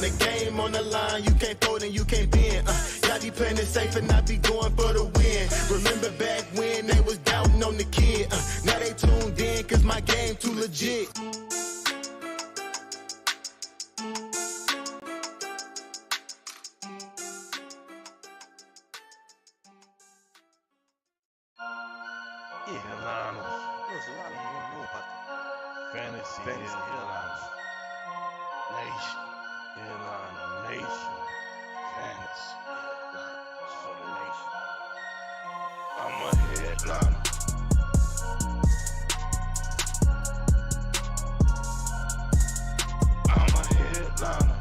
When the game on the line, you can't fold and you can't bend. Y'all be playing it safe and I be going for the win. Remember back when they was doubting on the kid. Now they tuned in cause my game too legit. There's a lot of you don't know about the fantasy headlines. Nation. Headline nation. Fantasy headlines for the nation. I'm a headliner. I'm a headliner.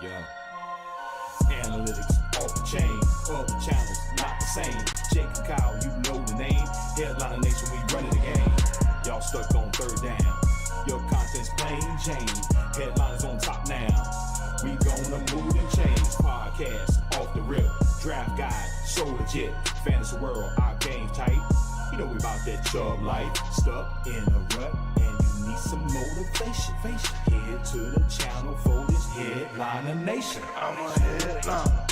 Yo. Analytics off the chain. All the channels not the same. Jake and Kyle, you know the name. Headliner Nation, we running the game. Y'all stuck on third down. Your content's plain Jane. Headliners on top now. We gonna move and change. Podcast off the rip. Draft guide, so legit. Fantasy world, our game tight. You know we about that chub life. Stuck in a rut and you need some motivation. Head to the channel for this Headliner Nation. I'm a headliner.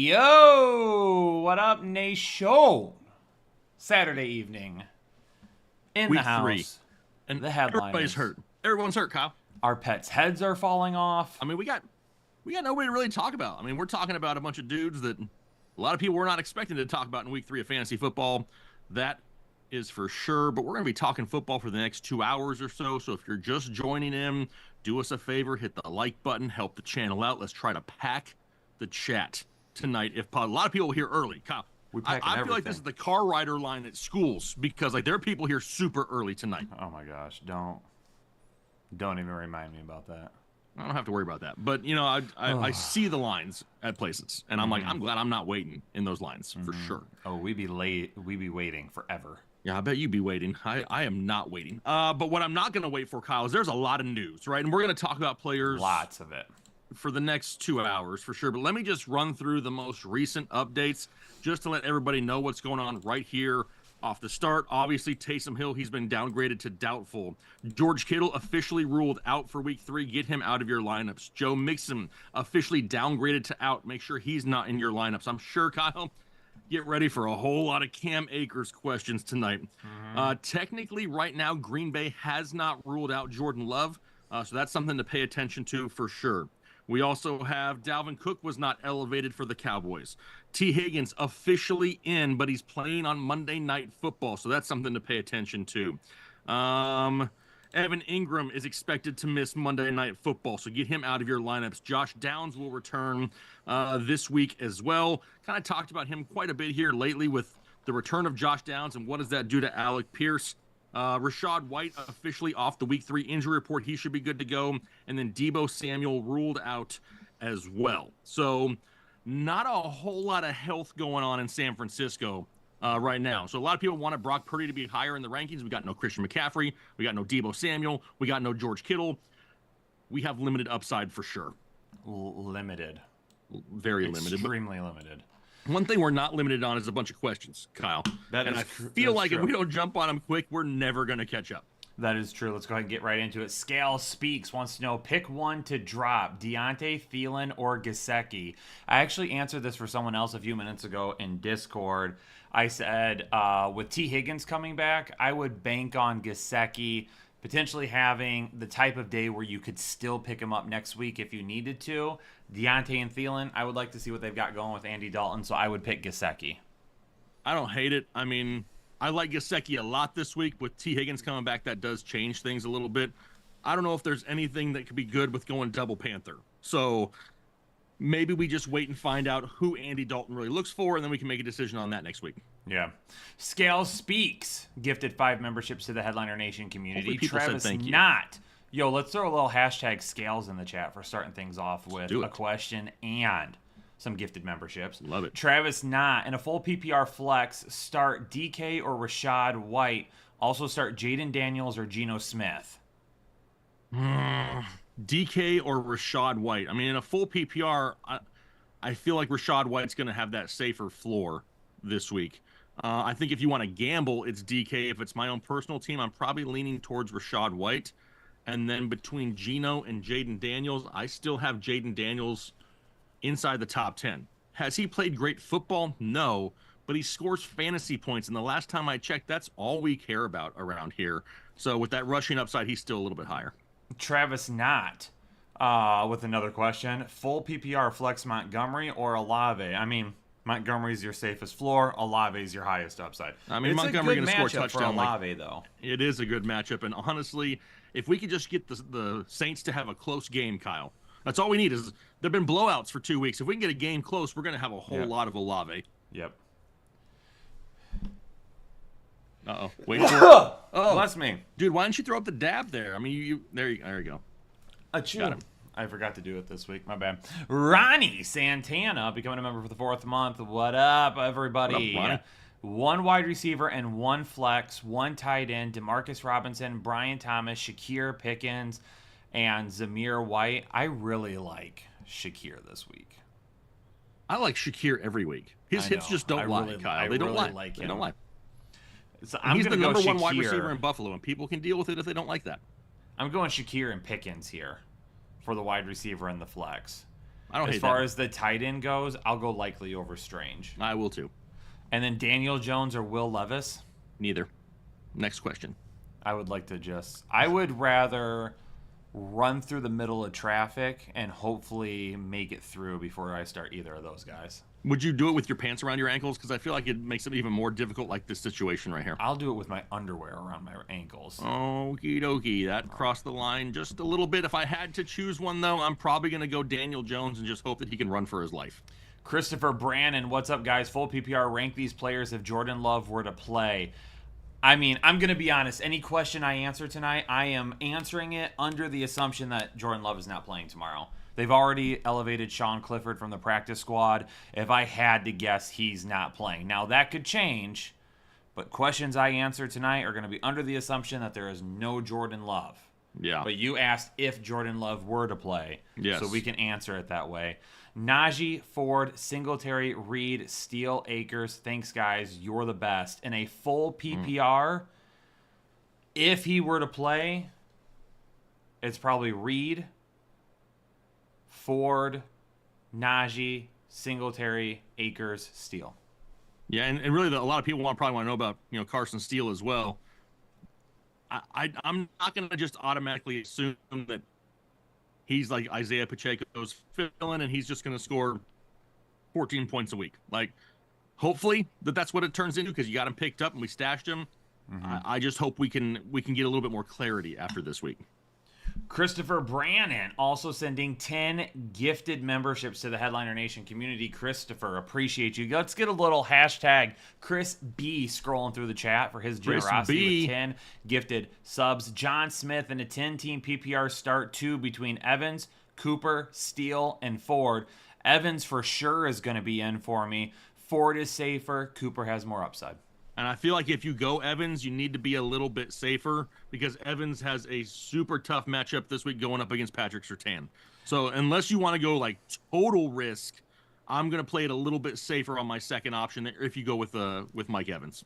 Yo, what up, nation? Saturday evening in Week the house. 3. And the headline everybody's is, hurt. Everyone's hurt, Kyle. Our pets' heads are falling off. I mean, we got nobody to really talk about. I mean, we're talking about a bunch of dudes that a lot of people were not expecting to talk about in week 3 of fantasy football. That is for sure. But we're going to be talking football for the next 2 hours or so. So if you're just joining in, do us a favor, hit the like button, help the channel out. Let's try to pack the chat tonight. If a lot of people here early, Kyle, I feel like this is the car rider line at schools because like there are people here super early tonight. Oh my gosh, don't even remind me about that. I don't have to worry about that. But you know, I see the lines at places, and I'm like, I'm glad I'm not waiting in those lines for sure. Oh, we be waiting forever. Yeah, I bet you'd be waiting. I am not waiting. But what I'm not going to wait for, Kyle, is there's a lot of news, right? And we're going to talk about players. Lots of it. For the next 2 hours, for sure. But let me just run through the most recent updates just to let everybody know what's going on right here off the start. Obviously, Taysom Hill, he's been downgraded to doubtful. George Kittle officially ruled out for week 3. Get him out of your lineups. Joe Mixon officially downgraded to out. Make sure he's not in your lineups. I'm sure, Kyle, get ready for a whole lot of Cam Akers questions tonight. Technically, right now, Green Bay has not ruled out Jordan Love. So that's something to pay attention to for sure. We also have Dalvin Cook was not elevated for the Cowboys. T. Higgins officially in, but he's playing on Monday Night Football, so that's something to pay attention to. Evan Ingram is expected to miss Monday Night Football, so get him out of your lineups. Josh Downs will return this week as well. Kind of talked about him quite a bit here lately with the return of Josh Downs and what does that do to Alec Pierce. Rashad White officially off the week 3 injury report. He should be good to go. And then Deebo Samuel ruled out as well. So not a whole lot of health going on in San Francisco right now. So a lot of people wanted Brock Purdy to be higher in the rankings. We got no Christian McCaffrey. We got no Deebo Samuel. We got no George Kittle. We have limited upside for sure. Limited. Very limited. Extremely limited. One thing we're not limited on is a bunch of questions, Kyle. I feel like if we don't jump on them quick, we're never going to catch up. That is true. Let's go ahead and get right into it. Scale Speaks wants to know, pick one to drop, Deontay, Thielen, or Gesicki. I actually answered this for someone else a few minutes ago in Discord. I said, with T. Higgins coming back, I would bank on Gesicki potentially having the type of day where you could still pick him up next week if you needed to. Deontay and Thielen, I would like to see what they've got going with Andy Dalton, so I would pick Gesicki. I don't hate it. I mean, I like Gesicki a lot this week. With T. Higgins coming back, that does change things a little bit. I don't know if there's anything that could be good with going double Panther. So maybe we just wait and find out who Andy Dalton really looks for, and then we can make a decision on that next week. Yeah. Scale Speaks gifted 5 memberships to the Headliner Nation community. Hopefully people said Travis thank you. Knott. Yo, let's throw a little hashtag scales in the chat for starting things off with do a it. question and some gifted memberships. Love it. Travis Knott, in a full PPR flex, start DK or Rashad White. Also start Jaden Daniels or Geno Smith. DK or Rashad White. I mean, in a full PPR, I feel like Rashad White's going to have that safer floor this week. I think if you want to gamble, it's DK. If it's my own personal team, I'm probably leaning towards Rashad White. And then between Geno and Jaden Daniels, I still have Jaden Daniels inside the top 10. Has he played great football? No, but he scores fantasy points. And the last time I checked, that's all we care about around here. So with that rushing upside, he's still a little bit higher. Travis Knott with another question. Full PPR flex Montgomery or Olave? I mean, Montgomery's your safest floor. Olave's your highest upside. I mean, it's Montgomery a good going to score matchup touchdown. for Olave, though. It is a good matchup. And honestly, if we could just get the Saints to have a close game, Kyle, that's all we need. Is there've been blowouts for 2 weeks. If we can get a game close, we're going to have a whole lot of Olave. Yep. Uh-oh. Wait for it. Oh, bless me. Dude, why didn't you throw up the dab there? I mean, there you go. Achoo. Got him. I forgot to do it this week. My bad. Ronnie Santana becoming a member for the 4th month. What up, everybody? What up, Ronnie? 1 wide receiver and 1 flex, 1 tight end, Demarcus Robinson, Brian Thomas, Shakir Pickens, and Zamir White. I really like Shakir this week. I like Shakir every week. His hits just don't lie, Kyle. They don't lie. Like they don't lie. So He's the number 1 wide Shakir. receiver in Buffalo, and people can deal with it if they don't like that. I'm going Shakir and Pickens here for the wide receiver and the flex. I don't hate As far that. as the tight end goes, I'll go likely over Strange. I will too. And then Daniel Jones or Will Levis. Neither. Next question. I would rather run through the middle of traffic and hopefully make it through before I start either of those guys. Would you do it with your pants around your ankles? Because I feel like it makes it even more difficult, like this situation right here. I'll do it with my underwear around my ankles. Okie dokie. That crossed the line just a little bit. If I had to choose one, though, I'm probably going to go Daniel Jones and just hope that he can run for his life. Christopher Brannon, what's up, guys? Full PPR, rank these players if Jordan Love were to play. I mean, I'm going to be honest. Any question I answer tonight, I am answering it under the assumption that Jordan Love is not playing tomorrow. They've already elevated Sean Clifford from the practice squad. If I had to guess, he's not playing. Now, that could change, but questions I answer tonight are going to be under the assumption that there is no Jordan Love. Yeah. But you asked if Jordan Love were to play. Yes. So we can answer it that way. Najee, Ford, Singletary, Reed, Steele, Akers. Thanks, guys. You're the best. In a full PPR, if he were to play, it's probably Reed, Ford, Najee, Singletary, Akers, Steele. Yeah, and really, a lot of people probably want to know about Carson Steele as well. I'm not going to just automatically assume that he's like Isaiah Pacheco's fill-in and he's just going to score 14 points a week. Like, hopefully that's what it turns into because you got him picked up and we stashed him. Mm-hmm. I just hope we can get a little bit more clarity after this week. Christopher Brannon also sending 10 gifted memberships to the Headliner Nation community. Christopher, appreciate you. Let's get a little hashtag Chris B scrolling through the chat for his generosity with 10 gifted subs. John Smith in a 10-team PPR start 2 between Evans, Cooper, Steele, and Ford. Evans for sure is going to be in for me. Ford is safer. Cooper has more upside. And I feel like if you go Evans, you need to be a little bit safer because Evans has a super tough matchup this week going up against Patrick Surtain. So unless you want to go like total risk, I'm going to play it a little bit safer on my second option if you go with Mike Evans.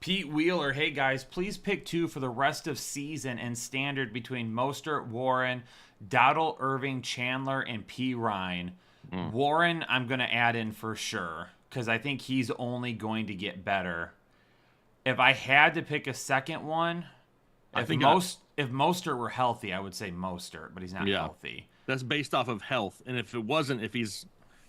Pete Wheeler, hey guys, please pick 2 for the rest of season and standard between Mostert, Warren, Dowdle, Irving, Chandler, and P. Ryan. Warren, I'm going to add in for sure because I think he's only going to get better. If I had to pick a second one, if Mostert were healthy, I would say Mostert, but he's not healthy. That's based off of health. And if it wasn't, if he's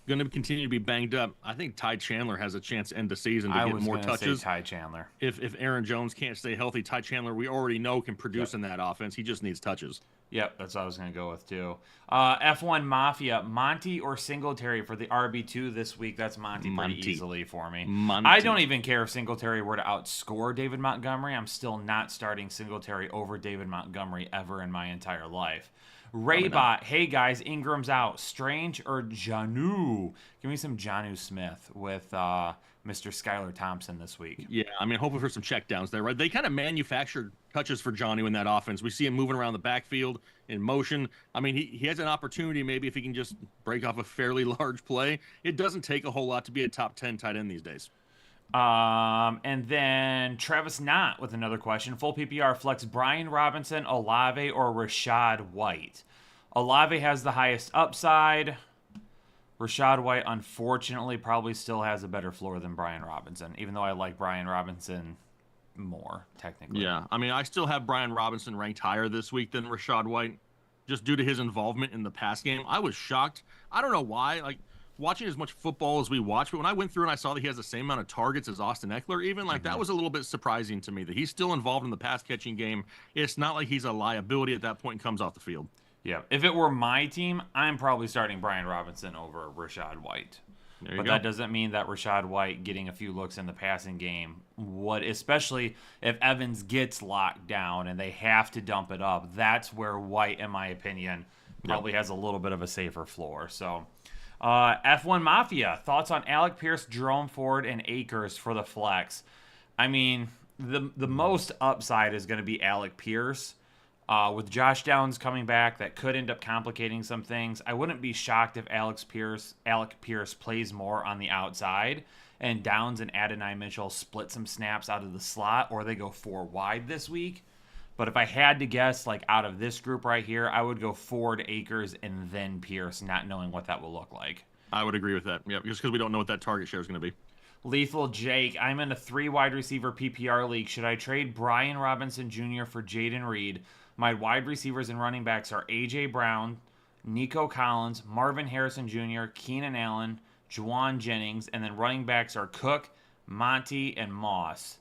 going to continue to be banged up. I think Ty Chandler has a chance to end the season to I get was more gonna touches. say Ty Chandler. If Aaron Jones can't stay healthy, Ty Chandler, we already know, can produce in that offense. He just needs touches. Yep, that's what I was going to go with, too. F1 Mafia, Monty or Singletary for the RB2 this week. That's Monty pretty easily for me. Monty. I don't even care if Singletary were to outscore David Montgomery. I'm still not starting Singletary over David Montgomery ever in my entire life. Raybot, hey guys, Ingram's out. Strange or Jonnu? Give me some Jonnu Smith with Mr. Skylar Thompson this week. Yeah, I mean, hoping for some checkdowns there, right? They kind of manufactured touches for Jonnu in that offense. We see him moving around the backfield in motion. I mean, he has an opportunity maybe if he can just break off a fairly large play. It doesn't take a whole lot to be a top 10 tight end these days. And then Travis Knott with another question. Full PPR flex Brian Robinson, Olave, or Rashad White. Olave has the highest upside. Rashad White, unfortunately, probably still has a better floor than Brian Robinson, even though I like Brian Robinson more, technically. Yeah, I mean, I still have Brian Robinson ranked higher this week than Rashad White, just due to his involvement in the pass game. I was shocked. I don't know why. Like, watching as much football as we watch, but when I went through and I saw that he has the same amount of targets as Austin Eckler, even, like, that was a little bit surprising to me, that he's still involved in the pass-catching game. It's not like he's a liability at that point and comes off the field. Yeah, if it were my team, I'm probably starting Brian Robinson over Rashad White. But that doesn't mean that Rashad White getting a few looks in the passing game would, especially if Evans gets locked down and they have to dump it up, that's where White, in my opinion, probably has a little bit of a safer floor. So, F1 Mafia, thoughts on Alec Pierce, Jerome Ford, and Akers for the flex? I mean, the most upside is going to be Alec Pierce. With Josh Downs coming back, that could end up complicating some things. I wouldn't be shocked if Alec Pierce plays more on the outside and Downs and Adonai Mitchell split some snaps out of the slot, or they go 4 wide this week. But if I had to guess, like, out of this group right here, I would go Ford, Akers, and then Pierce, not knowing what that will look like. I would agree with that. Yeah, just because we don't know what that target share is going to be. Lethal Jake, I'm in a 3 wide receiver PPR league. Should I trade Brian Robinson Jr. for Jaden Reed? My wide receivers and running backs are A.J. Brown, Nico Collins, Marvin Harrison Jr., Keenan Allen, Juwan Jennings, and then running backs are Cook, Monty, and Moss.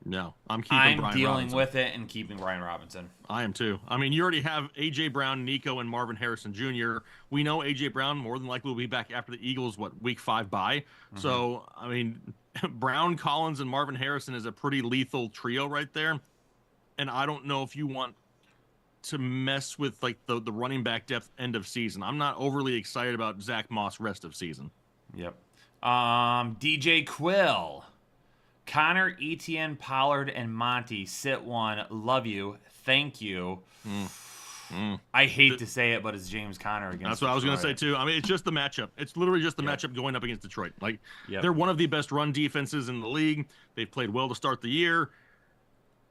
No, I'm keeping I'm Brian dealing Robinson. with it and keeping Brian Robinson. I am too. I mean, you already have A.J. Brown, Nico, and Marvin Harrison Jr. We know A.J. Brown more than likely will be back after the Eagles, week 5 bye. So, I mean, Brown, Collins, and Marvin Harrison is a pretty lethal trio right there. And I don't know if you want to mess with, like, the running back depth end of season. I'm not overly excited about Zach Moss rest of season. Yep. DJ Quill. Connor, Etienne, Pollard, and Monty. Sit one. Love you. Thank you. I hate to say it, but it's James Conner against That's what I was going to say, Detroit. too. I mean, it's just the matchup. It's literally just the matchup going up against Detroit. Like, Yep. they're one of the best run defenses in the league. They've played well to start the year.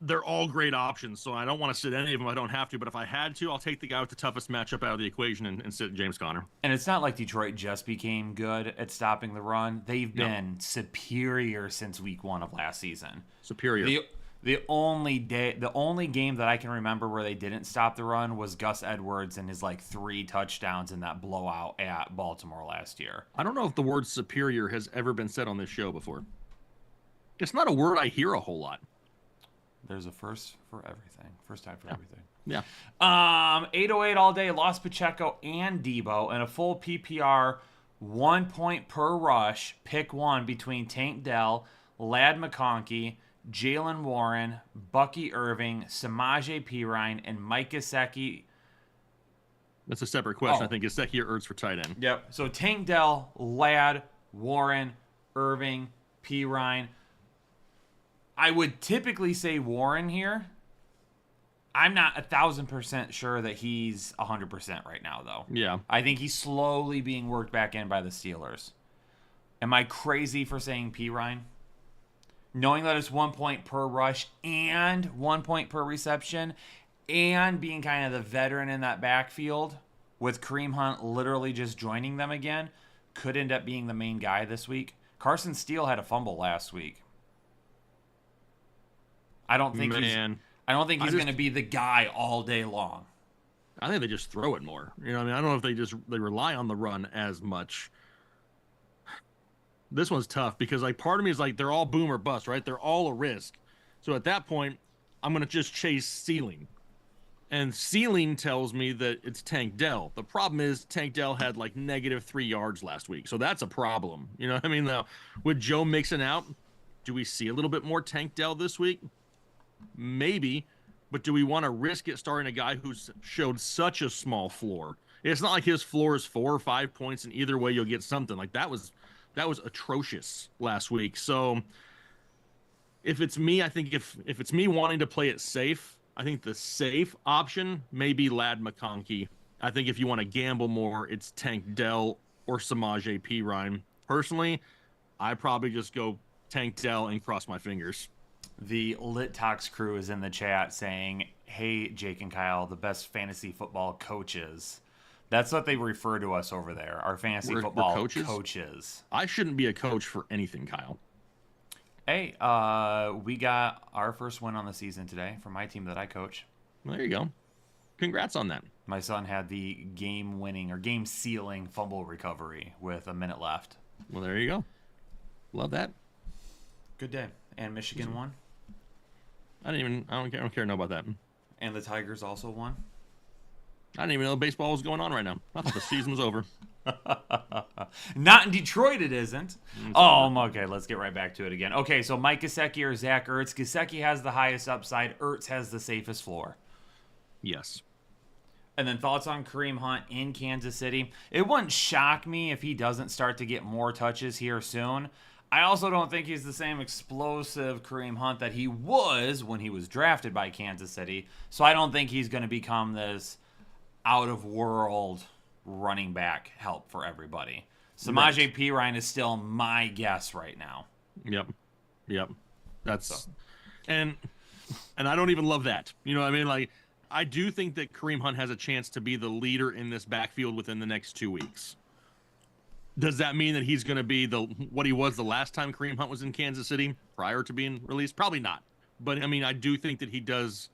They're all great options, so I don't want to sit any of them. I don't have to, but if I had to, I'll take the guy with the toughest matchup out of the equation and sit James Conner. And it's not like Detroit just became good at stopping the run. They've been superior since week 1 of last season. Superior. The only game that I can remember where they didn't stop the run was Gus Edwards and his 3 touchdowns in that blowout at Baltimore last year. I don't know if the word superior has ever been said on this show before. It's not a word I hear a whole lot. There's a first for everything. First time for everything. Yeah. 808 all day, lost Pacheco and Debo, and a full PPR 1 point per rush. Pick one between Tank Dell, Lad McConkey, Jalen Warren, Bucky Irving, Samaje Perine, and Mike Gesicki. That's a separate question. I think Gesicki or Ertz for tight end. Yep. So Tank Dell, Lad, Warren, Irving, Perine. I would typically say Warren here. I'm not 1,000% sure that he's 100% right now, though. Yeah. I think he's slowly being worked back in by the Steelers. Am I crazy for saying Perine? Knowing that it's 1 point per rush and 1 point per reception and being kind of the veteran in that backfield with Kareem Hunt literally just joining them again could end up being the main guy this week. Carson Steele had a fumble last week. I don't think he's going to be the guy all day long. I think they just throw it more. You know, I mean, I don't know if they rely on the run as much. this one's tough because like part of me is like they're all boom or bust, right? They're all a risk. So at that point, I'm gonna just chase ceiling. And ceiling tells me that it's Tank Dell. The problem is Tank Dell had like -3 yards last week. So that's a problem. You know what I mean? Now, with Joe mixing out, do we see a little bit more Tank Dell this week? Maybe. But do we want to risk it starting a guy who's showed such a small floor? It's not like his floor is 4 or 5 points, and either way you'll get something. Like that was atrocious last week. So if it's me, I think if it's me wanting to play it safe, I think the safe option may be Lad McConkey. I think if you want to gamble more, it's Tank Dell or Samaj P. Ryan. Personally, I probably just go Tank Dell and cross my fingers. The Lit Talks crew is in the chat saying, "Hey, Jake and Kyle, the best fantasy football coaches." That's what they refer to us over there. Our fantasy football coaches. I shouldn't be a coach for anything, Kyle. Hey, we got our first win on the season today for my team that I coach. Well, there you go. Congrats on that. My son had the game-winning or game-sealing fumble recovery with a minute left. Well, there you go. Love that. Good day. And Michigan won. I don't care about that. And the Tigers also won. I didn't even know baseball was going on right now. I thought the season was over. Not in Detroit, it isn't. Okay, let's get right back to it again. Okay, so Mike Gesicki or Zach Ertz. Gesicki has the highest upside. Ertz has the safest floor. Yes. And then thoughts on Kareem Hunt in Kansas City. It wouldn't shock me if he doesn't start to get more touches here soon. I also don't think he's the same explosive Kareem Hunt that he was when he was drafted by Kansas City. So I don't think he's going to become this out-of-world running back help for everybody. Samaje P. Ryan is still my guess right now. Yep. That's and I don't even love that. You know what I mean? Like, I do think that Kareem Hunt has a chance to be the leader in this backfield within the next 2 weeks. Does that mean that he's going to be what he was the last time Kareem Hunt was in Kansas City prior to being released? Probably not. But, I mean, I do think that he does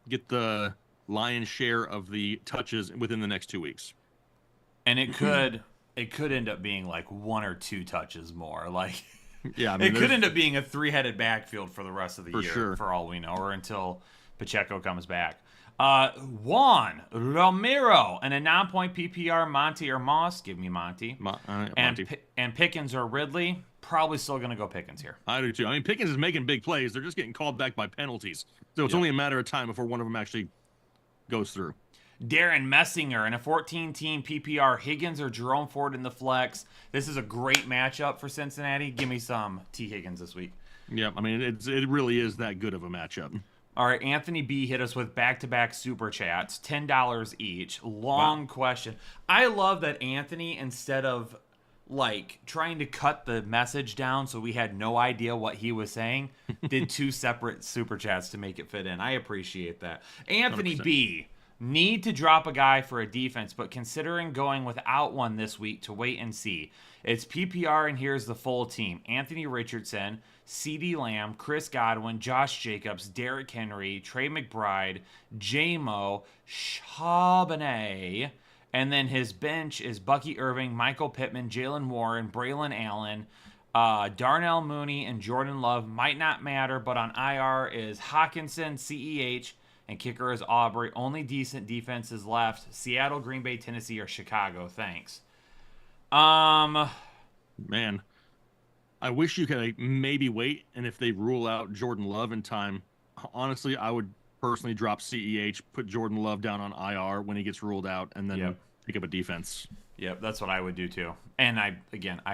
get the lion's share of the touches within the next 2 weeks. And it could end up being like 1 or 2 touches more. Like, yeah, I mean, it could end up being a 3-headed backfield for the rest of the year, sure. For all we know, or until Pacheco comes back. Juan Romero and a 9-point PPR, Monty or Moss. Give me Monty. Monty. And Pickens or Ridley. Probably still going to go Pickens here. I do too. I mean, Pickens is making big plays. They're just getting called back by penalties. So it's only a matter of time before one of them actually goes through. Darren Messinger in a 14-team PPR, Higgins or Jerome Ford in the flex. This is a great matchup for Cincinnati. Give me some T. Higgins this week. Yeah, I mean, it really is that good of a matchup. All right, Anthony B. hit us with back-to-back super chats, $10 each. Long question. I love that Anthony, instead of like trying to cut the message down so we had no idea what he was saying, did 2 separate super chats to make it fit in. I appreciate that. Anthony 100%. B. Need to drop a guy for a defense, but considering going without one this week to wait and see. It's PPR, and here's the full team. Anthony Richardson, CeeDee Lamb, Chris Godwin, Josh Jacobs, Derrick Henry, Trey McBride, J-Mo, Charbonnet, and then his bench is Bucky Irving, Michael Pittman, Jalen Warren, Braylon Allen, Darnell Mooney, and Jordan Love. Might not matter, but on IR is Hawkinson, CEH, and kicker is Aubrey. Only decent defenses left: Seattle, Green Bay, Tennessee, or Chicago. Thanks. Man, I wish you could maybe wait, and if they rule out Jordan Love in time, honestly, I would personally drop CEH, put Jordan Love down on IR when he gets ruled out, and then pick up a defense. Yep, that's what I would do too. And I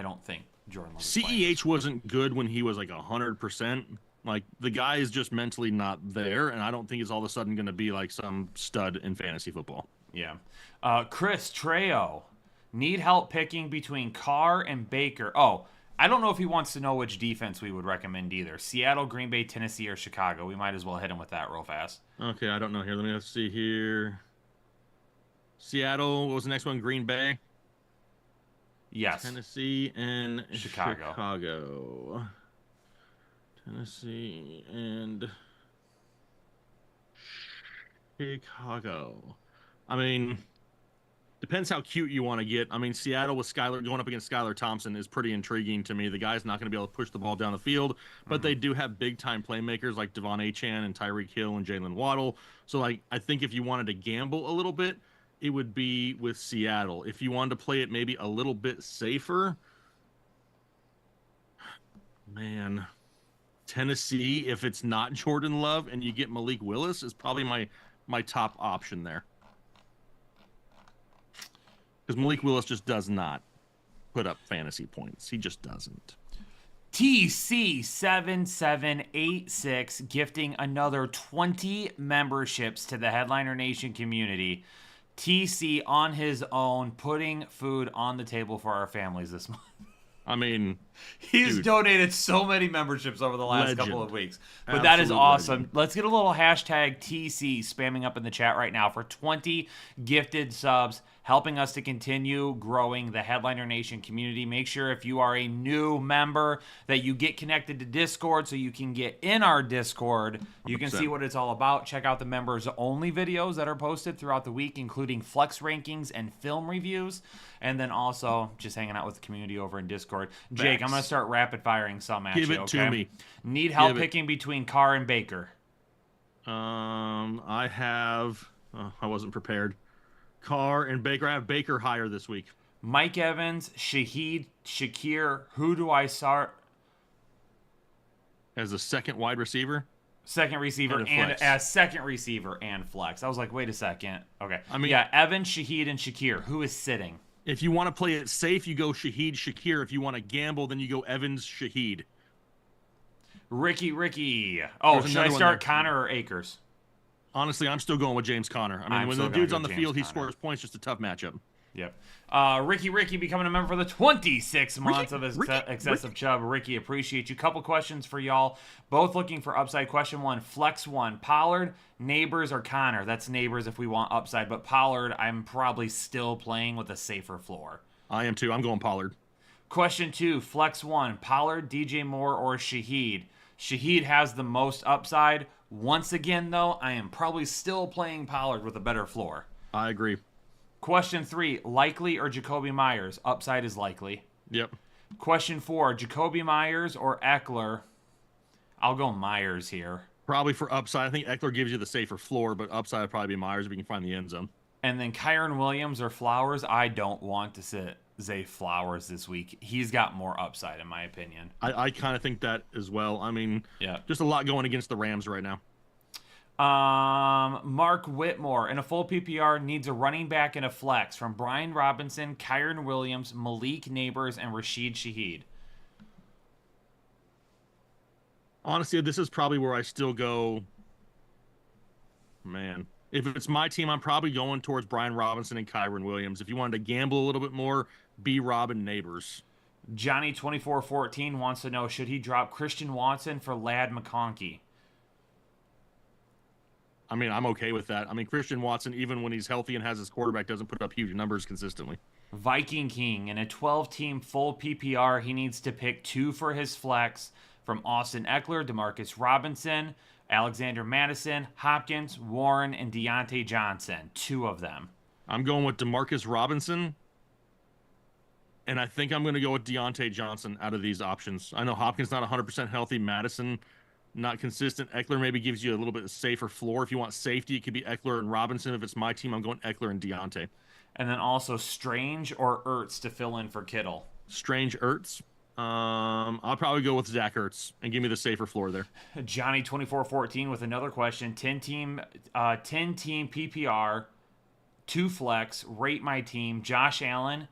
don't think Jordan Love is CEH wasn't good when he was like 100%. Like, the guy is just mentally not there, and I don't think he's all of a sudden going to be like some stud in fantasy football. Yeah. Chris Trejo, need help picking between Carr and Baker. Oh, I don't know if he wants to know which defense we would recommend either. Seattle, Green Bay, Tennessee, or Chicago. We might as well hit him with that real fast. Okay, I don't know here. Let me see here. Seattle, what was the next one? Green Bay? Yes. Tennessee and Chicago. Tennessee and Chicago. I mean, Depends how cute you want to get. I mean, Seattle with Skylar going up against Skylar Thompson is pretty intriguing to me. The guy's not going to be able to push the ball down the field, but they do have big time playmakers like Devon Achane and Tyreek Hill and Jalen Waddle. So, like, I think if you wanted to gamble a little bit, it would be with Seattle. If you wanted to play it maybe a little bit safer, man, Tennessee, if it's not Jordan Love and you get Malik Willis, is probably my top option there. Because Malik Willis just does not put up fantasy points. He just doesn't. TC7786 gifting another 20 memberships to the Headliner Nation community. TC on his own, putting food on the table for our families this month. I mean, he's donated so many memberships over the last couple of weeks. But that is awesome. Legend. Let's get a little hashtag TC spamming up in the chat right now for 20 gifted subs, helping us to continue growing the Headliner Nation community. Make sure if you are a new member that you get connected to Discord so you can get in our Discord. You can 100%. See what it's all about. Check out the members only videos that are posted throughout the week, including flex rankings and film reviews. And then also just hanging out with the community over in Discord. Jake, I'm going to start rapid firing some at you. Give it to me. Need help picking between Carr and Baker? I have. I wasn't prepared. Carr and Baker. I have Baker higher this week. Mike Evans, Shaheed, Shakir. Who do I start as a second wide receiver? Second receiver and as second receiver and flex. I was like, wait a second. Okay. I mean, yeah, Evans, Shaheed, and Shakir. Who is sitting? If you want to play it safe, you go Shaheed, Shakir. If you want to gamble, then you go Evans, Shaheed. Ricky. Oh, should I start Connor or Akers? Honestly, I'm still going with James Conner. I mean, when the dude's on the field, he scores points. Just a tough matchup. Yep. Ricky becoming a member for the 26 months of excessive chub. Ricky, appreciate you. Couple questions for y'all. Both looking for upside. Question one, flex one. Pollard, Neighbors, or Connor? That's Neighbors if we want upside. But Pollard, I'm probably still playing with a safer floor. I am too. I'm going Pollard. Question two, flex one. Pollard, DJ Moore, or Shaheed? Shaheed has the most upside. Once again, though, I am probably still playing Pollard with a better floor. I agree. Question three, Likely or Jacoby Myers? Upside is Likely. Yep. Question four, Jacoby Myers or Eckler? I'll go Myers here. Probably for upside. I think Eckler gives you the safer floor, but upside would probably be Myers if we can find the end zone. And then Kyron Williams or Flowers? I don't want to sit Zay Flowers this week. He's got more upside, in my opinion. I kind of think that as well. I mean, just a lot going against the Rams right now. Mark Whitmore in a full PPR needs a running back and a flex from Brian Robinson, Kyron Williams, Malik Neighbors, and Rashid Shaheed. Honestly, this is probably where I still go. Man, if it's my team, I'm probably going towards Brian Robinson and Kyron Williams. If you wanted to gamble a little bit more, B. Rob and Neighbors. Johnny2414 wants to know, should he drop Christian Watson for Ladd McConkey? I mean, I'm okay with that. I mean, Christian Watson, even when he's healthy and has his quarterback, doesn't put up huge numbers consistently. Viking King, in a 12-team full PPR, he needs to pick two for his flex from Austin Eckler, Demarcus Robinson, Alexander Madison, Hopkins, Warren, and Deontay Johnson. Two of them. I'm going with Demarcus Robinson, and I think I'm going to go with Deontay Johnson out of these options. I know Hopkins not 100% healthy. Madison not consistent. Eckler maybe gives you a little bit safer floor. If you want safety, it could be Eckler and Robinson. If it's my team, I'm going Eckler and Deontay. And then also Strange or Ertz to fill in for Kittle. Strange, Ertz. I'll probably go with Zach Ertz and give me the safer floor there. Johnny2414 with another question. 10-team PPR, 2 flex, rate my team. Josh Allen,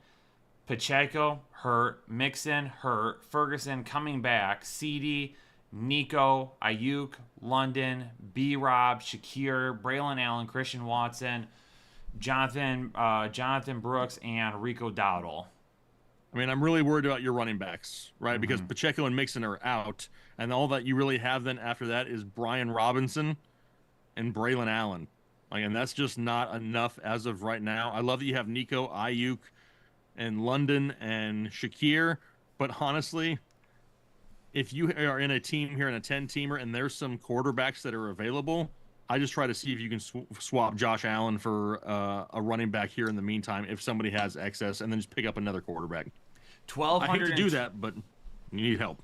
Pacheco, hurt. Mixon, hurt. Ferguson coming back. CD, Nico, Ayuk, London, B-Rob, Shakir, Braylon Allen, Christian Watson, Jonathan Brooks, and Rico Dowdle. I mean, I'm really worried about your running backs, right? Mm-hmm. Because Pacheco and Mixon are out, and all that you really have then after that is Brian Robinson and Braylon Allen. Like, and that's just not enough as of right now. I love that you have Nico, Ayuk, and London and Shakir, but honestly, if you are in a team here in a 10-teamer and there's some quarterbacks that are available, I just try to see if you can swap Josh Allen for a running back here in the meantime if somebody has excess, and then just pick up another quarterback. I hate to do that, but you need help.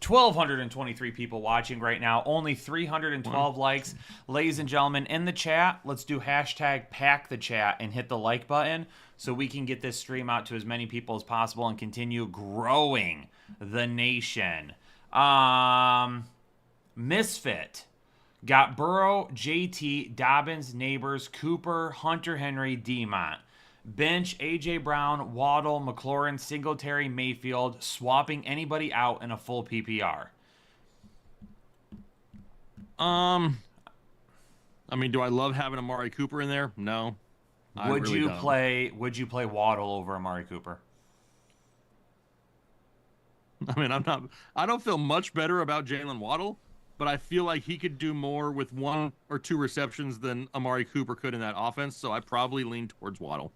1,223 people watching right now. Only 312 likes. Ladies and gentlemen, in the chat, let's do hashtag pack the chat and hit the like button so we can get this stream out to as many people as possible and continue growing the nation. Misfit got Burrow, JT, Dobbins, Neighbors, Cooper, Hunter Henry, Demont. Bench, A.J. Brown, Waddle, McLaurin, Singletary, Mayfield, swapping anybody out in a full PPR. I mean, do I love having Amari Cooper in there? No. Would you play Waddle over Amari Cooper? I mean, I don't feel much better about Jalen Waddle, but I feel like he could do more with 1 or 2 receptions than Amari Cooper could in that offense, so I probably lean towards Waddle.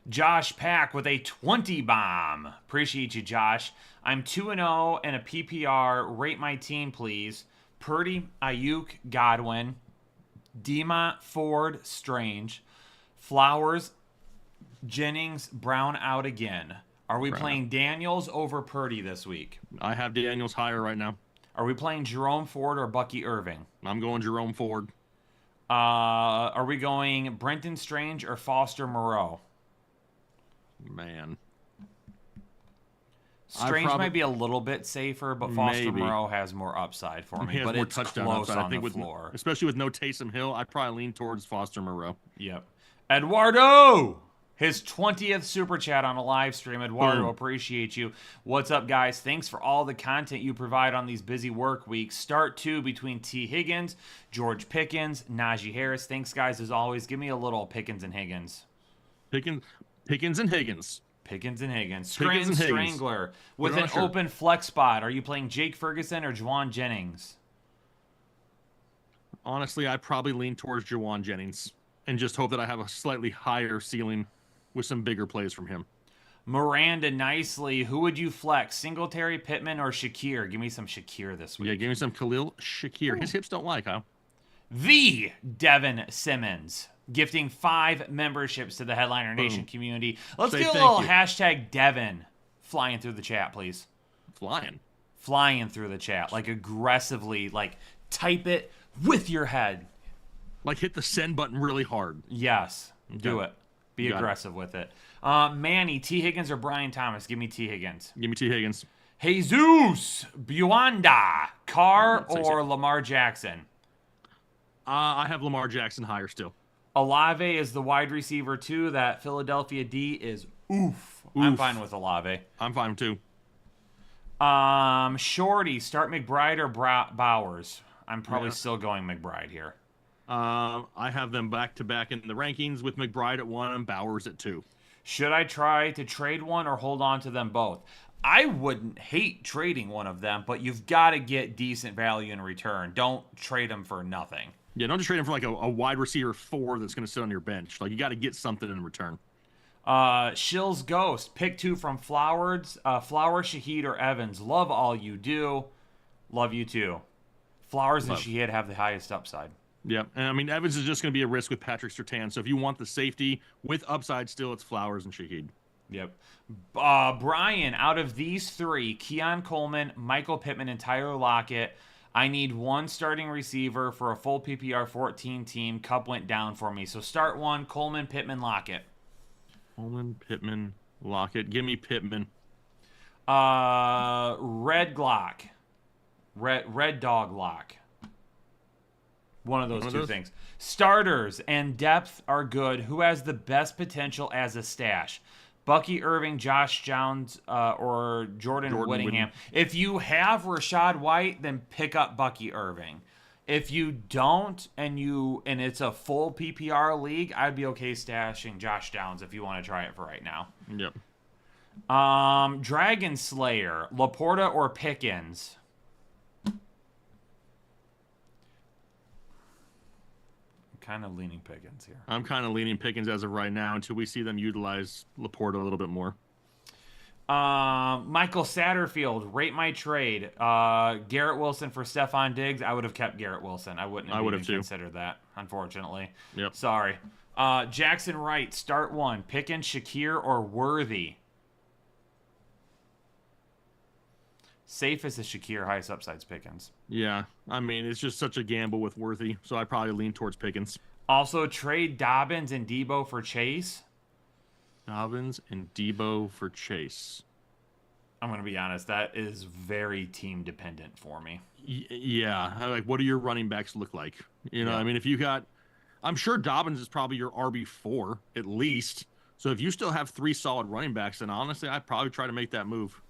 Josh Pack with a 20 bomb. Appreciate you, Josh. I'm 2-0 and a PPR. Rate my team, please. Purdy, Ayuk, Godwin, Demont, Ford, Strange, Flowers, Jennings, Brown out again. Are we playing Daniels over Purdy this week? I have Daniels higher right now. Are we playing Jerome Ford or Bucky Irving? I'm going Jerome Ford. Are we going Brenton Strange or Foster Moreau? Man. Strange might be a little bit safer, but Foster Moreau has more upside for me. He has but more it's touchdown close upside. on I think the floor. Especially with no Taysom Hill, I'd probably lean towards Foster Moreau. Yep. Eduardo! His 20th super chat on a live stream. Eduardo, appreciate you. What's up, guys? Thanks for all the content you provide on these busy work weeks. Start 2 between T. Higgins, George Pickens, Najee Harris. Thanks, guys, as always. Give me a little Pickens and Higgins. Pickens and Higgins. Pickens and Higgins. Pickens and Higgins. Strangler with an open flex spot. Are you playing Jake Ferguson or Juwan Jennings? Honestly, I probably lean towards Juwan Jennings and just hope that I have a slightly higher ceiling with some bigger plays from him. Miranda Nicely. Who would you flex? Singletary, Pittman, or Shakir? Give me some Shakir this week. Yeah, give me some Khalil Shakir. His hips don't lie, Kyle. The Devin Simmons. Gifting 5 memberships to the Headliner Nation community. Let's get a little hashtag Devin flying through the chat, please. Flying through the chat. Like aggressively, like type it with your head. Like hit the send button really hard. Yes. Do it. Be aggressive with it. Manny, T. Higgins or Brian Thomas? Give me T. Higgins. Give me T. Higgins. Jesus Buanda, Carr or Lamar Jackson? I have Lamar Jackson higher still. Olave is the wide receiver too. That Philadelphia D is oof. I'm fine with Olave. I'm fine too. Shorty, start McBride or Bowers? I'm probably still going McBride here. I have them back to back in the rankings with McBride at 1 and Bowers at 2. Should I try to trade one or hold on to them both? I wouldn't hate trading one of them, but you've got to get decent value in return. Don't trade them for nothing. Yeah, don't just trade him for like a wide receiver 4 that's going to sit on your bench. Like, you got to get something in return. Shill's Ghost. Pick 2 from Flowers, Shaheed, or Evans. Love all you do. Love you too. Flowers and Shaheed have the highest upside. Yep. And I mean, Evans is just going to be a risk with Patrick Surtain. So if you want the safety with upside still, it's Flowers and Shaheed. Yep. Brian, out of these 3, Keon Coleman, Michael Pittman, and Tyler Lockett, I need 1 starting receiver for a full PPR 14 team. Cup went down for me. So start 1, Coleman, Pittman, Lockett. Coleman, Pittman, Lockett. Give me Pittman. Red Glock. Red Dog Lock. One of those two things. Starters and depth are good. Who has the best potential as a stash? Bucky Irving, Josh Jones, or Jordan Whittingham. If you have Rashad White, then pick up Bucky Irving. If you don't, and it's a full PPR league, I'd be okay stashing Josh Downs if you want to try it for right now. Yep. Dragon Slayer, Laporta or Pickens? Kind of leaning Pickens here. I'm kind of leaning Pickens as of right now until we see them utilize Laporta a little bit more. Michael Satterfield, rate my trade. Garrett Wilson for Stephon Diggs. I would have kept Garrett Wilson. I wouldn't have even considered that, unfortunately. Yep. Sorry. Jackson Wright, start one. Pickens, Shakir, or Worthy? Safe as a Shakir, highest upside's Pickens. Yeah, I mean, it's just such a gamble with Worthy, so I probably lean towards Pickens. Also, trade Dobbins and Debo for Chase. Dobbins and Debo for Chase. I'm going to be honest, that is very team dependent for me. Yeah, like, what do your running backs look like? You know, I mean, if you got, I'm sure Dobbins is probably your RB4 at least. So if you still have 3 solid running backs, then honestly, I'd probably try to make that move.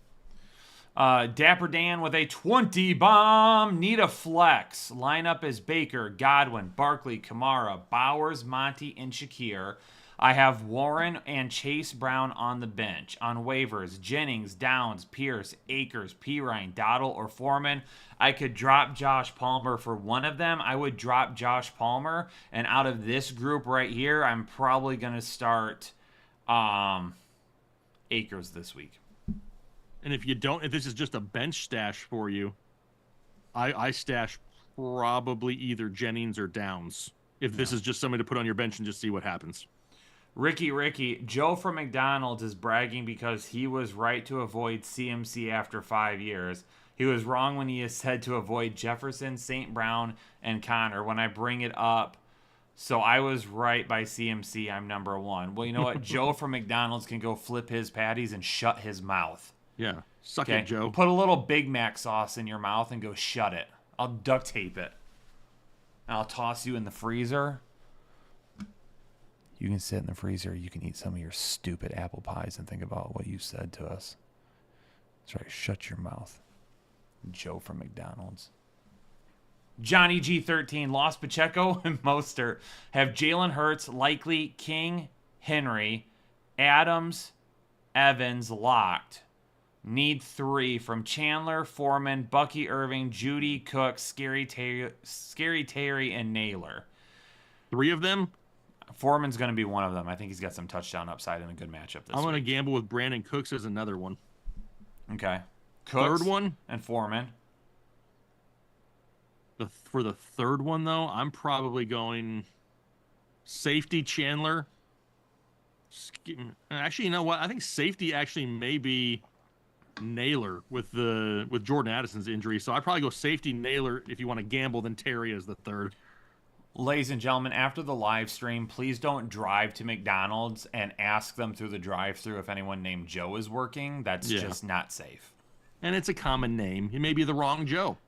Dapper Dan with a 20 bomb. Need a flex. Lineup is Baker, Godwin, Barkley, Kamara, Bowers, Monty, and Shakir. I have Warren and Chase Brown on the bench. On waivers, Jennings, Downs, Pierce, Akers, Pirine, Dottle, or Foreman. I could drop Josh Palmer for one of them. I would drop Josh Palmer. And out of this group right here, I'm probably going to start Akers this week. And if you don't, if this is just a bench stash for you, I stash probably either Jennings or Downs. If this is just somebody to put on your bench and just see what happens. Ricky, Joe from McDonald's is bragging because he was right to avoid CMC after 5 years. He was wrong when he is said to avoid Jefferson, St. Brown, and Connor. When I bring it up, so I was right by CMC, I'm number one. Well, you know what? Joe from McDonald's can go flip his patties and shut his mouth. Yeah, suck it, Joe. Put a little Big Mac sauce in your mouth and go shut it. I'll duct tape it. And I'll toss you in the freezer. You can sit in the freezer. You can eat some of your stupid apple pies and think about what you said to us. That's right. Shut your mouth. Joe from McDonald's. Johnny G13, lost Pacheco and Mostert. Have Jalen Hurts, Likely, King, Henry, Adams, Evans locked. Need 3 from Chandler, Foreman, Bucky Irving, Judy, Cook, Scary Terry, and Naylor. 3 of them? Foreman's going to be one of them. I think he's got some touchdown upside in a good matchup this I'm going to week. gamble with Brandon Cooks as another one. Okay. Cooks third one? And Foreman. For the third one, though, I'm probably going safety Chandler. Actually, you know what? I think safety actually may be Naylor with Jordan Addison's injury. So I'd probably go safety Naylor if you want to gamble, then Terry as the third. Ladies and gentlemen, after the live stream, please don't drive to McDonald's and ask them through the drive-thru if anyone named Joe is working. That's just not safe. And it's a common name. It may be the wrong Joe.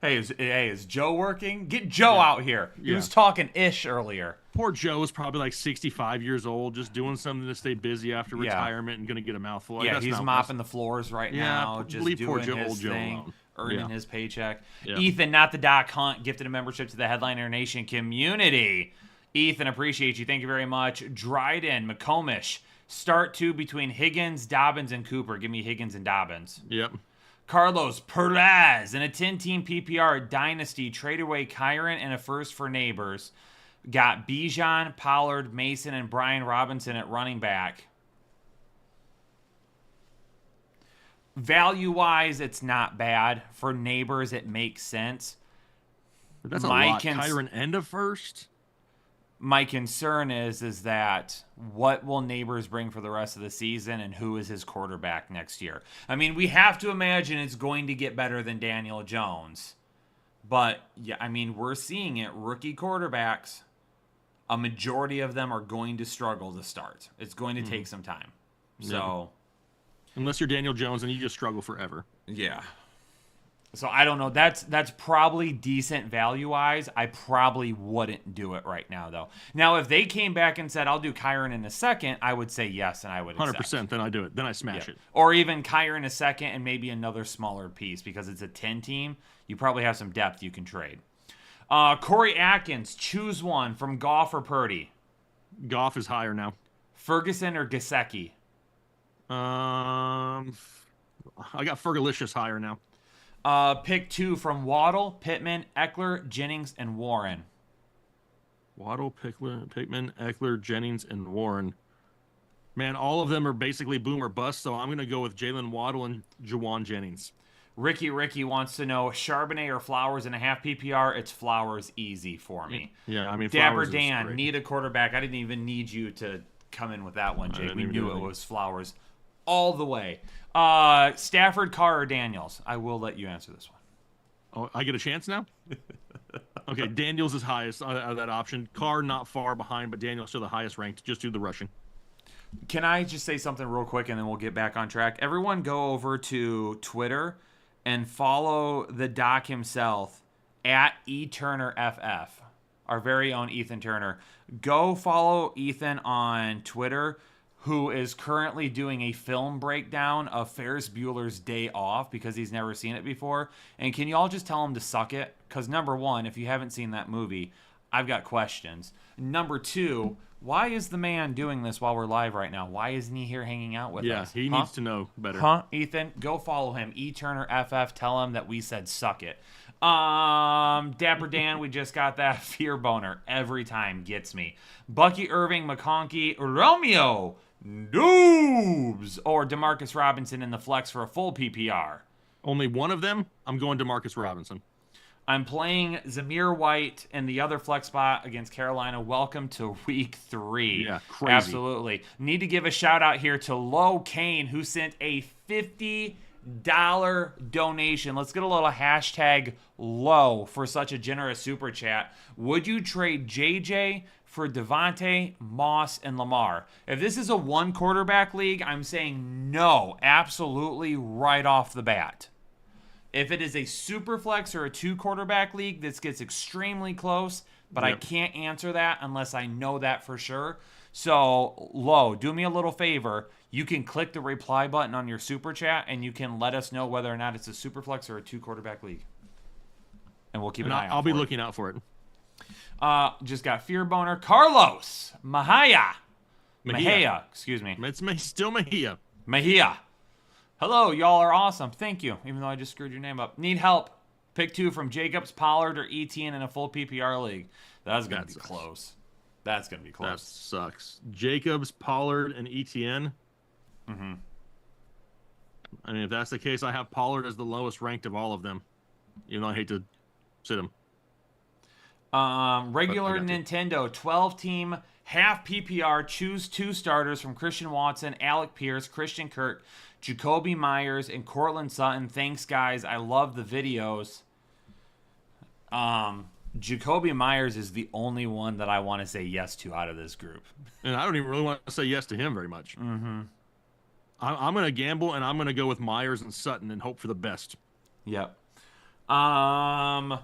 Hey, is Joe working? Get Joe out here. He was talking ish earlier. Poor Joe is probably like 65 years old, just doing something to stay busy after retirement and going to get a mouthful. Yeah, he's mopping the floors right now, just doing poor his old Joe thing, alone. earning his paycheck. Yeah. Ethan, not the Doc Hunt, gifted a membership to the Headliner Nation community. Ethan, appreciate you. Thank you very much. Dryden, McComish, start 2 between Higgins, Dobbins, and Cooper. Give me Higgins and Dobbins. Yep. Carlos Perez in a 10-team PPR dynasty, trade away Kyron and a first for Neighbors. Got Bijan, Pollard, Mason, and Brian Robinson at running back. Value-wise, it's not bad. For Neighbors, it makes sense. But that's a lot. Kyron and a first? My concern is that what will Neighbors bring for the rest of the season and who is his quarterback next year? I mean, we have to imagine it's going to get better than Daniel Jones. But, yeah, I mean, we're seeing it. Rookie quarterbacks, a majority of them are going to struggle to start. It's going to take some time. So, unless you're Daniel Jones and you just struggle forever. Yeah. So I don't know. That's probably decent value-wise. I probably wouldn't do it right now, though. Now, if they came back and said, I'll do Kyron in a second, I would say yes, and I would accept. 100%, then I do it. Then I smash it. Or even Kyron a second and maybe another smaller piece because it's a 10-team. You probably have some depth you can trade. Corey Atkins, choose one from Goff or Purdy. Goff is higher now. Ferguson or Gesicki? I got Fergalicious higher now. Pick 2 from Waddle, Pittman, Eckler, Jennings, and Warren. Waddle, Pittman, Eckler, Jennings, and Warren. Man, all of them are basically boom or bust, so I'm going to go with Jalen Waddle and Jawan Jennings. Ricky wants to know Charbonnet or Flowers in a half PPR. It's Flowers easy for me. Yeah, I mean, Dapper Flowers Dan, is great. need a quarterback. I didn't even need you to come in with that one, Jake. We knew it was Flowers all the way. Stafford, Carr, or Daniels? I will let you answer this one. Oh, I get a chance now? Okay, Daniels is highest out of that option. Carr not far behind, but Daniels still the highest ranked. Just do the rushing. Can I just say something real quick and then we'll get back on track? Everyone go over to Twitter and follow the doc himself at eTurnerFF, our very own Ethan Turner. Go follow Ethan on Twitter, who is currently doing a film breakdown of Ferris Bueller's Day Off because he's never seen it before. And can you all just tell him to suck it? Because number one, if you haven't seen that movie, I've got questions. Number two, why is the man doing this while we're live right now? Why isn't he here hanging out with us? Yeah, he needs to know better. Ethan? Go follow him. eTurnerFF. Tell him that we said suck it. Dapper Dan, we just got that. Fear boner every time gets me. Bucky Irving, McConkey, Romeo Doobs, or Demarcus Robinson in the flex for a full PPR. Only one of them, I'm going to Marcus Robinson. I'm playing Zamir White in the other flex spot against Carolina. Welcome to week 3. Yeah, crazy. Absolutely. Need to give a shout out here to Lo Kane, who sent a $50 donation. Let's get a little hashtag low for such a generous super chat. Would you trade JJ for Devontae, Moss, and Lamar? If this is a one quarterback league, I'm saying no, absolutely right off the bat. If it is a super flex or a 2 quarterback league, this gets extremely close, but I can't answer that unless I know that for sure. So, Lo, do me a little favor. You can click the reply button on your super chat, and you can let us know whether or not it's a super flex or a 2 quarterback league. And we'll keep an eye out. I'll be looking out for it. Just got fear boner. Carlos Mejia, excuse me. It's still Mejia. Mejia. Hello, y'all are awesome. Thank you. Even though I just screwed your name up. Need help. Pick 2 from Jacobs, Pollard, or Etienne in a full PPR league. That's going to be close. That's going to be close. That sucks. Jacobs, Pollard, and Etienne. Mm-hmm. I mean, if that's the case, I have Pollard as the lowest ranked of all of them. Even though I hate to sit him. Regular Nintendo 12-team half PPR. Choose 2 starters from Christian Watson, Alec Pierce, Christian Kirk, Jacoby Myers, and Cortland Sutton. Thanks, guys. I love the videos. Jacoby Myers is the only one that I want to say yes to out of this group. And I don't even really want to say yes to him very much. Mm-hmm. I'm going to gamble, and I'm going to go with Myers and Sutton and hope for the best. Yep. Keisha,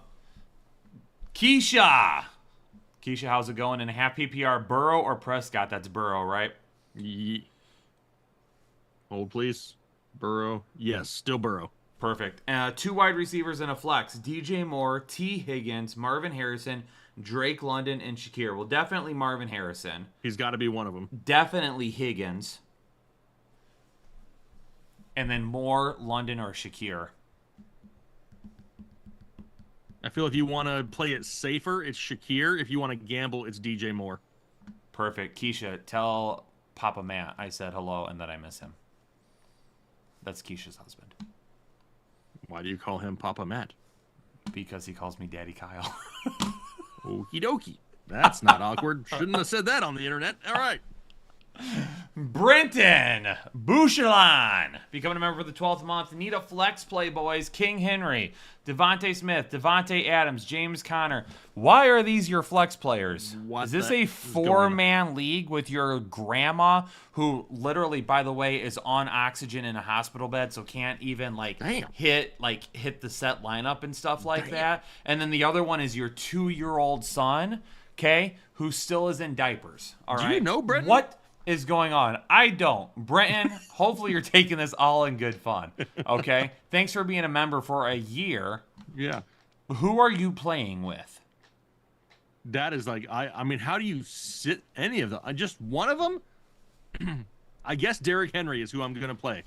how's it going in a half PPR? Burrow or Prescott? That's Burrow, right? Hold, please. Burrow. Yes, still Burrow. Perfect. 2 wide receivers and a flex. DJ Moore, T. Higgins, Marvin Harrison, Drake London, and Shakir. Well, definitely Marvin Harrison. He's got to be one of them. Definitely Higgins. And then Moore, London, or Shakir. I feel if you want to play it safer, it's Shakir. If you want to gamble, it's DJ Moore. Perfect. Keisha, tell Papa Matt I said hello and that I miss him. That's Keisha's husband. Why do you call him Papa Matt? Because he calls me Daddy Kyle. Okie dokie. That's not awkward. Shouldn't have said that on the internet. All right. Brenton Bouchelon becoming a member for the 12th month. Need a flex play, boys. King Henry, Devontae Smith, Devontae Adams, James Conner. Why are these your flex players? Is this a 4-man league with your grandma who literally, by the way, is on oxygen in a hospital bed, so can't even hit the set lineup and stuff like that? And then the other one is your 2-year-old son, okay, who still is in diapers. All right. Do you know, Brenton? What is going on? I don't. Brenton, hopefully you're taking this all in good fun. Okay? Thanks for being a member for a year. Yeah. Who are you playing with? That is I mean, how do you sit any of them? Just one of them? I guess Derrick Henry is who I'm going to play.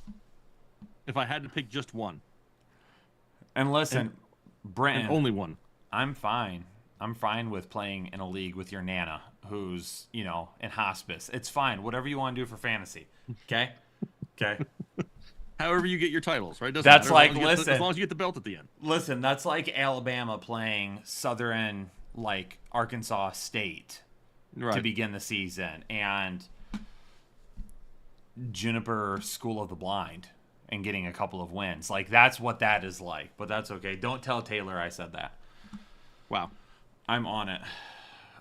If I had to pick just one. And listen, Brenton. And only one. I'm fine. I'm fine with playing in a league with your Nana who's, in hospice. It's fine. Whatever you want to do for fantasy. Okay? Okay. However you get your titles, right? Doesn't That's matter, like, listen. as long as you get the belt at the end. Listen, that's like Alabama playing Southern, Arkansas State to begin the season. And Juniper School of the Blind and getting a couple of wins. That's what that is like. But that's okay. Don't tell Taylor I said that. Wow. I'm on it.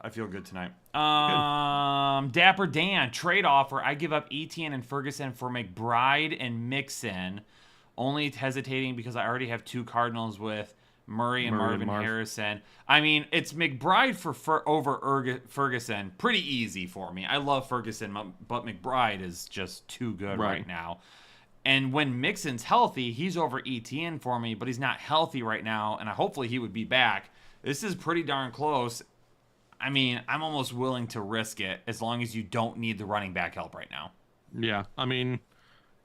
I feel good tonight. Dapper Dan, trade offer. I give up Etienne and Ferguson for McBride and Mixon. Only hesitating because I already have 2 Cardinals with Murray and Marvin Harrison. I mean, it's McBride over Ferguson. Pretty easy for me. I love Ferguson, but McBride is just too good right now. And when Mixon's healthy, he's over Etienne for me, but he's not healthy right now, and hopefully he would be back. This is pretty darn close. I mean, I'm almost willing to risk it as long as you don't need the running back help right now. Yeah, I mean,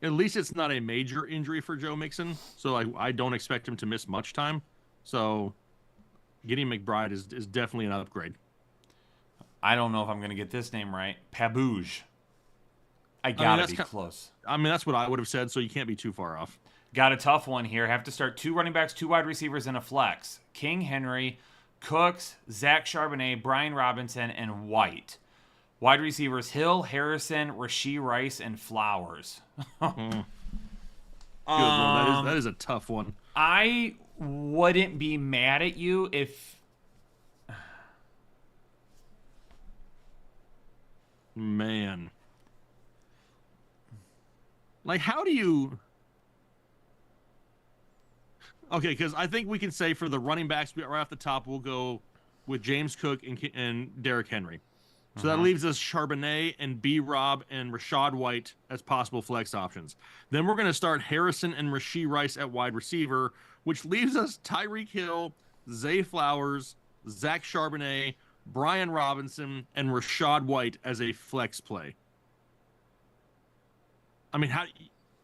at least it's not a major injury for Joe Mixon, so I don't expect him to miss much time. So getting McBride is definitely an upgrade. I don't know if I'm going to get this name right. Pabouge. I got to be close. I mean, that's what I would have said, so you can't be too far off. Got a tough one here. Have to start 2 running backs, 2 wide receivers, and a flex. King Henry, Cooks, Zach Charbonnet, Brian Robinson, and White. Wide receivers, Hill, Harrison, Rashee Rice, and Flowers. Good one. That is a tough one. I wouldn't be mad at you if... Man. How do you... Okay, because I think we can say for the running backs right off the top, we'll go with James Cook and Derrick Henry. So that leaves us Charbonnet and B-Rob and Rashad White as possible flex options. Then we're going to start Harrison and Rashee Rice at wide receiver, which leaves us Tyreek Hill, Zay Flowers, Zach Charbonnet, Brian Robinson, and Rashad White as a flex play. I mean,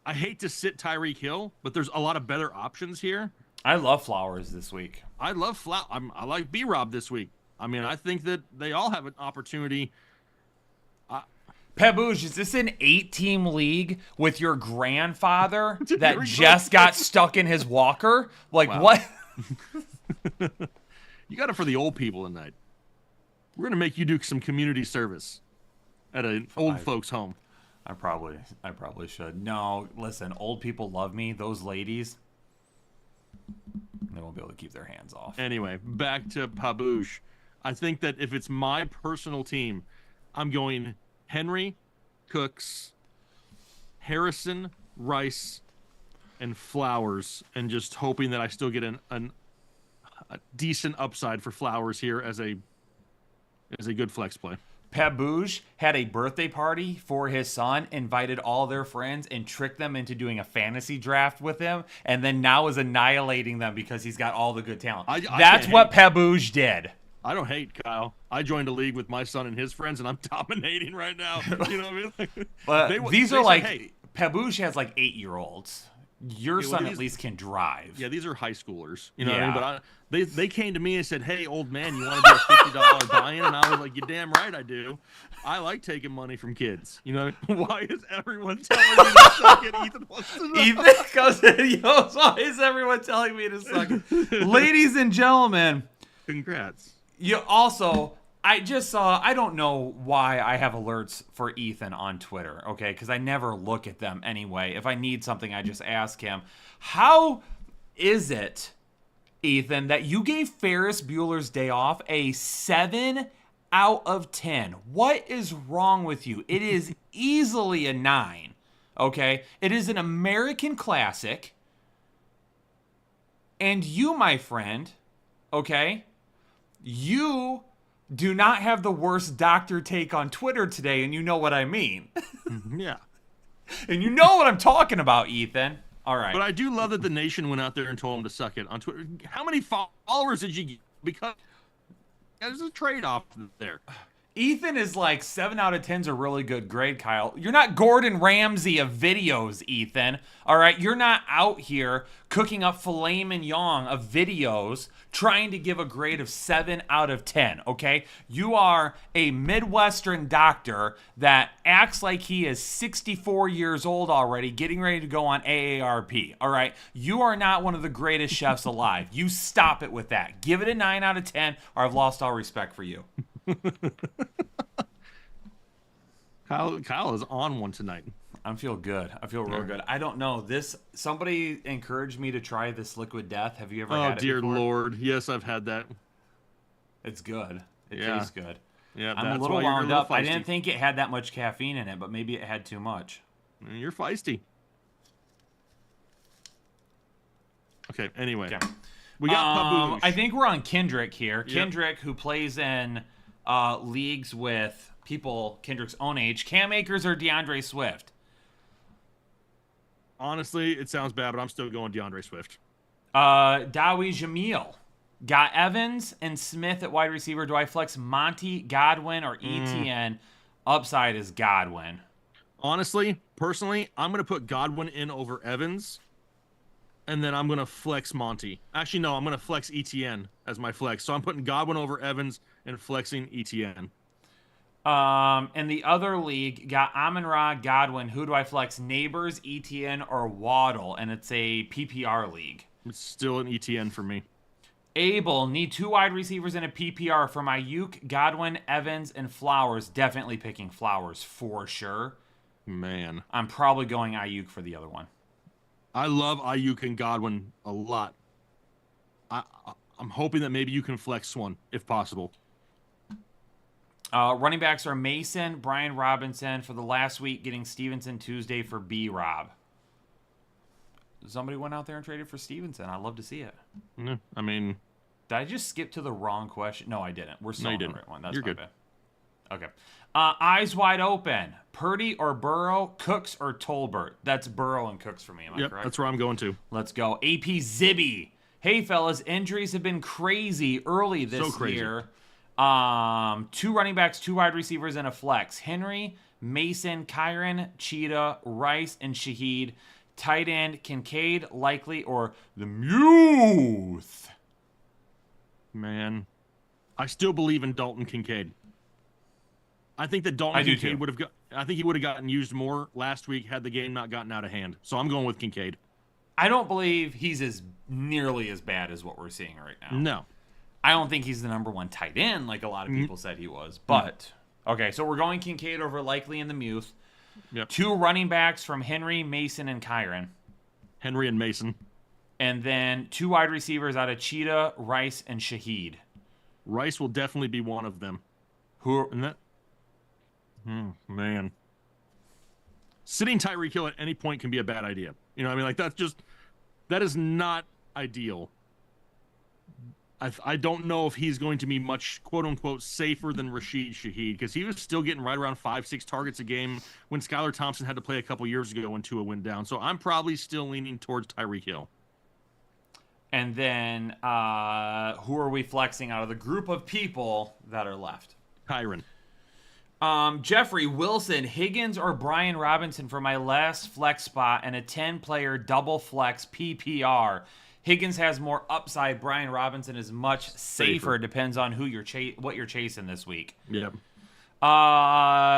I hate to sit Tyreek Hill, but there's a lot of better options here. I love Flowers this week. I love I like B-Rob this week. I mean, I think that they all have an opportunity. Pabouge, is this an 8-team league with your grandfather that just got stuck in his walker? What? You got it for the old people tonight. We're going to make you do some community service at an old folks' home. I probably should. No, listen, old people love me. Those ladies, they won't be able to keep their hands off. Anyway, back to Pabouche. I think that if it's my personal team, I'm going Henry, Cooks, Harrison, Rice, and Flowers, and just hoping that I still get a decent upside for Flowers here as a good flex play. Pabouge had a birthday party for his son, invited all their friends, and tricked them into doing a fantasy draft with him, and then now is annihilating them because he's got all the good talent. That's what Pabouge did. I don't hate Kyle. I joined a league with my son and his friends, and I'm dominating right now. You know what I mean? But these are Pabouge has 8-year-olds. Your son at least can drive. Yeah, these are high schoolers. You know what I mean? But they came to me and said, "Hey, old man, you want to do a $50 buy-in?" And I was like, "You're damn right I do. I like taking money from kids." You know, why is everyone telling me to suck it? Ethan wants to know. Ethan goes, why is everyone telling me to suck it? Ladies and gentlemen, congrats. You also, I just saw, I don't know why I have alerts for Ethan on Twitter, okay? Because I never look at them anyway. If I need something, I just ask him. How is it, Ethan, that you gave Ferris Bueller's Day Off a 7 out of 10? What is wrong with you? It is easily a 9, okay? It is an American classic. And you, my friend, okay, you do not have the worst doctor take on Twitter today, and you know what I mean. Yeah. And you know what I'm talking about, Ethan. All right. But I do love that the nation went out there and told him to suck it on Twitter. How many followers did you get? Because there's a trade-off there. Ethan is like 7 out of 10's a really good grade, Kyle. You're not Gordon Ramsay of videos, Ethan. All right, you're not out here cooking up filet mignon of videos trying to give a grade of 7 out of 10, okay? You are a Midwestern doctor that acts like he is 64 years old already, getting ready to go on AARP, all right? You are not one of the greatest chefs alive. You stop it with that. Give it a 9 out of 10, or I've lost all respect for you. Kyle is on one tonight. I feel good. I feel real good. I don't know. Somebody encouraged me to try this Liquid Death. Have you ever had it before? Oh, dear Lord. Yes, I've had that. It's good. It tastes good. Yeah, I'm a little wound up. I didn't think it had that much caffeine in it, but maybe it had too much. You're feisty. Okay, anyway. Okay. We got Paboosh. I think we're on Kendrick here. Yep. Kendrick, who plays in leagues with people Kendrick's own age. Cam Akers or DeAndre Swift? Honestly, it sounds bad, but I'm still going DeAndre Swift. Dawi Jamil. Got Evans and Smith at wide receiver. Do I flex Monty, Godwin, or ETN? Upside is Godwin. Honestly, personally, I'm going to put Godwin in over Evans, and then I'm going to flex Monty. Actually, no, I'm going to flex ETN as my flex. So I'm putting Godwin over Evans and flexing ETN. In the other league, got Amon-Ra, Godwin. Who do I flex? Neighbors, ETN, or Waddle? And it's a PPR league. It's still an ETN for me. Abel, need 2 wide receivers in a PPR for Ayuk, Godwin, Evans, and Flowers. Definitely picking Flowers for sure. Man. I'm probably going Ayuk for the other one. I love Ayuk and Godwin a lot. I'm hoping that maybe you can flex one, if possible. Running backs are Mason, Brian Robinson for the last week, getting Stevenson Tuesday for B-Rob. Somebody went out there and traded for Stevenson. I'd love to see it. Yeah, I mean... Did I just skip to the wrong question? No, I didn't. We're still on the right one. That's You're my good. bad. Okay. Eyes wide open. Purdy or Burrow, Cooks or Tolbert. That's Burrow and Cooks for me. Am I correct? That's where I'm going to. Let's go. AP Zibby. Hey, fellas. Injuries have been crazy early this year. 2 running backs, 2 wide receivers, and a flex. Henry, Mason, Kyron, Cheetah, Rice, and Shaheed. Tight end, Kincaid, Likely, or the Muth. Man. I still believe in Dalton Kincaid. I think that Dalton Kincaid would have I think he would have gotten used more last week had the game not gotten out of hand. So I'm going with Kincaid. I don't believe he's as nearly as bad as what we're seeing right now. No. I don't think he's the number 1 tight end like a lot of people said he was. But, okay, so we're going Kincaid over Likely and the Muth. Yep. 2 running backs from Henry, Mason, and Kyron. Henry and Mason. And then 2 wide receivers out of Cheetah, Rice, and Shaheed. Rice will definitely be one of them. And that... man. Sitting Tyreek Hill at any point can be a bad idea. You know what I mean? Like, that is not ideal. I don't know if he's going to be much, quote-unquote, safer than Rashid Shaheed, because he was still getting right around 5-6 targets a game when Skylar Thompson had to play a couple years ago when Tua went down. So I'm probably still leaning towards Tyreek Hill. And then who are we flexing out of the group of people that are left? Kyron. Jeffrey, Wilson, Higgins, or Brian Robinson for my last flex spot and a 10-player double flex PPR. Higgins has more upside. Brian Robinson is much safer. Depends on who what you're chasing this week. Yep.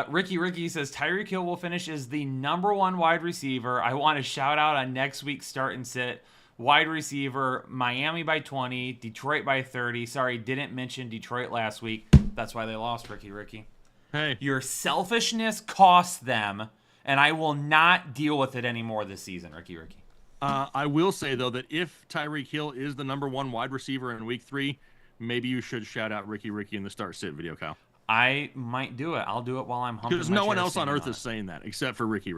Ricky says Tyreek Hill will finish as the number 1 wide receiver. I want to shout out on next week's start and sit. Wide receiver, Miami by 20, Detroit by 30. Sorry, didn't mention Detroit last week. That's why they lost, Ricky. Hey. Your selfishness cost them, and I will not deal with it anymore this season, Ricky. I will say, though, that if Tyreek Hill is the number 1 wide receiver in week 3, maybe you should shout out Ricky in the start-sit video, Kyle. I might do it. I'll do it while I'm humping. Because no one else on earth is saying that except for Ricky.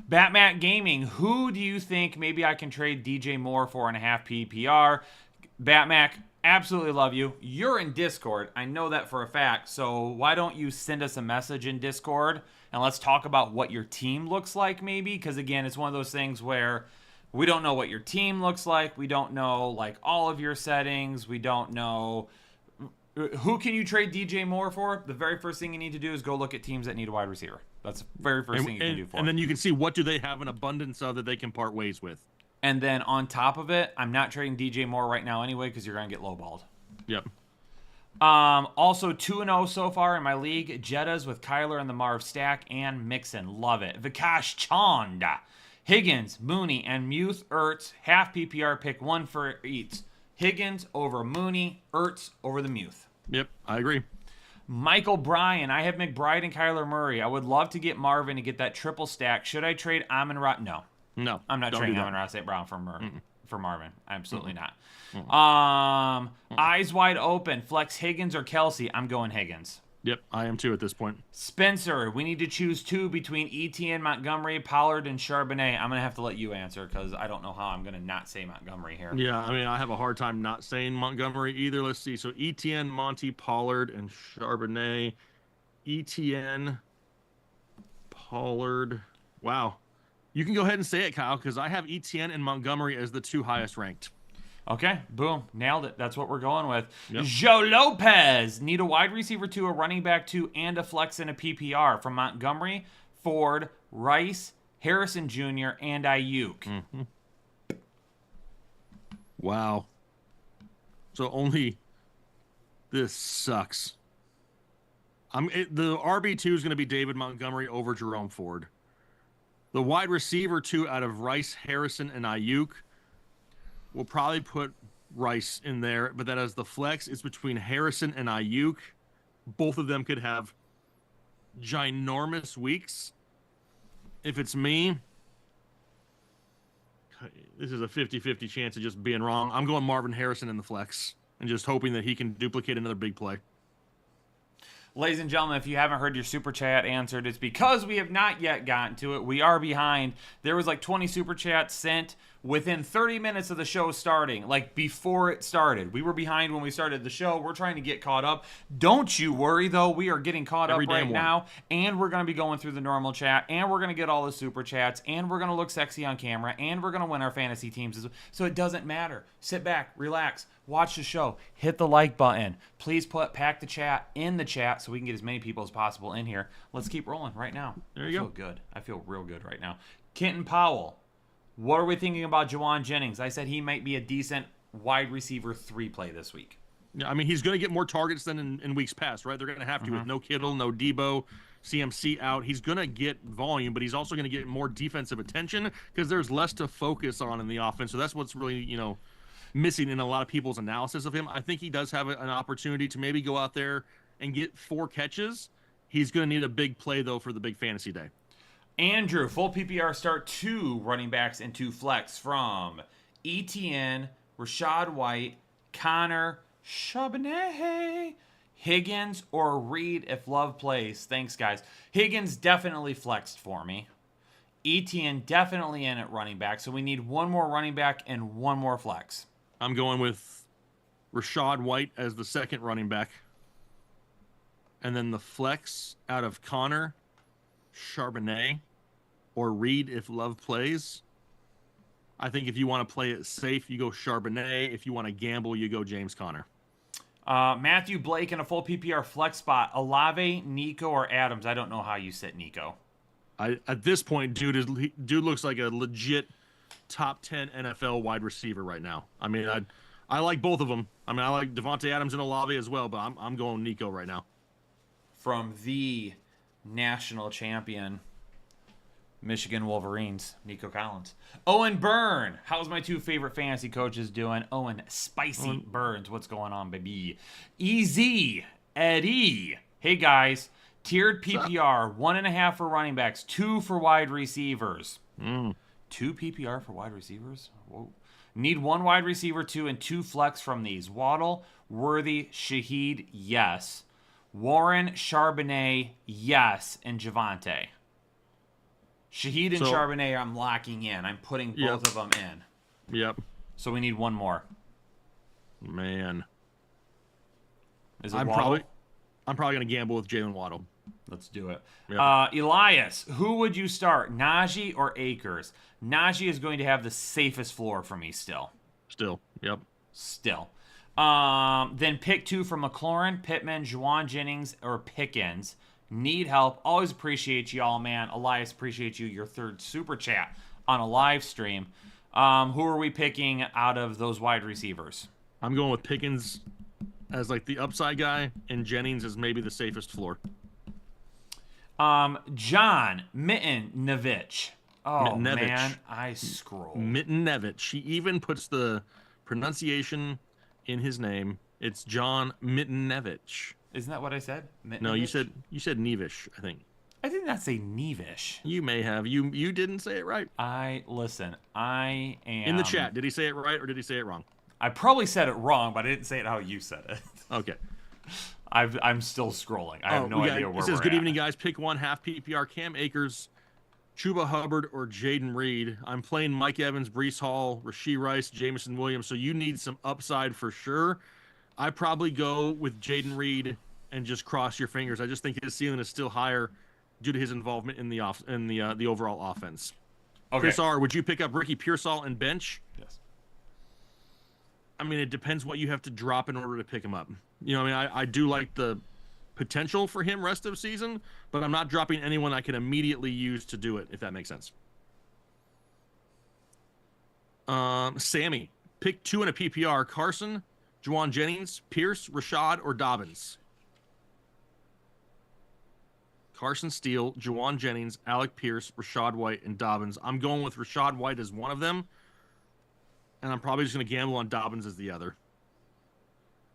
Batmat Gaming. Who do you think maybe I can trade DJ Moore for and a half PPR? Batmac, absolutely love you. You're in Discord. I know that for a fact. So why don't you send us a message in Discord and let's talk about what your team looks like maybe? Because, again, it's one of those things where we don't know what your team looks like. We don't know, like, all of your settings. We don't know Who can you trade DJ Moore for? The very first thing you need to do is go look at teams that need a wide receiver. That's the very first thing you can do for And him. then you can see what do they have an abundance of that they can part ways with. And then on top of it, I'm not trading DJ Moore right now anyway because you're going to get lowballed. Yep. Also 2-0 so far in my league. Jettas with Kyler and the Marv Stack and Mixon. Love it. Vikash Chand, Higgins, Mooney, and Muth Ertz. Half PPR, pick one for each. Higgins over Mooney, Ertz over the Muth. Yep, I agree. Michael Bryan, I have McBride and Kyler Murray. I would love to get Marvin to get that triple stack. Should I trade Amon-Ra? No. No. I'm not don't trading do that. Amon-Ra St. Brown for Marvin. Absolutely not. Eyes wide open. Flex Higgins or Kelsey. I'm going Higgins. Yep, I am too at this point. Spencer, we need to choose two between ETN, Montgomery, Pollard, and Charbonnet. I'm going to have to let you answer because I don't know how I'm going to not say Montgomery here. Yeah, I mean, I have a hard time not saying Montgomery either. Let's see. So ETN, Monty, Pollard, and Charbonnet. ETN, Pollard. Wow. You can go ahead and say it, Kyle, because I have ETN and Montgomery as the two highest ranked. Okay, boom. Nailed it. That's what we're going with. Yep. Joe Lopez. Need a wide receiver 2, a running back 2, and a flex in a PPR from Montgomery, Ford, Rice, Harrison Jr., and Ayuk. Mm-hmm. Wow. So only this sucks. The RB2 is going to be David Montgomery over Jerome Ford. The wide receiver 2 out of Rice, Harrison, and Ayuk. We'll probably put Rice in there, but that as the flex, it's between Harrison and Ayuk. Both of them could have ginormous weeks. If it's me, this is a 50-50 chance of just being wrong. I'm going Marvin Harrison in the flex and just hoping that he can duplicate another big play. Ladies and gentlemen, if you haven't heard your super chat answered, it's because we have not yet gotten to it. We are behind. There was like 20 super chats sent within 30 minutes of the show starting, like before it started. We were behind when we started the show. We're trying to get caught up. Don't you worry, though. We are getting caught up right now, and we're going to be going through the normal chat, and we're going to get all the super chats, and we're going to look sexy on camera, and we're going to win our fantasy teams. So it doesn't matter. Sit back, relax, watch the show, hit the like button. Please pack the chat in the chat so we can get as many people as possible in here. Let's keep rolling right now. There you go. I feel good. I feel real good right now. Kenton Powell. What are we thinking about Juwan Jennings? I said he might be a decent wide receiver 3 play this week. Yeah, I mean, he's going to get more targets than in weeks past, right? They're going to have to with no Kittle, no Debo, CMC out. He's going to get volume, but he's also going to get more defensive attention because there's less to focus on in the offense. So that's what's really, missing in a lot of people's analysis of him. I think he does have an opportunity to maybe go out there and get 4 catches. He's going to need a big play, though, for the big fantasy day. Andrew, full PPR start 2 running backs and 2 flex from ETN, Rashad White, Connor, Charbonnet, Higgins, or Reed if Love plays. Thanks, guys. Higgins definitely flexed for me. ETN definitely in at running back, so we need one more running back and one more flex. I'm going with Rashad White as the second running back. And then the flex out of Connor, Charbonnet, or Reed if Love plays. I think if you want to play it safe, you go Charbonnet. If you want to gamble, you go James Conner. Matthew Blake in a full PPR flex spot. Olave, Nico, or Adams. I don't know how you sit Nico. At this point, dude looks like a legit top 10 NFL wide receiver right now. I mean, I like both of them. I mean, I like Devontae Adams and Olave as well, but I'm going Nico right now. From the national champion Michigan Wolverines, Nico Collins. Owen Byrne. How's my 2 favorite fantasy coaches doing? Owen Spicy Burns. What's going on, baby? EZ. Eddie. Hey, guys. Tiered PPR. 1.5 for running backs. 2 for wide receivers. 2 PPR for wide receivers? Whoa. Need 1 wide receiver, 2, and 2 flex from these. Waddle, Worthy, Shaheed, yes. Warren, Charbonnet, yes. And Javonte. Shaheed and Charbonnet, I'm locking in. I'm putting both of them in. Yep. So we need 1 more. Man. Is it Waddle? I'm probably going to gamble with Jalen Waddle. Let's do it. Yep. Elias, who would you start, Najee or Akers? Najee is going to have the safest floor for me still. Yep. Still. Then pick 2 from McLaurin, Pittman, Juwan Jennings, or Pickens. Need help. Always appreciate y'all, man. Elias, appreciate you. Your 3rd super chat on a live stream. Who are we picking out of those wide receivers? I'm going with Pickens as like the upside guy, and Jennings is maybe the safest floor. John Mittenevich. Oh, Mittenevich. man, I scrolled. Mittenevich. He even puts the pronunciation in his name. It's John Mittenevich. Isn't that what I said? No, you said Nevish, I think. I did not say Nevish. You may have. You didn't say it right. I am in the chat. Did he say it right or did he say it wrong? I probably said it wrong, but I didn't say it how you said it. Okay. I'm still scrolling. I have no idea where it says, we're good at. evening, guys. Pick one half PPR, Cam Akers, Chuba Hubbard, or Jaden Reed. I'm playing Mike Evans, Breece Hall, Rashee Rice, Jameson Williams, so you need some upside for sure. I probably go with Jaden Reed and just cross your fingers. I just think his ceiling is still higher due to his involvement in the overall offense. Okay. Chris R., would you pick up Ricky Pearsall and bench? Yes. I mean, it depends what you have to drop in order to pick him up. You know, I mean, I do like the potential for him rest of season, but I'm not dropping anyone I can immediately use to do it, if that makes sense. Sammy, pick 2 in a PPR. Carson, Juwan Jennings, Pierce, Rashad, or Dobbins? Carson Steele, Juwan Jennings, Alec Pierce, Rashad White, and Dobbins. I'm going with Rashad White as one of them, and I'm probably just going to gamble on Dobbins as the other.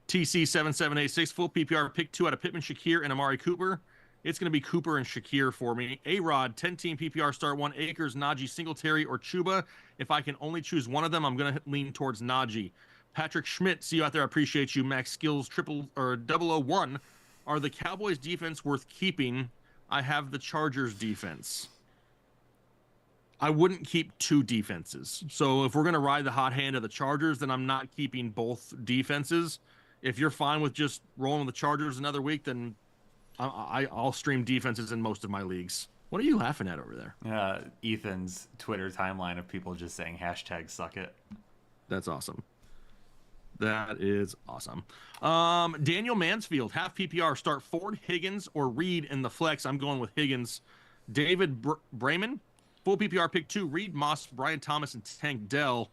TC7786, full PPR, pick 2 out of Pittman, Shakir, and Amari Cooper. It's going to be Cooper and Shakir for me. A-Rod, 10-team PPR, start 1, Akers, Najee, Singletary, or Chuba. If I can only choose one of them, I'm going to lean towards Najee. Patrick Schmidt, see you out there. I appreciate you. Max Skills, 001. Are the Cowboys' defense worth keeping? I have the Chargers' defense. I wouldn't keep 2 defenses. So if we're going to ride the hot hand of the Chargers, then I'm not keeping both defenses. If you're fine with just rolling the Chargers another week, then I'll stream defenses in most of my leagues. What are you laughing at over there? Ethan's Twitter timeline of people just saying hashtag suck it. That's awesome. That is awesome. Daniel Mansfield, half PPR, start Ford, Higgins, or Reed in the flex. I'm going with Higgins. David Brayman, full PPR, pick 2, Reed, Moss, Brian Thomas, and Tank Dell.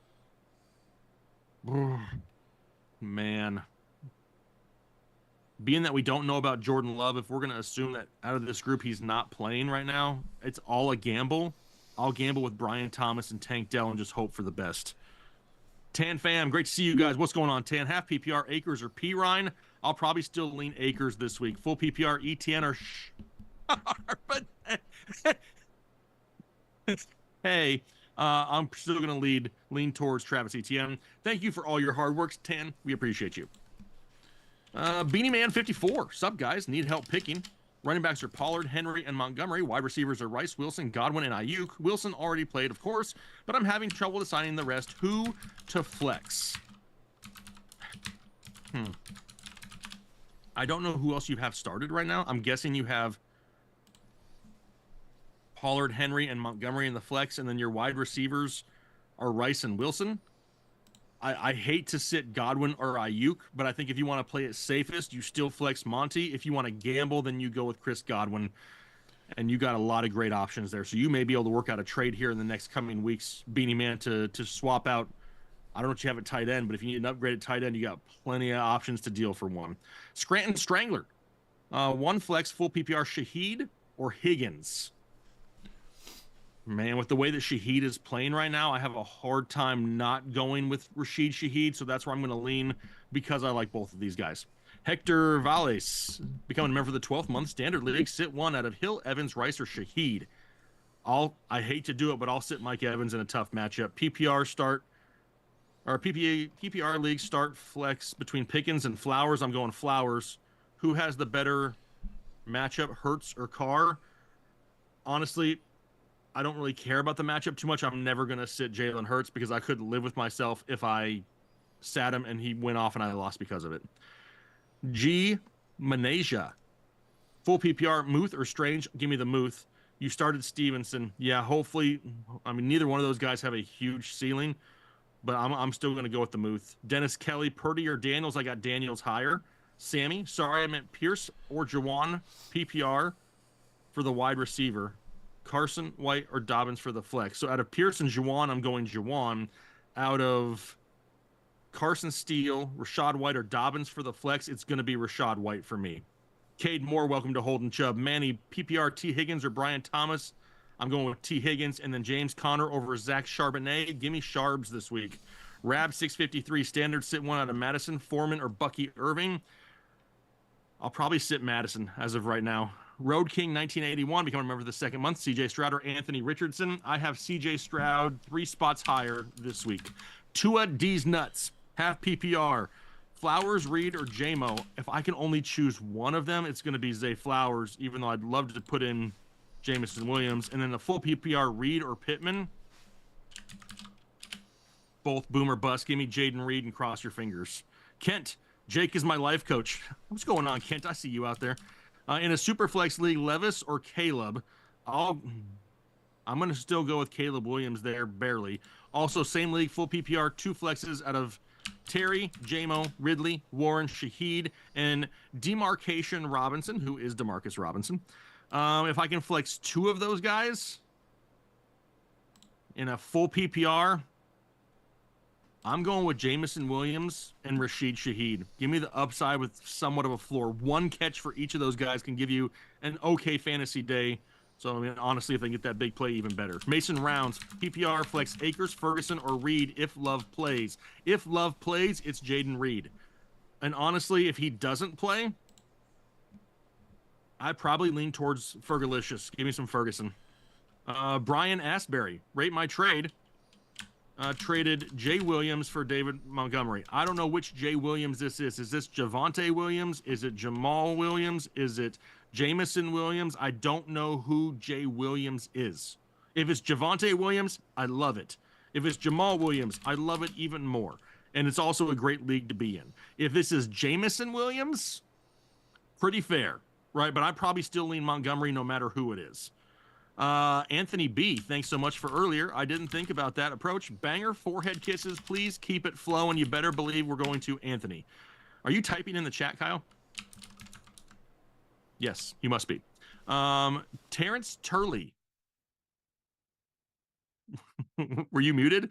Man. Being that we don't know about Jordan Love, if we're going to assume that out of this group he's not playing right now, it's all a gamble. I'll gamble with Brian Thomas and Tank Dell and just hope for the best. Tan fam, great to see you guys. What's going on, Tan? Half PPR, Akers or Pirine? I'll probably still lean Akers this week. Full PPR, ETN or but hey, I'm still going to lean towards Travis Etienne. Thank you for all your hard work, Tan. We appreciate you. Beanie Man 54. Sup, guys? Need help picking. Running backs are Pollard, Henry, and Montgomery. Wide receivers are Rice, Wilson, Godwin, and Ayuk. Wilson already played, of course, but I'm having trouble deciding the rest. Who to flex? I don't know who else you have started right now. I'm guessing you have Pollard, Henry, and Montgomery in the flex, and then your wide receivers are Rice and Wilson. I hate to sit Godwin or Ayuk, but I think if you want to play it safest, you still flex Monty. If you want to gamble, then you go with Chris Godwin, and you got a lot of great options there. So you may be able to work out a trade here in the next coming weeks, Beanie Man, to swap out. I don't know what you have at tight end, but if you need an upgraded tight end, you got plenty of options to deal for one. Scranton Strangler, one flex, full PPR, Shaheed or Higgins. Man, with the way that Shaheed is playing right now, I have a hard time not going with Rashid Shaheed, so that's where I'm going to lean because I like both of these guys. Hector Valles, becoming a member of the 12th month Standard League, sit one out of Hill, Evans, Rice, or Shaheed. I hate to do it, but I'll sit Mike Evans in a tough matchup. PPR league start flex between Pickens and Flowers. I'm going Flowers. Who has the better matchup, Hurts or Carr? Honestly, I don't really care about the matchup too much. I'm never going to sit Jalen Hurts because I couldn't live with myself if I sat him and he went off and I lost because of it. G. Manasia. Full PPR, Muth or Strange? Give me the Muth. You started Stevenson. Yeah, hopefully. I mean, neither one of those guys have a huge ceiling. but I'm still going to go with the Muth. Dennis Kelly, Purdy, or Daniels. I got Daniels higher. Sammy, sorry, I meant Pierce or Jawan, PPR for the wide receiver. Carson, White, or Dobbins for the flex. So out of Pierce and Jawan, I'm going Jawan. Out of Carson Steele, Rashad White, or Dobbins for the flex, it's going to be Rashad White for me. Cade Moore, welcome to Holden Chubb. Manny, PPR, T. Higgins, or Brian Thomas. I'm going with T. Higgins. And then James Conner over Zach Charbonnet. Give me Sharbs this week. Rab 653, standard sit one out of Madison, Foreman, or Bucky Irving. I'll probably sit Madison as of right now. Road King 1981, become a member for the second month. CJ Stroud or Anthony Richardson. I have CJ Stroud 3 spots higher this week. Tua D's Nuts, half PPR. Flowers, Reed, or JMO. If I can only choose one of them, it's going to be Zay Flowers, even though I'd love to put in Jameson Williams. And then the full PPR, Reed or Pittman. Both boom or bust. Give me Jaden Reed and cross your fingers. Kent, Jake is my life coach. What's going on, Kent? I see you out there. In a Superflex league, Levis or Caleb. I'm going to still go with Caleb Williams there, barely. Also, same league, full PPR, 2 flexes out of Terry, JMO, Ridley, Warren, Shaheed, and Demarcation Robinson, who is DeMarcus Robinson. If I can flex 2 of those guys in a full PPR, I'm going with Jameson Williams and Rashid Shaheed. Give me the upside with somewhat of a floor. 1 catch for each of those guys can give you an okay fantasy day. So, I mean, honestly, if they get that big play, even better. Mason Rounds, PPR, flex Akers, Ferguson, or Reed if Love plays. If Love plays, it's Jaden Reed. And honestly, if he doesn't play, I probably lean towards Fergalicious. Give me some Ferguson. Brian Asbury, rate my trade. Traded Jay Williams for David Montgomery. I don't know which Jay Williams this is. Is this Javonte Williams? Is it Jamal Williams? Is it Jameson Williams? I don't know who Jay Williams is. If it's Javonte Williams, I love it. If it's Jamal Williams, I love it even more. And it's also a great league to be in. If this is Jameson Williams, pretty fair, right? But I'd probably still lean Montgomery no matter who it is. Anthony B, thanks so much for earlier. I didn't think about that approach. Banger, forehead kisses, please keep it flowing. You better believe we're going to Anthony. Are you typing in the chat, Kyle? Yes, you must be. Terrence Turley. Were you muted?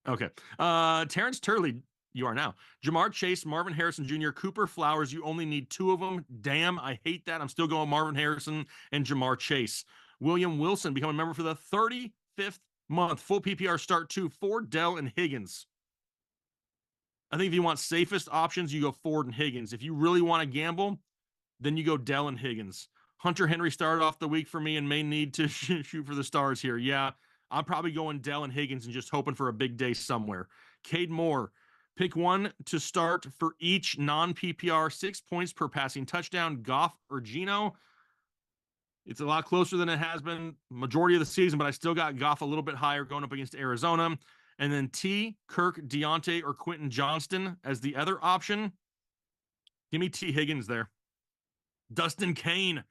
Okay. Terrence Turley, you are now. Jamar Chase, Marvin Harrison Jr., Cooper Flowers. You only need 2 of them. Damn, I hate that. I'm still going Marvin Harrison and Jamar Chase. William Wilson, become a member for the 35th month. Full PPR start 2. Ford, Dell, and Higgins. I think if you want safest options, you go Ford and Higgins. If you really want to gamble, then you go Dell and Higgins. Hunter Henry started off the week for me and may need to shoot for the stars here. Yeah, I'm probably going Dell and Higgins and just hoping for a big day somewhere. Cade Moore. Pick 1 to start for each non-PPR, 6 points per passing touchdown, Goff or Geno. It's a lot closer than it has been majority of the season, but I still got Goff a little bit higher going up against Arizona. And then T, Kirk, Deontay, or Quentin Johnston as the other option. Give me T. Higgins there. Dustin Kane.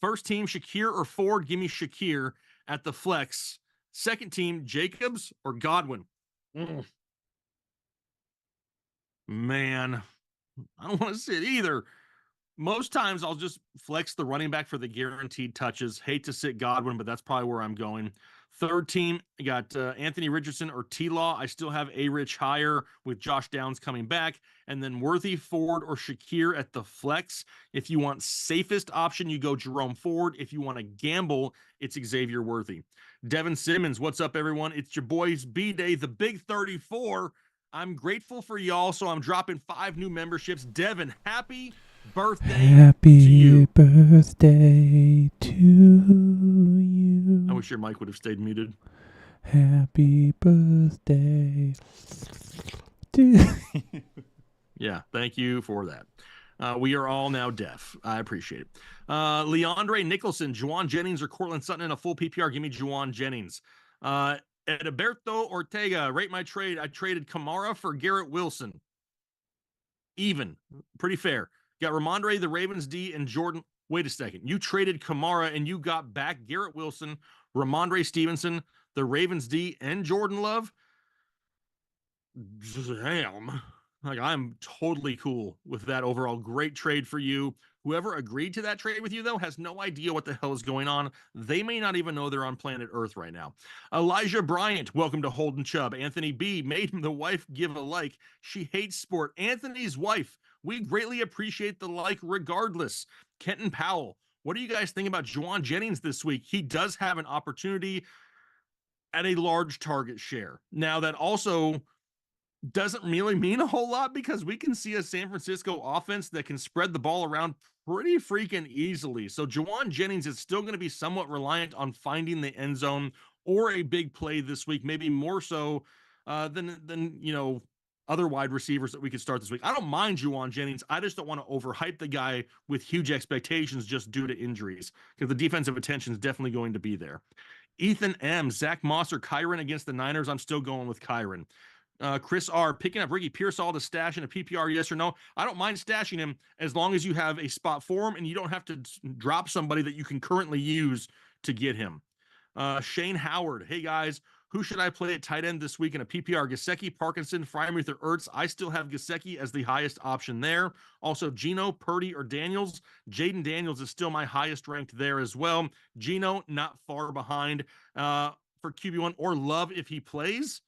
First team, Shakir or Ford. Give me Shakir at the flex. Second team, Jacobs or Godwin. Man, I don't want to sit either. Most times I'll just flex the running back for the guaranteed touches. Hate to sit Godwin, but that's probably where I'm going. Third team, I got Anthony Richardson or T-Law. I still have A-Rich higher with Josh Downs coming back. And then Worthy, Ford, or Shakir at the flex. If you want safest option, you go Jerome Ford. If you want to gamble, it's Xavier Worthy. Devin Simmons, what's up, everyone? It's your boys B-Day, the Big 34. I'm grateful for y'all, so I'm dropping 5 new memberships. Devin, happy birthday to you. Birthday to you. I wish your mic would have stayed muted. Happy birthday to Yeah, thank you for that. We are all now deaf. I appreciate it. Leandre Nicholson, Juwan Jennings, or Cortland Sutton in a full PPR. Give me Juwan Jennings. Edberto Ortega, rate my trade. I traded Kamara for Garrett Wilson. Even. Pretty fair. Got Ramondre, the Ravens D, and Jordan. Wait a second. You traded Kamara and you got back Garrett Wilson, Ramondre Stevenson, the Ravens D, and Jordan Love. damn. Like, I'm totally cool with that overall. Great trade for you. Whoever agreed to that trade with you, though, has no idea what the hell is going on. They may not even know they're on planet Earth right now. Elijah Bryant, welcome to Holden Chubb. Anthony B, made the wife give a like. She hates sport. Anthony's wife, we greatly appreciate the like regardless. Kenton Powell, what do you guys think about Juwan Jennings this week? He does have an opportunity at a large target share. Now, that also doesn't really mean a whole lot because we can see a San Francisco offense that can spread the ball around pretty freaking easily. So Juwan Jennings is still going to be somewhat reliant on finding the end zone or a big play this week, maybe more so than other wide receivers that we could start this week. I don't mind Juwan Jennings. I just don't want to overhype the guy with huge expectations just due to injuries because the defensive attention is definitely going to be there. Ethan M, Zach Moss or Kyron against the Niners. I'm still going with Kyron. Chris R, picking up Ricky Pearsall to stash in a PPR, yes or no? I don't mind stashing him as long as you have a spot for him and you don't have to drop somebody that you can currently use to get him. Shane Howard, hey guys, who should I play at tight end this week in a PPR? Gesicki, Parkinson, Freiermuth, or Ertz? I still have Gesicki as the highest option there. Also, Geno, Purdy, or Daniels. Jaden Daniels is still my highest ranked there as well. Geno, not far behind for QB1, or Love if he plays.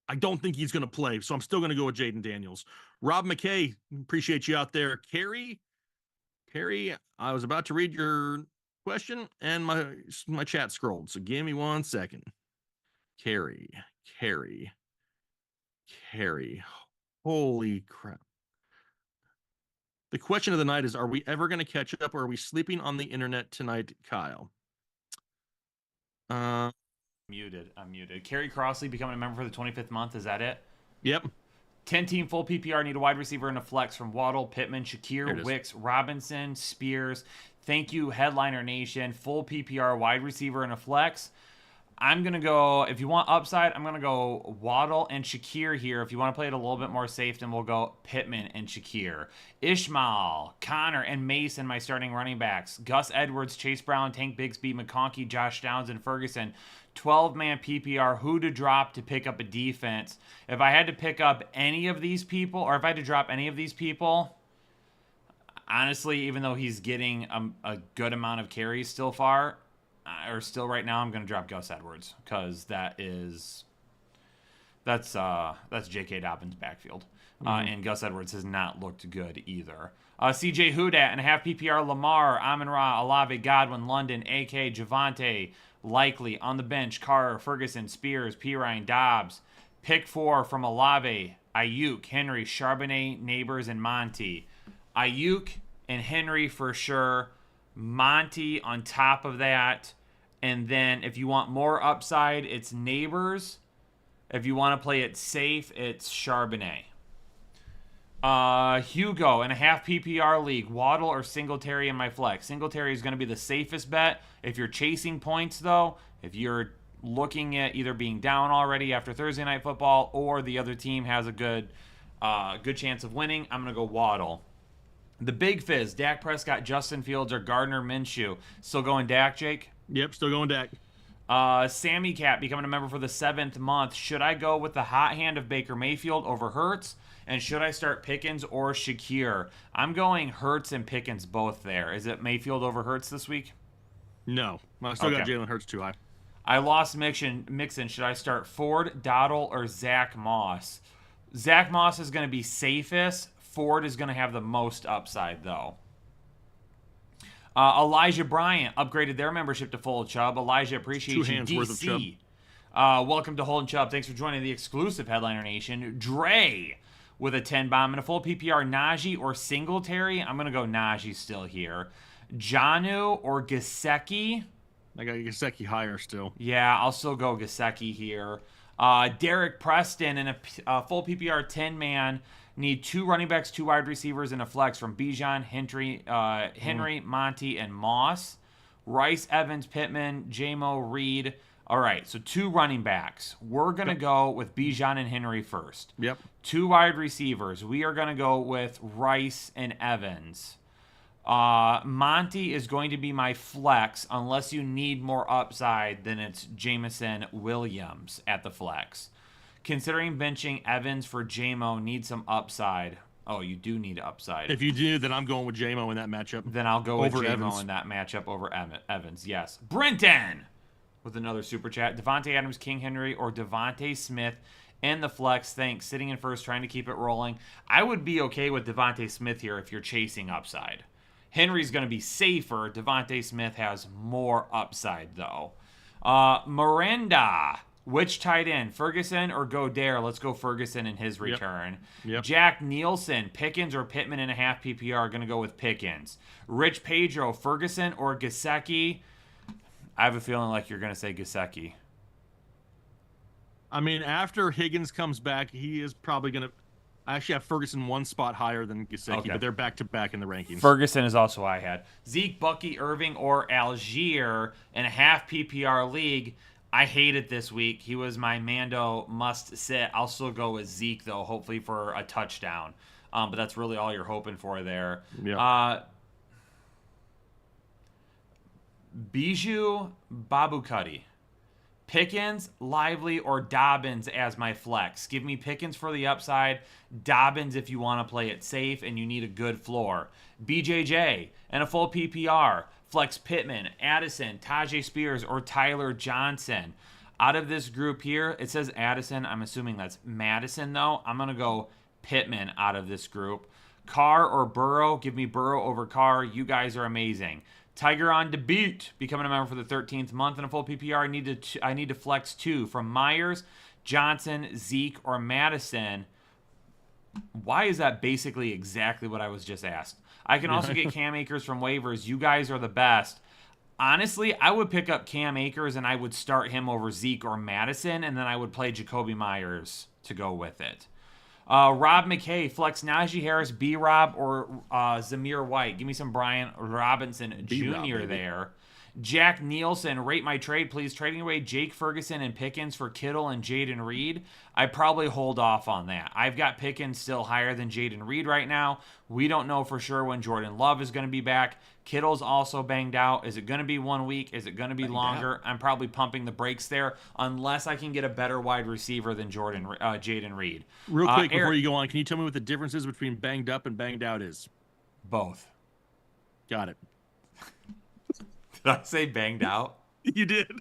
I don't think he's going to play, so I'm still going to go with Jaden Daniels. Rob McKay, appreciate you out there. Carrie, I was about to read your question, and my chat scrolled, so give me 1 second. Carrie. Holy crap. The question of the night is, are we ever going to catch up, or are we sleeping on the internet tonight, Kyle? I'm muted. Kerry Crossley becoming a member for the 25th month. Is that it? Yep. 10-team full PPR. Need a wide receiver and a flex from Waddle, Pittman, Shakir, Wicks, Robinson, Spears. Thank you, Headliner Nation. Full PPR, wide receiver and a flex. I'm going to go, if you want upside, I'm going to go Waddle and Shakir here. If you want to play it a little bit more safe, then we'll go Pittman and Shakir. Ishmael, Connor, and Mason, my starting running backs. Gus Edwards, Chase Brown, Tank Bigsby, McConkey, Josh Downs, and Ferguson. 12-man PPR, who to drop to pick up a defense. If I had to pick up any of these people, or if I had to drop any of these people, honestly, even though he's getting a good amount of carries still right now, I'm going to drop Gus Edwards because that's J.K. Dobbins' backfield. And Gus Edwards has not looked good either. C.J. Houdat and a half PPR, Lamar, Amon-Ra, Olave, Godwin, London, A.K., Javante, Likely, on the bench, Carr, Ferguson, Spears, Pirine, Dobbs. Pick 4 from Olave, Ayuk, Henry, Charbonnet, Neighbors, and Monty. Ayuk and Henry for sure. Monty on top of that. And then if you want more upside, it's Neighbors. If you want to play it safe, it's Charbonnet. Hugo in a half PPR league, Waddle or Singletary in my flex. Singletary is going to be the safest bet. If you're chasing points, though, if you're looking at either being down already after Thursday Night Football or the other team has a good chance of winning, I'm going to go Waddle. The Big Fizz, Dak Prescott, Justin Fields, or Gardner Minshew. Still going Dak, Jake? Yep, still going Dak. Sammy Cat becoming a member for the 7th month. Should I go with the hot hand of Baker Mayfield over Hurts? And should I start Pickens or Shakir? I'm going Hurts and Pickens both there. Is it Mayfield over Hurts this week? No. I still got Jalen Hurts too high. I lost Mixon. Should I start Ford, Dottle, or Zach Moss? Zach Moss is going to be safest. Ford is going to have the most upside, though. Elijah Bryant upgraded their membership to full Chubb. Elijah, appreciate you. 2 hands worth of Chubb. Welcome to Holden Chubb. Thanks for joining the exclusive Headliner Nation. Dre with a 10 bomb and a full PPR. Najee or Singletary? I'm going to go Najee still here. Janu or Gesicki? I got Gesicki higher still. Yeah, I'll still go Gesicki here. Derek Preston in a full PPR 10-man. Need 2 running backs, 2 wide receivers, and a flex from Bijan, Henry, Monty, and Moss. Rice, Evans, Pittman, J-Mo, Reed. All right, so 2 running backs. We're going to go with Bijan and Henry first. Yep. 2 wide receivers. We are going to go with Rice and Evans. Monty is going to be my flex unless you need more upside. Then it's Jameson Williams at the flex. Considering benching Evans for JMO needs some upside. Oh, you do need upside. If you do, then I'm going with JMO in that matchup. Then I'll go with over JMO Evans. in that matchup over Evans. Yes. Brenton with another super chat. Devontae Adams, King Henry, or Devontae Smith in the flex. Thanks. Sitting in first, trying to keep it rolling. I would be okay with Devontae Smith here if you're chasing upside. Henry's going to be safer. Devontae Smith has more upside, though. Miranda. Which tight end, Ferguson or Godare? Let's go Ferguson in his return. Yep. Jack Nielsen, Pickens or Pittman in a half PPR. Going to go with Pickens. Rich Pedro, Ferguson or Gesicki? I have a feeling like you're going to say Gesicki. I mean, after Higgins comes back, he is probably going to... I actually have Ferguson one spot higher than Gesicki, Okay. but they're back-to-back in the rankings. Ferguson is also who I had. Zeke, Bucky, Irving, or Algier in a half PPR league. I hate it this week. He was my Mando must sit. I'll still go with Zeke, though, hopefully for a touchdown. But that's really all you're hoping for there. Yeah. Bijou, Babukudi. Pickens, Lively, or Dobbins as my flex. Give me Pickens for the upside. Dobbins if you want to play it safe and you need a good floor. BJJ and a full PPR. Flex Pittman, Addison, Tajay Spears, or Tyler Johnson. Out of this group here, it says Addison. I'm assuming that's Madison, though. I'm going to go Pittman out of this group. Carr or Burrow. Give me Burrow over Carr. You guys are amazing. Tiger on debut, becoming a member for the 13th month in a full PPR. I need to flex 2 from Myers, Johnson, Zeke, or Madison. Why is that basically exactly what I was just asked? I can also get Cam Akers from waivers. You guys are the best. Honestly, I would pick up Cam Akers and I would start him over Zeke or Madison, and then I would play Jacoby Myers to go with it. Rob McKay, flex Najee Harris, B-Rob, or Zamir White. Give me some Brian Robinson Jr. there. Jack Nielsen, rate my trade, please. Trading away Jake Ferguson and Pickens for Kittle and Jaden Reed. I probably hold off on that. I've got Pickens still higher than Jaden Reed right now. We don't know for sure when Jordan Love is going to be back. Kittle's also banged out. Is it going to be 1 week? Is it going to be longer? I'm probably pumping the brakes there unless I can get a better wide receiver than Jaden Reed. Real quick, before Eric, you go on, can you tell me what the difference is between banged up and banged out is? both. Got it. Did I say banged out? You did.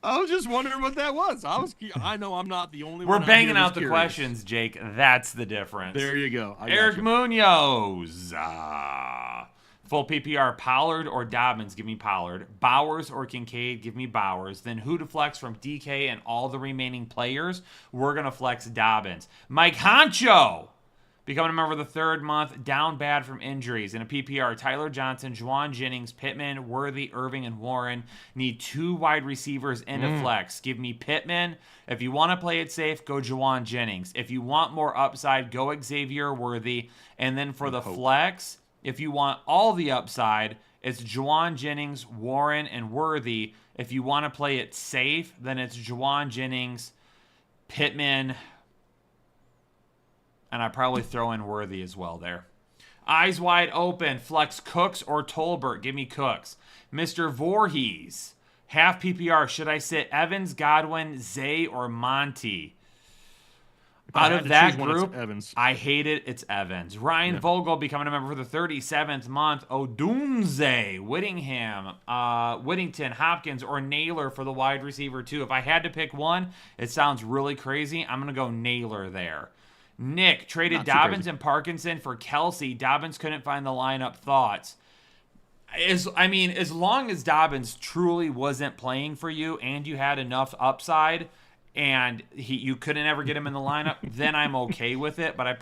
I was just wondering what that was. I know I'm not the only We're one. banging out the questions, Jake. That's the difference. There you go. Eric Munoz. Full PPR, Pollard or Dobbins? Give me Pollard. Bowers or Kincaid? Give me Bowers. Then who to flex from DK and all the remaining players? We're going to flex Dobbins. Mike Honcho. Becoming a member of the 3rd month, down bad from injuries. In a PPR, Tyler Johnson, Juwan Jennings, Pittman, Worthy, Irving, and Warren. Need 2 wide receivers in a flex. Give me Pittman. If you want to play it safe, go Juwan Jennings. If you want more upside, go Xavier Worthy. And then for the flex, if you want all the upside, it's Juwan Jennings, Warren, and Worthy. If you want to play it safe, then it's Juwan Jennings, Pittman, and I probably throw in Worthy as well there. Eyes wide open. Flex Cooks or Tolbert. Give me Cooks. Mr. Voorhees. Half PPR. Should I sit Evans, Godwin, Zay, or Monty? Out of that group, Evans. I hate it. It's Evans. Ryan Vogel becoming a member for the 37th month. Odunze, Whittington, Hopkins, or Naylor for the wide receiver too. If I had to pick one, it sounds really crazy. I'm going to go Naylor there. Nick traded Dobbins and Parkinson for Kelsey. Dobbins couldn't find the lineup. Thoughts? As long as Dobbins truly wasn't playing for you and you had enough upside and you couldn't ever get him in the lineup, then I'm okay with it. But I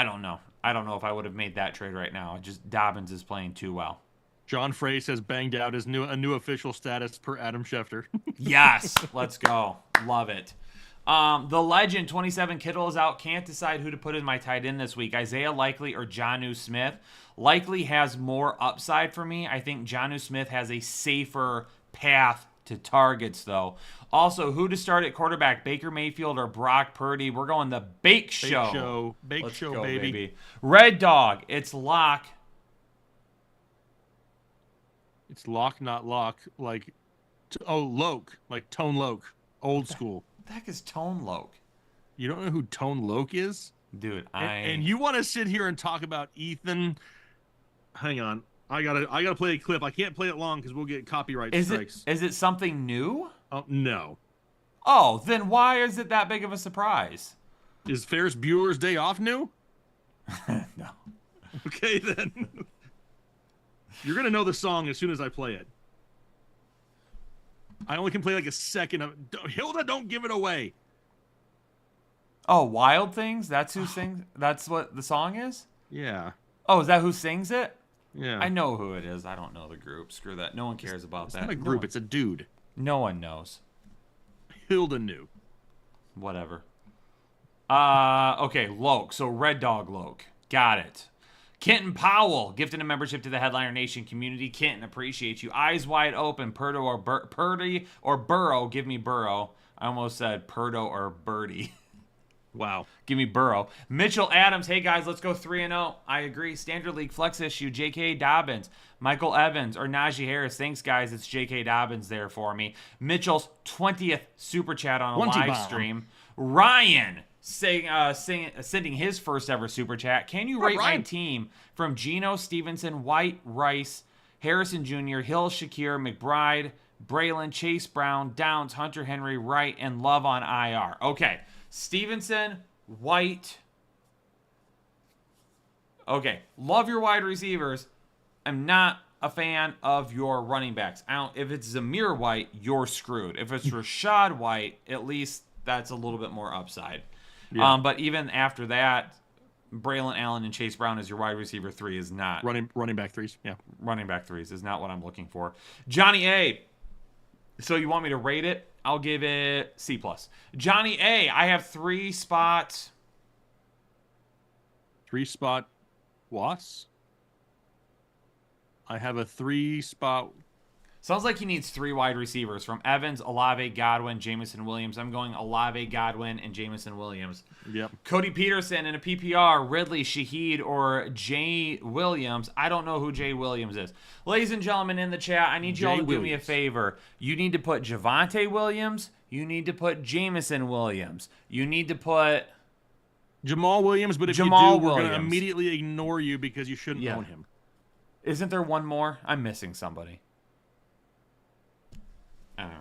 don't know. I don't know if I would have made that trade right now. Just Dobbins is playing too well. John Frey says banged out is a new official status per Adam Schefter. Yes, let's go. Love it. The legend, 27, Kittle is out. Can't decide who to put in my tight end this week. Isaiah Likely or Jonnu Smith. Likely has more upside for me. I think Jonnu Smith has a safer path to targets, though. Also, who to start at quarterback, Baker Mayfield or Brock Purdy? We're going the Bake Show. Bake Let's Show, go, baby. Red Dog, it's lock. It's lock, not lock. Like, Loke. Like Tone Loke. Old school. What the heck is Tone Loke? You don't know who Tone Loke is? Dude, And you want to sit here and talk about Ethan? Hang on. I gotta play a clip. I can't play it long because we'll get copyright strikes. Is it something new? No. Oh, then why is it that big of a surprise? Is Ferris Bueller's Day Off new? No. Okay, then. You're going to know the song as soon as I play it. I only can play like a second of it. Hilda, don't give it away. Oh, Wild Things? That's who sings? That's what the song is? Yeah. Oh, is that who sings it? Yeah. I know who it is. I don't know the group. Screw that. No one cares about that. It's not a group. It's a dude. No one knows. Hilda knew. Whatever. Okay, Loke. So Red Dog Loke. Got it. Kenton Powell, gifted a membership to the Headliner Nation community. Kenton, appreciate you. Eyes wide open. Purdy or Burrow. Give me Burrow. I almost said Purdo or Birdie. Wow. Give me Burrow. Mitchell Adams. Hey, guys, let's go 3-0. I agree. Standard League flex issue. J.K. Dobbins. Michael Evans or Najee Harris. Thanks, guys. It's J.K. Dobbins there for me. Mitchell's 20th super chat on a live stream. Ryan sending his first ever super chat. Can you rate my team from Geno, Stevenson, White, Rice, Harrison Jr., Hill, Shakir, McBride, Braylon, Chase Brown, Downs, Hunter Henry, Wright, and Love on IR? Okay. Stevenson, White. Okay. Love your wide receivers. I'm not a fan of your running backs. If it's Zamir White, you're screwed. If it's Rashad White, at least that's a little bit more upside. Yeah. But even after that, Braylon Allen and Chase Brown as your wide receiver 3 is not. Running back 3s, yeah. Running back 3s is not what I'm looking for. Johnny A. So you want me to rate it? I'll give it C+. Johnny A. I have 3 spots. 3-spot Was? I have a 3-spot. Sounds like he needs 3 wide receivers from Evans, Olave, Godwin, Jamison Williams. I'm going Olave, Godwin, and Jamison Williams. Yep. Cody Peterson in a PPR, Ridley, Shaheed, or Jay Williams. I don't know who Jay Williams is. Ladies and gentlemen in the chat, I need you all to do me a favor. You need to put Javonte Williams. You need to put Jamison Williams. You need to put Jamal Williams, but if Jamal you do, we're going to Williams. Immediately ignore you because you shouldn't own him. Isn't there one more? I'm missing somebody. I don't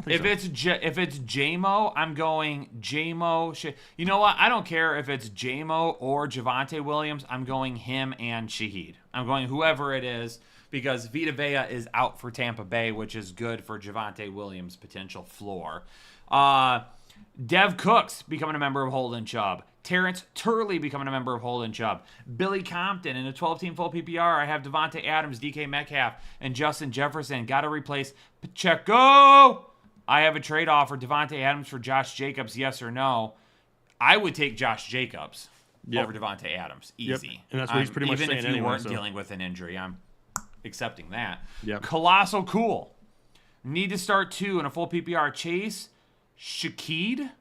know. If it's JMO, I'm going JMO. You know what? I don't care if it's JMO or Javonte Williams. I'm going him and Shaheed. I'm going whoever it is because Vita Vea is out for Tampa Bay, which is good for Javonte Williams' potential floor. Dev Cooks becoming a member of Holden Chubb. Terrence Turley becoming a member of Holden Chubb. Billy Compton in a 12-team full PPR. I have Devontae Adams, DK Metcalf, and Justin Jefferson. Got to replace Pacheco. I have a trade offer. Devontae Adams for Josh Jacobs, yes or no? I would take Josh Jacobs over Devontae Adams. Easy. Yep. And that's what he's pretty much saying even if you weren't so. dealing with an injury, I'm accepting that. Yep. Colossal Cool. Need to start 2 in a full PPR. Chase, Shaheed.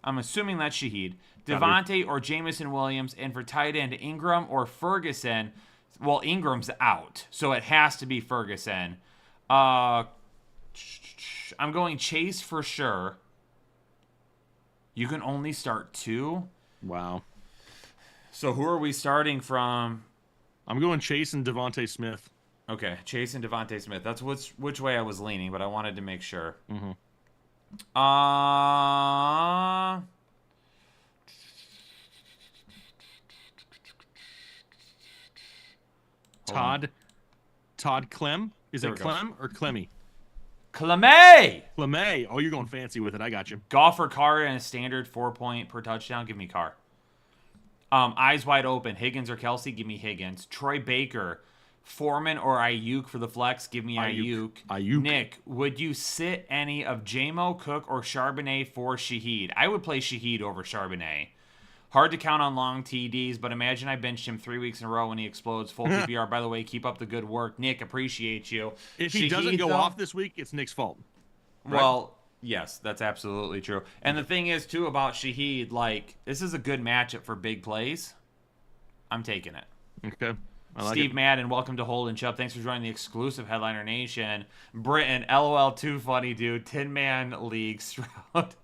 I'm assuming that's Shaheed. Devontae or Jamison Williams, and for tight end Ingram or Ferguson. Well, Ingram's out, so it has to be Ferguson. I'm going Chase for sure. You can only start 2. Wow. So who are we starting from? I'm going Chase and Devontae Smith. Okay, Chase and Devontae Smith. That's which way I was leaning, but I wanted to make sure. Mm-hmm. Todd Clem? Is it Clem or Clemmy? Clemay! Clemay. Oh, you're going fancy with it. I got you. Golfer Carr and a standard 4-point per touchdown. Give me Carr. Eyes wide open. Higgins or Kelsey? Give me Higgins. Troy Baker. Foreman or Ayuk for the flex? Give me Ayuk. Nick, would you sit any of JMO, Cook, or Charbonnet for Shaheed? I would play Shaheed over Charbonnet. Hard to count on long TDs, but imagine I benched him 3 weeks in a row when he explodes. Full PPR. By the way, keep up the good work. Nick, appreciate you. If he doesn't go off this week, it's Nick's fault. Right? Well, yes, that's absolutely true. And the thing is, too, about Shaheed, like, this is a good matchup for big plays. I'm taking it. Okay. I like Steve it. Madden, welcome to Hold and Chubb. Thanks for joining the exclusive Headliner Nation. Britain, LOL, too funny, dude. 10-man league, Stroud.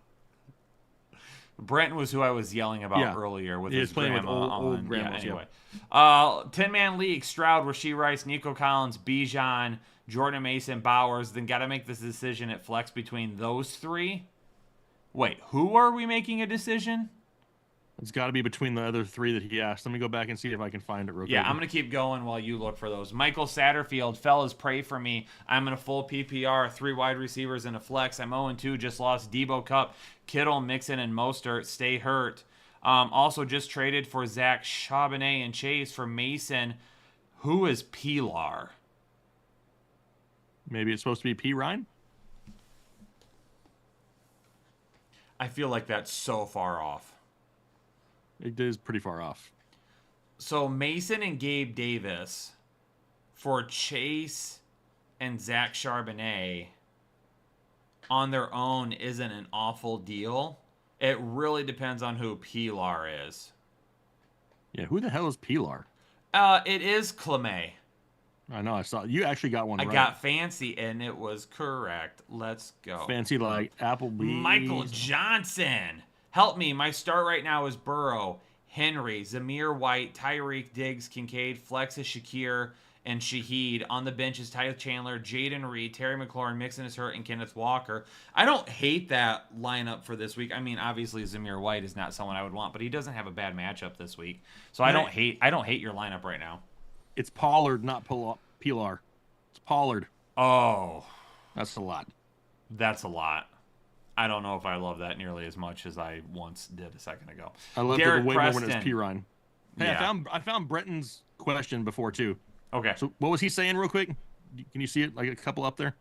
Brenton was who I was yelling about Yeah. earlier with He his was playing with grandma old on. grandmas, Anyway. 10-man league, Stroud, Rasheed Rice, Nico Collins, Bijan, Jordan Mason, Bowers. Then got to make this decision at flex between those three. Wait, who are we making a decision? It's got to be between the other three that he asked. Let me go back and see if I can find it real quick. Yeah, I'm going to keep going while you look for those. Michael Satterfield, fellas, pray for me. I'm in a full PPR, 3 wide receivers and a flex. I'm 0-2, just lost Debo Cup, Kittle, Mixon, and Mostert. Stay hurt. Also just traded for Zach Charbonnet and Chase for Mason. Who is Pilar? Maybe it's supposed to be P. Ryan? I feel like that's so far off. It is pretty far off. So Mason and Gabe Davis for Chase and Zach Charbonnet on their own isn't an awful deal. It really depends on who Pilar is. Yeah, who the hell is Pilar? It is Clemay. I know, I saw. You actually got one I right. got fancy and it was correct. Let's go. Fancy like Applebee's. Michael Johnson. Help me. My start right now is Burrow, Henry, Zamir White, Tyreek, Diggs, Kincaid, Flex is Shakir, and Shaheed. On the bench is Ty Chandler, Jaden Reed, Terry McLaurin, Mixon is hurt, and Kenneth Walker. I don't hate that lineup for this week. I mean, obviously Zamir White is not someone I would want, but he doesn't have a bad matchup this week. So I don't hate your lineup right now. It's Pollard, not Pilar. It's Pollard. Oh, That's a lot. that's a lot. I don't know if I love that nearly as much as I once did a second ago. I love it Derek way more when it's Preston. P. Ryan. Hey, Yeah. I found Brenton's question before too. Okay. So what was he saying real quick? Can you see it? Like a couple up there?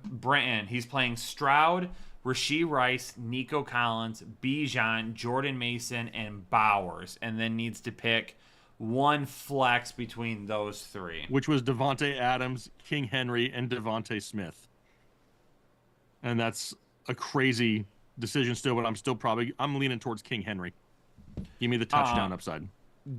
Brenton, he's playing Stroud, Rasheed Rice, Nico Collins, Bijan, Jordan Mason, and Bowers, and then needs to pick one flex between those three. Which was Devontae Adams, King Henry, and Devontae Smith. And that's a crazy decision still, but I'm leaning towards King Henry. Give me the touchdown upside.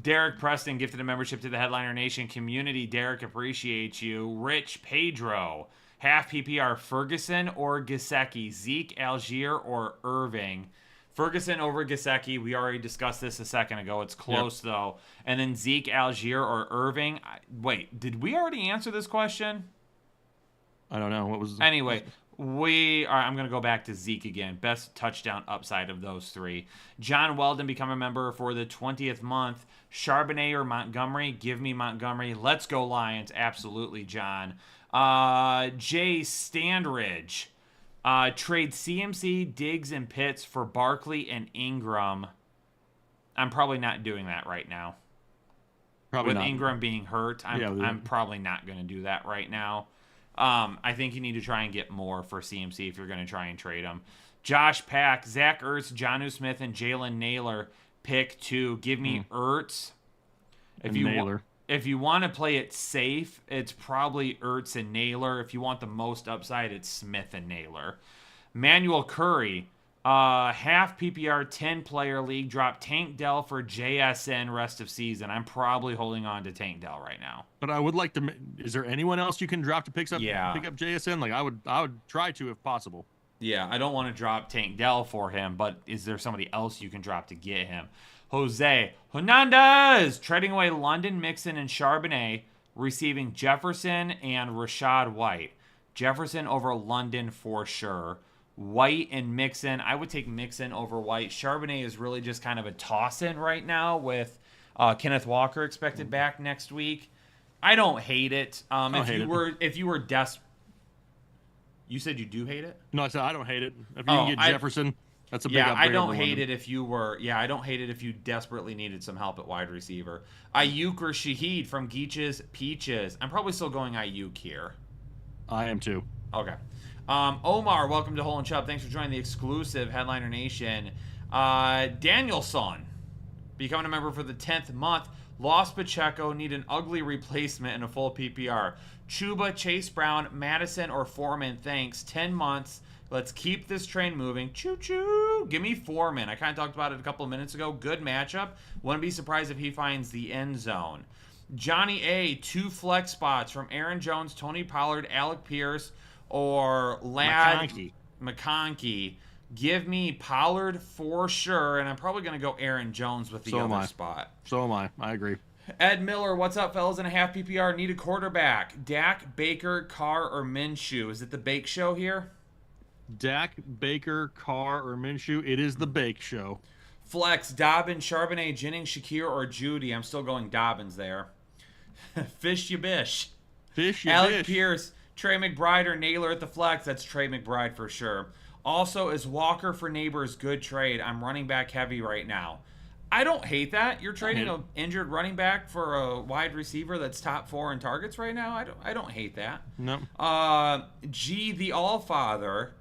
Derek Preston gifted a membership to the Headliner Nation community. Derek, appreciates you. Rich Pedro, half PPR, Ferguson or Gesicki, Zeke, Algier, or Irving. Ferguson over Gesicki. We already discussed this a second ago. It's close, though. And then Zeke, Algier, or Irving. Wait, did we already answer this question? I don't know. What was Anyway, I'm going to go back to Zeke again. Best touchdown upside of those three. John Weldon, become a member for the 20th month. Charbonnet or Montgomery? Give me Montgomery. Let's go Lions. Absolutely, John. Jay Standridge. Trade CMC, Diggs, and Pitts for Barkley and Ingram. I'm probably not doing that right now. Probably With not. Ingram being hurt, Yeah, I'm probably not going to do that right now. I think you need to try and get more for CMC if you're going to try and trade him. Josh Pack, Zach Ertz, Jonnu Smith, and Jalen Naylor. Pick 2. Give me Ertz. Naylor. If you want to play it safe, it's probably Ertz and Naylor. If you want the most upside, it's Smith and Naylor. Manuel Curry, half PPR 10-player league. Drop Tank Dell for JSN rest of season. I'm probably holding on to Tank Dell right now. But I would like to. Is there anyone else you can drop to pick up JSN? Like I would try to if possible. Yeah, I don't want to drop Tank Dell for him, but is there somebody else you can drop to get him? Jose Hernandez, trading away London, Mixon, and Charbonnet, receiving Jefferson and Rashad White. Jefferson over London for sure. White and Mixon. I would take Mixon over White. Charbonnet is really just kind of a toss-in right now with Kenneth Walker expected back next week. I don't hate it. If you were desperate. You said you do hate it? No, I said I don't hate it. If you can get Jefferson, that's a big upgrade. I don't hate it if you were. Yeah, I don't hate it if you desperately needed some help at wide receiver. Ayuk or Shaheed from Geech's Peaches. I'm probably still going Ayuk here. I am too. Okay. Omar, welcome to Hole and Chubb. Thanks for joining the exclusive Headliner Nation. Danielson, becoming a member for the 10th month. Lost Pacheco, need an ugly replacement in a full PPR. Chuba, Chase Brown, Madison, or Foreman, thanks. 10 months. Let's keep this train moving. Choo-choo. Give me Foreman. I kind of talked about it a couple of minutes ago. Good matchup. Wouldn't be surprised if he finds the end zone. Johnny A, 2 flex spots from Aaron Jones, Tony Pollard, Alec Pierce, or Ladd McConkey. Give me Pollard for sure, and I'm probably going to go Aaron Jones with the other spot. So am I. I agree. Ed Miller, what's up, fellas? In a half PPR, need a quarterback. Dak, Baker, Carr, or Minshew? Is it the Bake Show here? Dak, Baker, Carr, or Minshew? It is the Bake Show. Flex, Dobbins, Charbonnet, Jennings, Shakir, or Judy? I'm still going Dobbins there. Fish you bish. Fish you Alec bish. Pierce, Trey McBride, or Naylor at the flex? That's Trey McBride for sure. Also, is Walker for Neighbors good trade? I'm running back heavy right now. I don't hate that. You're trading an injured running back for a wide receiver that's top 4 in targets right now. I don't hate that. No. G, the Allfather,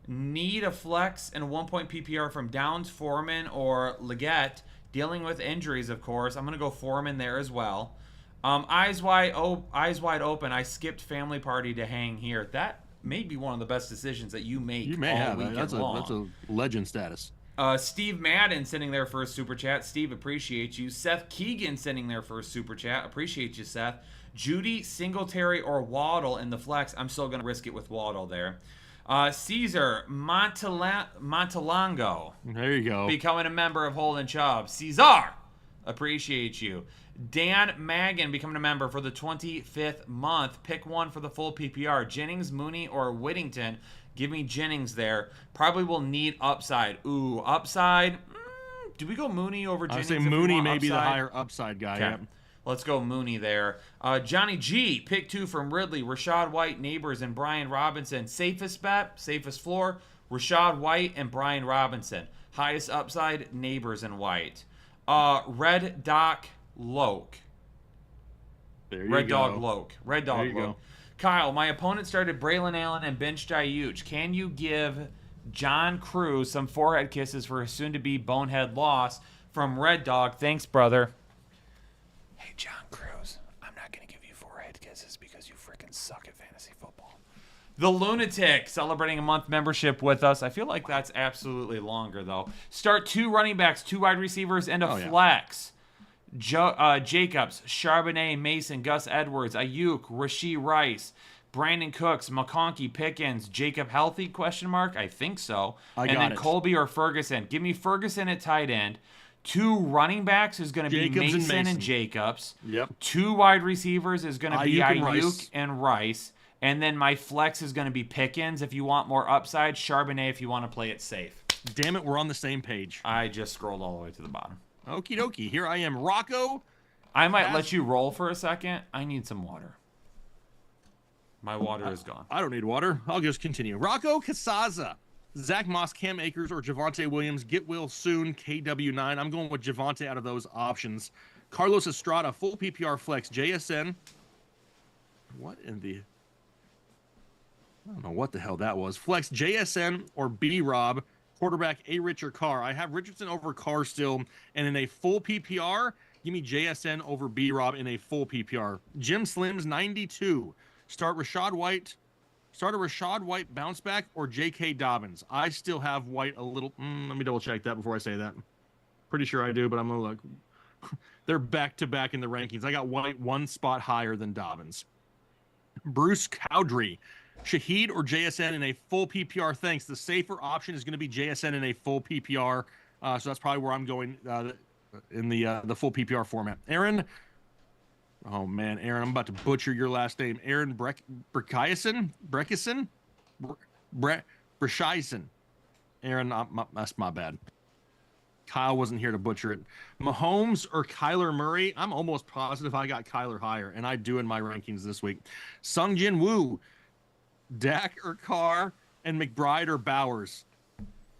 need a flex and a 1-point PPR from Downs, Foreman, or Leggett. Dealing with injuries, of course. I'm going to go Foreman there as well. Eyes wide open. I skipped Family Party to hang here. That may be one of the best decisions that you make. You may all have. weekend That's long. a legend status. Steve Madden sending their first super chat. Steve, appreciate you. Seth Keegan sending their first super chat. Appreciate you, Seth. Judy, Singletary, or Waddle in the flex. I'm still going to risk it with Waddle there. Caesar Montalongo. There you go. Becoming a member of Holden Chubb. Caesar, appreciate you. Dan Magan becoming a member for the 25th month. Pick one for the full PPR. Jennings, Mooney, or Whittington. Give me Jennings there. Probably will need upside. Ooh, upside. Do we go Mooney over Jennings? I would say Mooney may be the higher upside guy. Okay. Yep. Let's go Mooney there. Johnny G, pick 2 from Ridley. Rashad White, Neighbors, and Brian Robinson. Safest bet, safest floor. Rashad White and Brian Robinson. Highest upside, Neighbors and White. Red Doc Loke. There you Red go. Dog Loke. Red Dog There you Loke. go. Kyle, my opponent started Braylon Allen and benched Ayuch. Can you give John Cruz some forehead kisses for a soon-to-be bonehead loss from Red Dog? Thanks, brother. Hey, John Cruz, I'm not going to give you forehead kisses because you freaking suck at fantasy football. The Lunatic celebrating a month membership with us. I feel like that's absolutely longer, though. Start 2 running backs, 2 wide receivers, and a flex. Jacobs, Charbonnet, Mason, Gus Edwards, Ayuk, Rashee Rice, Brandon Cooks, McConkey, Pickens, Jacob healthy? Question mark. I think so. And then Colby or Ferguson. Give me Ferguson at tight end. 2 running backs is going to be Mason and Jacobs. Yep. 2 wide receivers is going to be Ayuk and Rice. And then my flex is going to be Pickens if you want more upside. Charbonnet if you want to play it safe. Damn it, we're on the same page. I just scrolled all the way to the bottom. Okie dokie. Here I am, Rocco. I might let you roll for a second. I need some water. My water is gone. I don't need water. I'll just continue. Rocco Casaza, Zach Moss, Cam Akers, or Javonte Williams. Get Will soon, KW9. I'm going with Javonte out of those options. Carlos Estrada, full PPR flex. JSN. What in the... I don't know what the hell that was. Flex JSN or B-Rob. Quarterback A. Rich or Carr. I have Richardson over Carr still. And in a full PPR, give me JSN over B-Rob in a full PPR. Jim Slims, 92. Start a Rashad White bounce back or J.K. Dobbins. I still have White a little. Let me double check that before I say that. Pretty sure I do, but I'm going to look. They're back to back in the rankings. I got White 1 spot higher than Dobbins. Bruce Cowdrey. Shaheed or JSN in a full PPR. Thanks. The safer option is going to be JSN in a full PPR. So that's probably where I'm going in the full PPR format. Aaron. Oh, man, Aaron, I'm about to butcher your last name. Aaron Breckison? Aaron, that's my bad. Kyle wasn't here to butcher it. Mahomes or Kyler Murray? I'm almost positive I got Kyler higher, and I do in my rankings this week. Sung Jin Woo, Dak or Carr, and McBride or Bowers.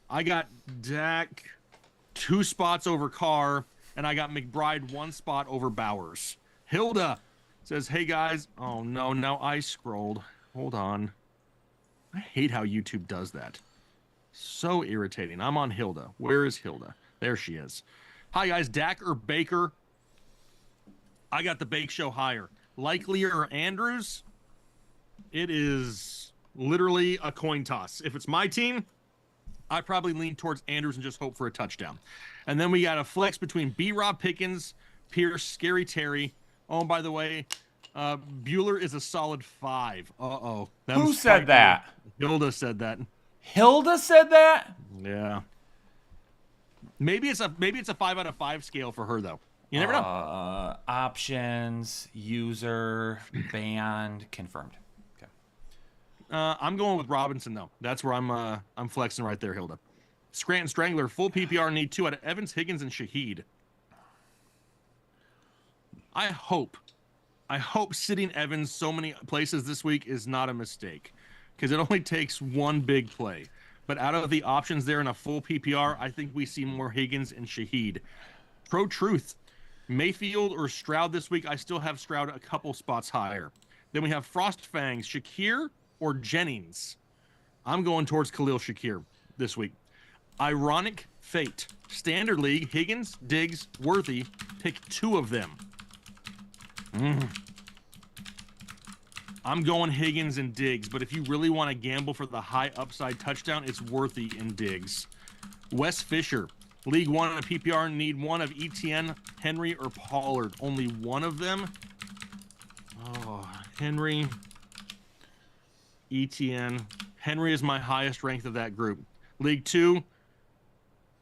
I got Dak 2 spots over Carr, and I got McBride 1 spot over Bowers. Hilda says, hey, guys. Oh, no, now I scrolled. Hold on. I hate how YouTube does that. So irritating. I'm on Hilda. Where is Hilda? There she is. Hi, guys. Dak or Baker? I got the Bake Show higher. Likely or Andrews? It is literally a coin toss. If it's my team, I probably lean towards Andrews and just hope for a touchdown. And then we got a flex between B-Rob Pickens, Pierce, Scary Terry. Oh, and by the way, Bueller is a solid 5. Uh-oh. Who said that? Hilda said that. Hilda said that? Yeah. Maybe it's a 5 out of 5 scale for her though. You never know. Options, user, band, confirmed. Okay. I'm going with Robinson though. That's where I'm flexing right there, Hilda. Scranton Strangler, full PPR need 2 out of Evans, Higgins, and Shaheed. I hope sitting Evans so many places this week is not a mistake, because it only takes one big play. But out of the options there in a full PPR, I think we see more Higgins and Shaheed. Pro Truth, Mayfield or Stroud this week. I still have Stroud a couple spots higher. Then we have Frost Fangs, Shakir or Jennings. I'm going towards Khalil Shakir this week. Ironic Fate, Standard League, Higgins, Diggs, Worthy. Pick 2 of them. I'm going Higgins and Diggs, but if you really want to gamble for the high upside touchdown, it's Worthy and Diggs. Wes Fisher, League 1 in a PPR, need 1 of Etienne, Henry, or Pollard. Only 1 of them? Oh, Henry, Etienne. Henry is my highest ranked of that group. League 2.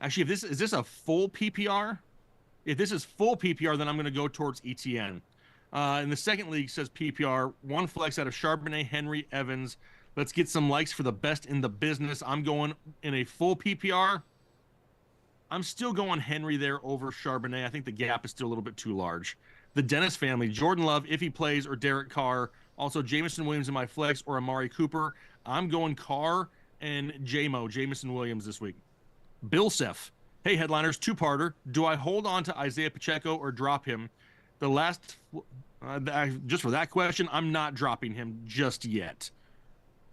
Actually, is this a full PPR? If this is full PPR, then I'm going to go towards Etienne. In the second league says PPR, 1 flex out of Charbonnet, Henry, Evans. Let's get some likes for the best in the business. I'm going in a full PPR. I'm still going Henry there over Charbonnet. I think the gap is still a little bit too large. The Dennis family, Jordan Love, if he plays, or Derek Carr. Also, Jameson Williams in my flex, or Amari Cooper. I'm going Carr and Jameson Williams this week. Bill Seth, hey, headliners, 2-parter. Do I hold on to Isaiah Pacheco or drop him? The last, just for that question, I'm not dropping him just yet.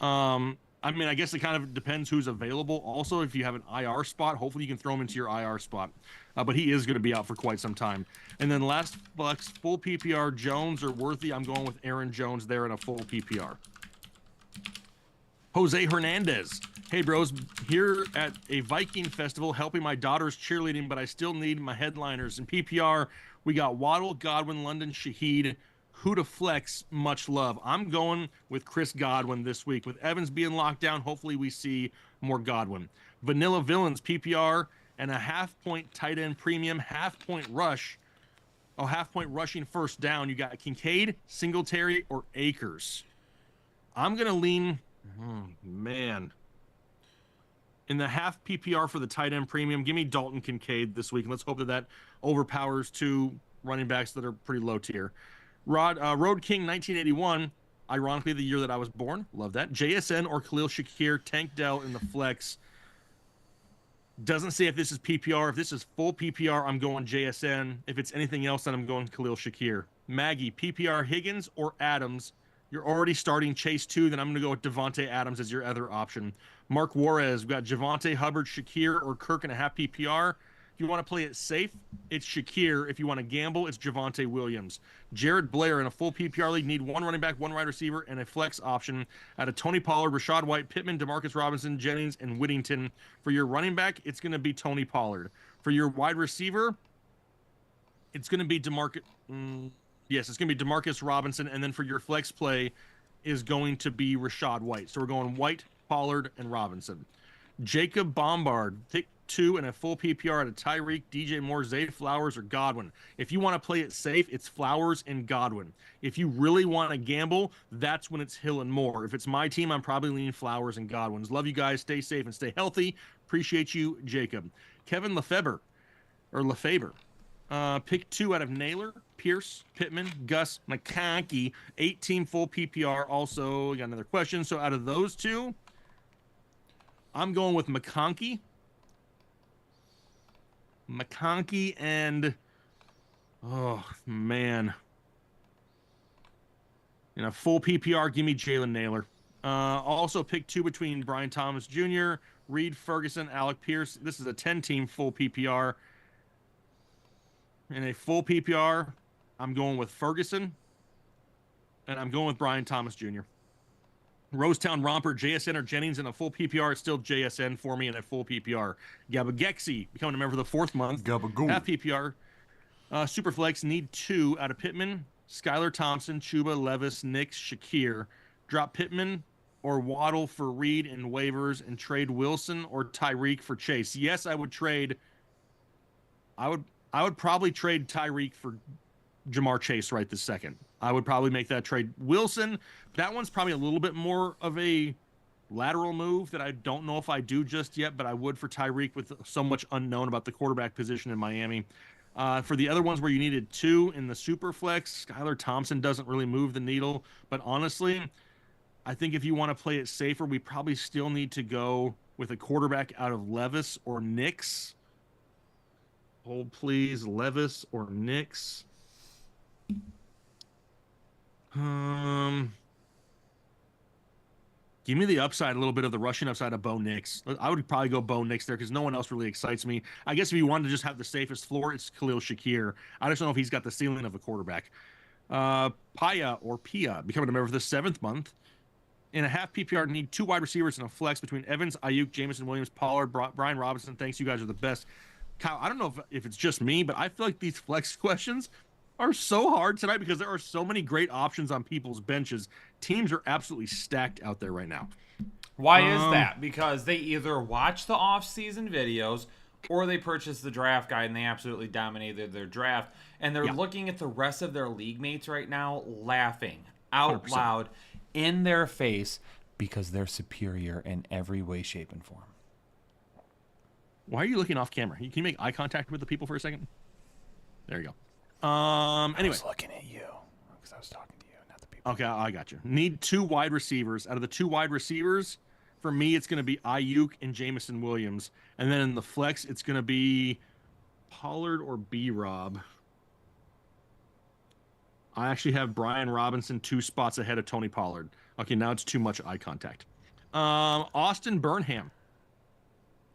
I mean, I guess it kind of depends who's available. Also, if you have an IR spot, hopefully you can throw him into your IR spot. But he is going to be out for quite some time. And then last flex, full PPR, Jones or Worthy. I'm going with Aaron Jones there in a full PPR. Jose Hernandez. Hey, bros, here at a Viking festival helping my daughter's cheerleading, but I still need my headliners. In PPR, we got Waddle, Godwin, London, Shaheed. Who to flex? Much love. I'm going with Chris Godwin this week. With Evans being locked down, hopefully we see more Godwin. Vanilla Villains, PPR, and a half-point tight end premium, half-point rushing first down. You got Kincaid, Singletary, or Akers. I'm going to lean, in the half PPR for the tight end premium, give me Dalton Kincaid this week. And let's hope that overpowers 2 running backs that are pretty low tier. Road King 1981, ironically the year that I was born. Love that. JSN or Khalil Shakir, Tank Dell in the flex. Doesn't say if this is PPR. If this is full PPR, I'm going JSN. If it's anything else, then I'm going Khalil Shakir. Maggie, PPR Higgins or Adams. You're already starting Chase 2, then I'm going to go with Devontae Adams as your other option. Mark Juarez, we've got Javonte Hubbard, Shakir, or Kirk in a half PPR. If you want to play it safe, it's Shakir. If you want to gamble, it's Javonte Williams. Jared Blair in a full PPR league need 1 running back, 1 wide receiver, and a flex option out of Tony Pollard, Rashad White, Pittman, Demarcus Robinson, Jennings, and Whittington. For your running back, it's going to be Tony Pollard. For your wide receiver, it's going to be Demarcus Robinson, and then for your flex play is going to be Rashad White. So we're going White, Pollard, and Robinson. Jacob Bombard, pick 2 and a full PPR out of Tyreek, DJ Moore, Zay Flowers, or Godwin. If you want to play it safe, it's Flowers and Godwin. If you really want to gamble, that's when it's Hill and Moore. If it's my team, I'm probably leaning Flowers and Godwins. Love you guys. Stay safe and stay healthy. Appreciate you, Jacob. Kevin Lefebvre. Pick 2 out of Naylor, Pierce, Pittman, Gus, McConkey, 18 full PPR. Also, got another question. So out of those 2, I'm going with McConkey and, oh, man. In a full PPR, give me Jalen Naylor. Also pick 2 between Brian Thomas Jr., Reed Ferguson, Alec Pierce. This is a 10-team full PPR. In a full PPR, I'm going with Ferguson, and I'm going with Brian Thomas Jr. Rosetown Romper, JSN or Jennings in a full PPR. It's still JSN for me in a full PPR. Gabagexi becoming a member for the 4th month. Gabagoo. Half PPR. Superflex, need 2 out of Pittman, Skylar Thompson, Chuba, Levis, Nix, Shakir. Drop Pittman or Waddle for Reed in waivers and trade Wilson or Tyreek for Chase. Yes, I would trade. I would probably trade Tyreek for Jamar Chase right this second. I would probably make that trade. Wilson, that one's probably a little bit more of a lateral move that I don't know if I do just yet, but I would for Tyreek with so much unknown about the quarterback position in Miami. For the other ones where you needed 2 in the super flex, Skylar Thompson doesn't really move the needle. But honestly, I think if you want to play it safer, we probably still need to go with a quarterback out of Levis or Nix. Hold, please. Levis or Nix. Give me the upside, a little bit of the rushing upside of Bo Nix. I would probably go Bo Nix there because no one else really excites me. I guess if you wanted to just have the safest floor, it's Khalil Shakir. I just don't know if he's got the ceiling of a quarterback. Pia becoming a member for the 7th month. In a half PPR, need 2 wide receivers and a flex between Evans, Ayuk, Jameson Williams, Pollard, Brian Robinson. Thanks, you guys are the best. Kyle, I don't know if it's just me, but I feel like these flex questions are so hard tonight because there are so many great options on people's benches. Teams are absolutely stacked out there right now. Why is that? Because they either watch the off-season videos or they purchase the draft guide and they absolutely dominated their draft. And they're looking at the rest of their league mates right now, laughing out 100%. loud in their face because they're superior in every way, shape, and form. Why are you looking off camera? Can you make eye contact with the people for a second? There you go. I Anyway. was looking at you because I was talking to you, not the people. Okay, I got you. Need 2 wide receivers. Out of the 2 wide receivers, for me, it's going to be Ayuk and Jameson Williams. And then in the flex, it's going to be Pollard or B-Rob. I actually have Brian Robinson 2 spots ahead of Tony Pollard. Okay, now it's too much eye contact. Austin Burnham.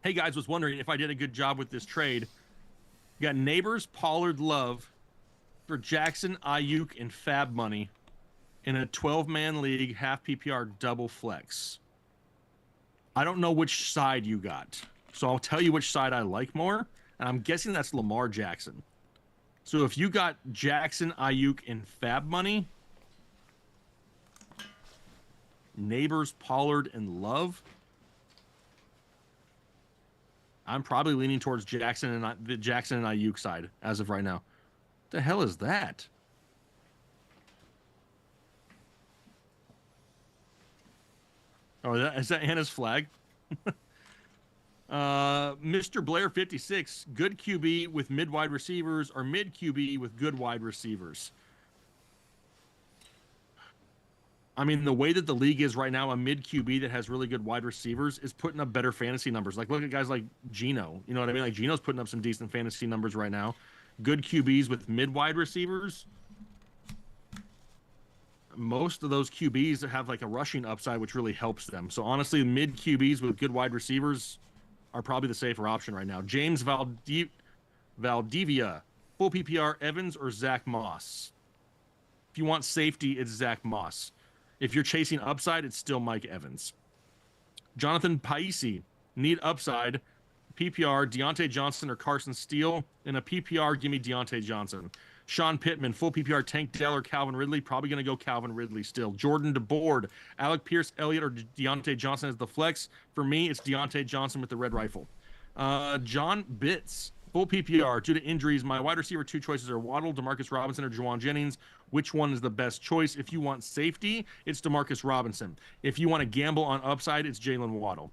Hey, guys, was wondering if I did a good job with this trade. You got Neighbors, Pollard, Love for Jackson, Ayuk, and Fab money in a 12-man league, half PPR, double flex. I don't know which side you got, so I'll tell you which side I like more, and I'm guessing that's Lamar Jackson. So if you got Jackson, Ayuk, and Fab money, Neighbors, Pollard, and Love, I'm probably leaning towards Jackson and the Jackson and Ayuk side as of right now. What the hell is that? Oh, is that Anna's flag? Mr. Blair 56, good QB with mid wide receivers or mid QB with good wide receivers. I mean, the way that the league is right now, a mid QB that has really good wide receivers is putting up better fantasy numbers. Like, look at guys like Geno. You know what I mean? Like, Geno's putting up some decent fantasy numbers right now. Good QBs with mid wide receivers. Most of those QBs have like a rushing upside, which really helps them. So honestly, mid QBs with good wide receivers are probably the safer option right now. James Valdivia, full PPR, Evans or Zach Moss. If you want safety, it's Zach Moss. If you're chasing upside, it's still Mike Evans. Jonathan Paisi, need upside. PPR, Deontay Johnson or Carson Steele. In a PPR, give me Deontay Johnson. Sean Pittman, full PPR, Tank Dell or Calvin Ridley. Probably going to go Calvin Ridley still. Jordan DeBoard, Alec Pierce, Elliott, or Deontay Johnson as the flex. For me, it's Deontay Johnson with the red rifle. John Bitts, full PPR. Due to injuries, my wide receiver 2 choices are Waddle, DeMarcus Robinson, or Juwan Jennings. Which one is the best choice? If you want safety, it's DeMarcus Robinson. If you want to gamble on upside, it's Jalen Waddle.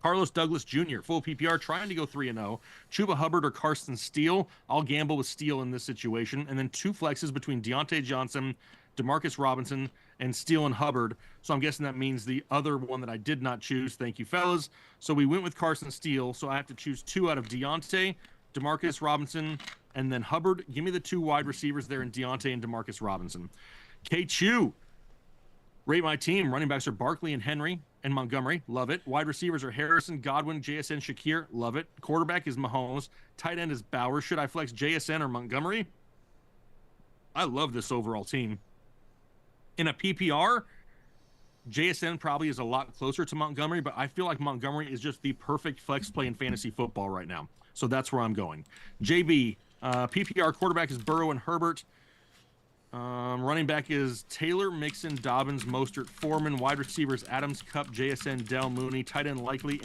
Carlos Douglas Jr., full PPR, trying to go 3-0. Chuba Hubbard or Carson Steele. I'll gamble with Steele in this situation. And then 2 flexes between Deontay Johnson, DeMarcus Robinson, and Steele and Hubbard. So I'm guessing that means the other one that I did not choose. Thank you, fellas. So we went with Carson Steele. So I have to choose 2 out of Deontay, DeMarcus Robinson, and then Hubbard. Give me the 2 wide receivers there in Deontay and DeMarcus Robinson. K. Chu. Rate my team. Running backs are Barkley and Henry and Montgomery. Love it. Wide receivers are Harrison, Godwin, JSN, Shakir. Love it. Quarterback is Mahomes. Tight end is Bowers. Should I flex JSN or Montgomery? I love this overall team. In a PPR, JSN probably is a lot closer to Montgomery, but I feel like Montgomery is just the perfect flex play in fantasy football right now. So that's where I'm going. JB, PPR quarterback is Burrow and Herbert. Running back is Taylor, Mixon, Dobbins, Mostert, Foreman. Wide receivers Adams, Cup, JSN, Dell, Mooney. Tight end likely.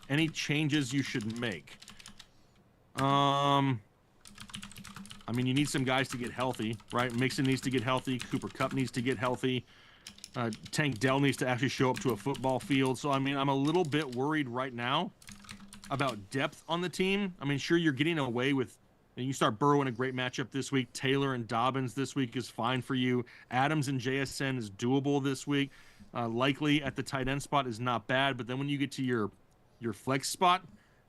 Any changes you should make? I mean, you need some guys to get healthy, right? Mixon needs to get healthy. Cooper Kupp needs to get healthy. Tank Dell needs to actually show up to a football field. So, I mean, I'm a little bit worried right now about depth on the team. I mean, sure, you're getting away with, and you start Burrow in a great matchup this week. Taylor and Dobbins this week is fine for you. Adams and JSN is doable this week. Likely at the tight end spot is not bad. But then when you get to your flex spot,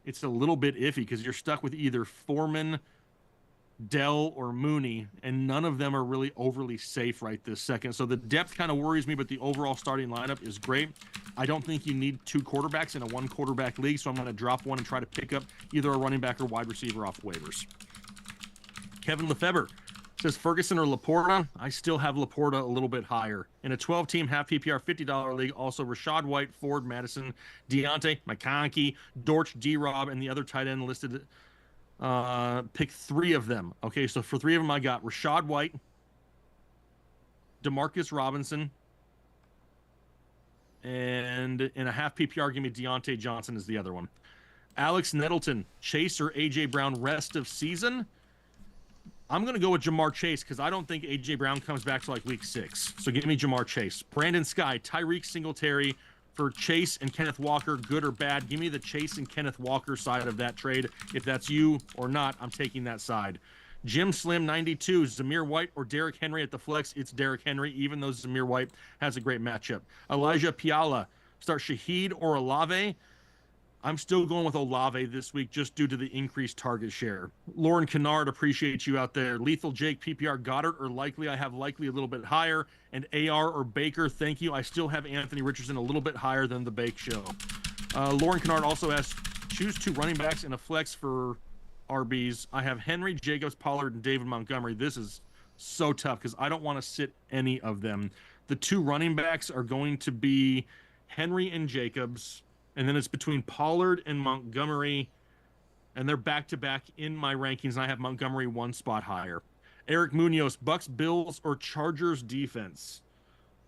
it's a little bit iffy because you're stuck with either Foreman, Dell, or Mooney, and none of them are really overly safe right this second. So the depth kind of worries me, but the overall starting lineup is great. I don't think you need two quarterbacks in a one quarterback league, so I'm going to drop one and try to pick up either a running back or wide receiver off waivers. Kevin Lefebvre says Ferguson or Laporta. I still have Laporta a little bit higher. In a 12-team half PPR $50 league, also Rashad White, Ford, Madison, Deontay, McConkey, Dortch, D-Rob, and the other tight end listed. Pick three of them. Okay, so for three of them, I got Rashad White, Demarcus Robinson, and in a half PPR, give me Deontay Johnson is the other one. Alex Nettleton, Chase or A.J. Brown rest of season? I'm going to go with Jamar Chase because I don't think A.J. Brown comes back to like week 6. So give me Jamar Chase. Brandon Sky, Tyreek Singletary for Chase and Kenneth Walker, good or bad? Give me the Chase and Kenneth Walker side of that trade. If that's you or not, I'm taking that side. Jim Slim 92, Zamir White or Derrick Henry at the flex? It's Derrick Henry, even though Zamir White has a great matchup. Elijah Piala, start Shaheed or Olave? I'm still going with Olave this week just due to the increased target share. Lauren Kennard, appreciate you out there. Lethal Jake, PPR Goddard or Likely? I have Likely a little bit higher. And AR or Baker, thank you. I still have Anthony Richardson a little bit higher than the Bake Show. Lauren Kennard also asks, choose two running backs in a flex for RBs. I have Henry, Jacobs, Pollard, and David Montgomery. This is so tough because I don't want to sit any of them. The two running backs are going to be Henry and Jacobs. And then it's between Pollard and Montgomery, and they're back-to-back in my rankings, and I have Montgomery one spot higher. Eric Munoz, Bucks, Bills, or Chargers defense?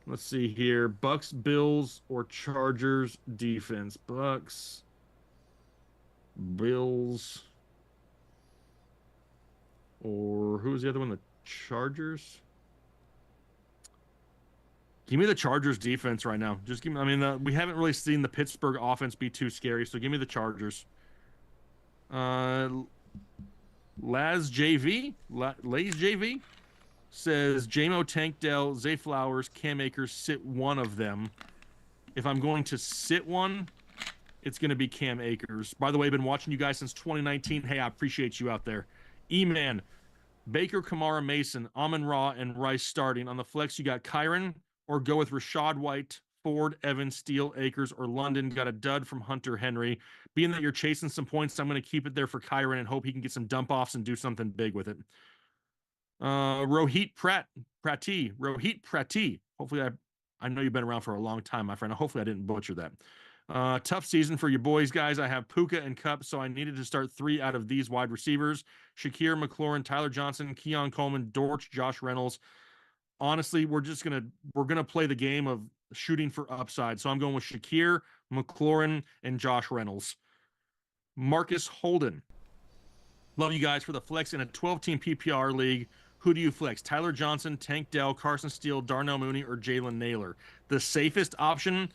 Let's see here. Bucks, Bills, or Chargers defense? Bucks, Bills, or who's the other one? The Chargers? Give me the Chargers defense right now. Just give me, I mean, we haven't really seen the Pittsburgh offense be too scary, so give me the Chargers. Lays JV says JMO, Tank Dell, Zay Flowers, Cam Akers, sit one of them. If I'm going to sit one, it's going to be Cam Akers. By the way, I've been watching you guys since 2019. Hey, I appreciate you out there. E-Man, Baker, Kamara, Mason, Amon-Ra, and Rice starting. On the flex, you got Kyron, or go with Rashad White, Ford, Evans, Steele, Akers, or London. Got a dud from Hunter Henry. Being that you're chasing some points, I'm going to keep it there for Kyron and hope he can get some dump-offs and do something big with it. Rohit Prati. Hopefully, I know you've been around for a long time, my friend. Hopefully, I didn't butcher that. Tough season for your boys, guys. I have Puka and Cup, so I needed to start 3 out of these wide receivers. Shakir, McLaurin, Tyler Johnson, Keon Coleman, Dortch, Josh Reynolds. Honestly, we're gonna play the game of shooting for upside. So I'm going with Shakir, McLaurin, and Josh Reynolds. Marcus Holden. Love you guys for the flex in a 12-team PPR league. Who do you flex? Tyler Johnson, Tank Dell, Carson Steele, Darnell Mooney, or Jalen Naylor? The safest option,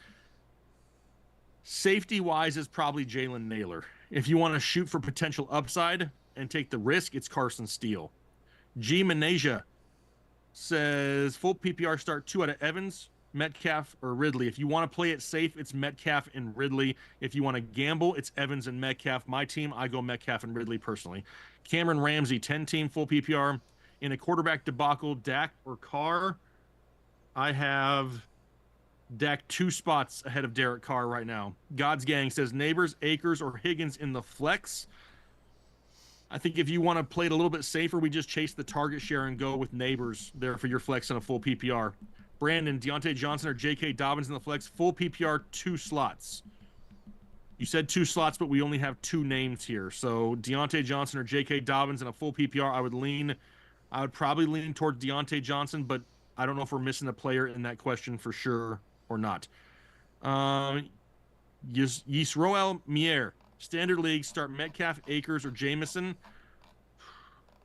safety-wise, is probably Jalen Naylor. If you want to shoot for potential upside and take the risk, it's Carson Steele. G. Menasia says full PPR start 2 out of Evans, Metcalf, or Ridley. If you want to play it safe, it's Metcalf and Ridley. If you want to gamble, it's Evans and Metcalf. My team, I go Metcalf and Ridley personally. Cameron Ramsey, 10-team full PPR. In a quarterback debacle, Dak or Carr, I have Dak 2 spots ahead of Derek Carr right now. God's Gang says Neighbors, Akers, or Higgins in the flex. I think if you want to play it a little bit safer, we just chase the target share and go with Neighbors there for your flex in a full PPR. Brandon, Deontay Johnson or J.K. Dobbins in the flex, full PPR, 2 slots. You said 2 slots, but we only have 2 names here. So Deontay Johnson or J.K. Dobbins in a full PPR, I would probably lean towards Deontay Johnson, but I don't know if we're missing a player in that question for sure or not. Yisroel Mier, Standard League, start Metcalf, Akers, or Jameson.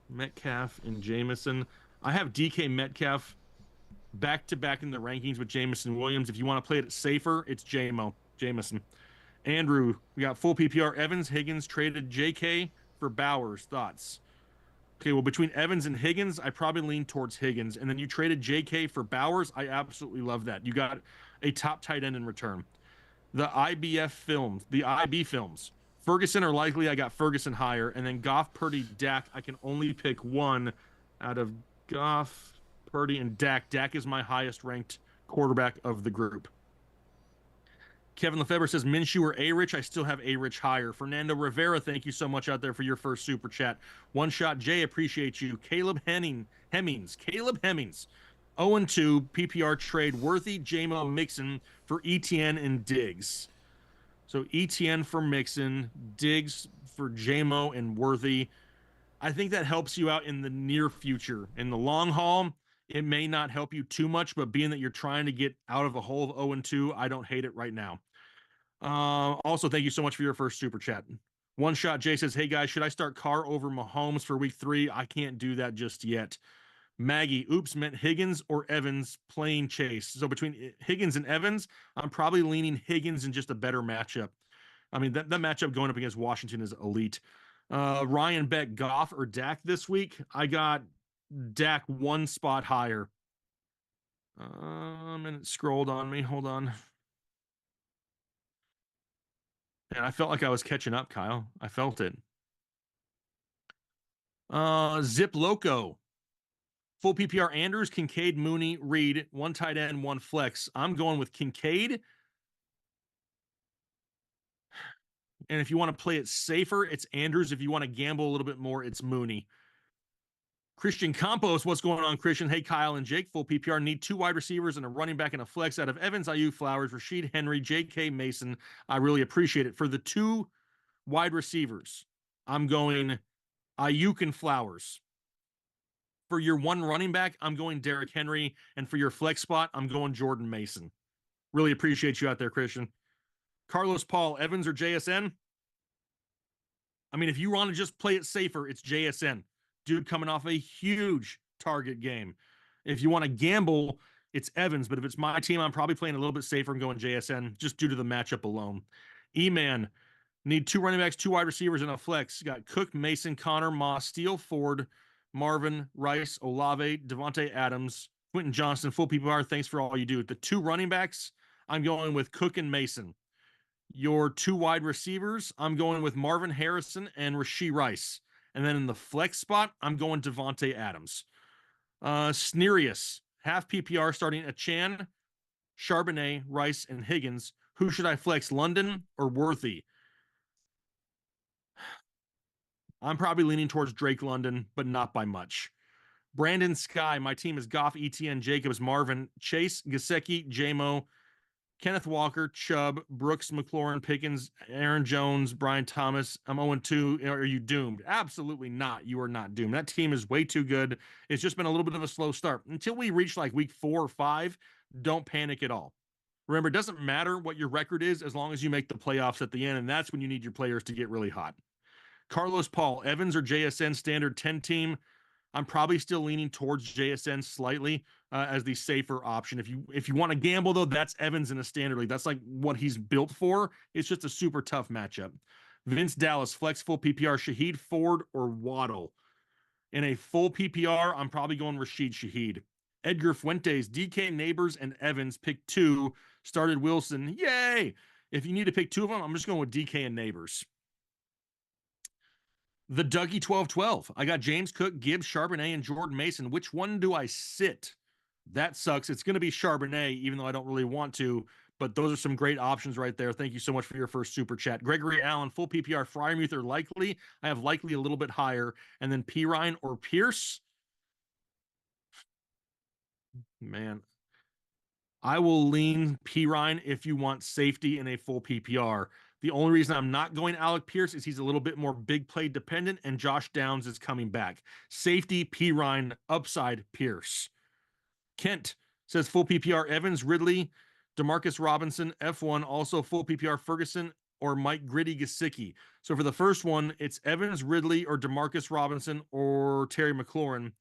Metcalf and Jameson. I have DK Metcalf back to back in the rankings with Jameson Williams. If you want to play it safer, it's Jameson. Andrew, we got full PPR. Evans, Higgins traded JK for Bowers. Thoughts? Okay, well, between Evans and Higgins, I probably lean towards Higgins. And then you traded JK for Bowers. I absolutely love that. You got a top tight end in return. The IB films. Ferguson or Likely, I got Ferguson higher. And then Goff, Purdy, Dak, I can only pick one out of Goff, Purdy, and Dak. Dak is my highest ranked quarterback of the group. Kevin Lefebvre says Minshew or A-Rich. I still have A-Rich higher. Fernando Rivera, thank you so much out there for your first super chat. One Shot Jay, appreciate you. Caleb Hemmings. 0-2 PPR trade Worthy, J-Mo, Mixon for ETN and Diggs. So ETN for Mixon, Diggs for J-Mo and Worthy. I think that helps you out in the near future. In the long haul, it may not help you too much, but being that you're trying to get out of a hole of 0-2, I don't hate it right now. Also, thank you so much for your first super chat. One Shot Jay says, hey guys, should I start Carr over Mahomes for week 3? I can't do that just yet. Maggie, oops, meant Higgins or Evans playing Chase. So between Higgins and Evans, I'm probably leaning Higgins in just a better matchup. I mean, that matchup going up against Washington is elite. Ryan bet Goff or Dak this week. I got Dak 1 spot higher. And it scrolled on me. Hold on. And I felt like I was catching up, Kyle. I felt it. Zip Loco. Full PPR Andrews, Kincaid, Mooney, Reed, 1 tight end, 1 flex. I'm going with Kincaid. And if you want to play it safer, it's Andrews. If you want to gamble a little bit more, it's Mooney. Christian Campos, what's going on, Christian? Hey, Kyle and Jake, full PPR. Need 2 wide receivers and a running back and a flex out of Evans, Ayuk, Flowers, Rashid Henry, J.K. Mason. I really appreciate it. For the 2 wide receivers, I'm going Ayuk and Flowers. For your 1 running back, I'm going Derrick Henry. And for your flex spot, I'm going Jordan Mason. Really appreciate you out there, Christian. Carlos Paul, Evans or JSN? I mean, if you want to just play it safer, it's JSN. Dude coming off a huge target game. If you want to gamble, it's Evans. But if it's my team, I'm probably playing a little bit safer and going JSN just due to the matchup alone. E-Man, need 2 running backs, 2 wide receivers, and a flex. Got Cook, Mason, Connor, Moss, Steele, Ford, Marvin, Rice, Olave, Devontae Adams, Quentin Johnston, full PPR. Thanks for all you do. The 2 running backs, I'm going with Cook and Mason. Your 2 wide receivers, I'm going with Marvin Harrison and Rashee Rice. And then in the flex spot, I'm going Devontae Adams. Snerius, half PPR starting at Chan, Charbonnet, Rice, and Higgins. Who should I flex, London or Worthy? I'm probably leaning towards Drake London, but not by much. Brandon Sky, my team is Goff, ETN, Jacobs, Marvin, Chase, Gesicki, J-Mo, Kenneth Walker, Chubb, Brooks, McLaurin, Pickens, Aaron Jones, Brian Thomas. I'm 0-2. Are you doomed? Absolutely not. You are not doomed. That team is way too good. It's just been a little bit of a slow start. Until we reach like week 4 or 5, don't panic at all. Remember, it doesn't matter what your record is as long as you make the playoffs at the end, and that's when you need your players to get really hot. Carlos Paul, Evans or JSN standard 10 team. I'm probably still leaning towards JSN slightly as the safer option. If you want to gamble, though, that's Evans in a standard league. That's like what he's built for. It's just a super tough matchup. Vince Dallas, flex full PPR, Shaheed, Ford, or Waddle. In a full PPR, I'm probably going Rashid Shaheed. Edgar Fuentes, DK Neighbors, and Evans, pick 2. Started Wilson. Yay! If you need to pick 2 of them, I'm just going with DK and Neighbors. The Dougie 12-12. I got James Cook, Gibbs, Charbonnet, and Jordan Mason. Which one do I sit? That sucks. It's going to be Charbonnet, even though I don't really want to. But those are some great options right there. Thank you so much for your first super chat. Gregory Allen, full PPR, Freiermuth or Likely. I have Likely a little bit higher. And then Pirine or Pierce. Man, I will lean Pirine if you want safety in a full PPR. The only reason I'm not going Alec Pierce is he's a little bit more big play dependent, and Josh Downs is coming back. Safety, Pirine, upside, Pierce. Kent says full PPR Evans, Ridley, Demarcus Robinson, F1, also full PPR Ferguson or Mike Gritty Gesicki. So for the first one, it's Evans, Ridley, or Demarcus Robinson or Terry McLaurin.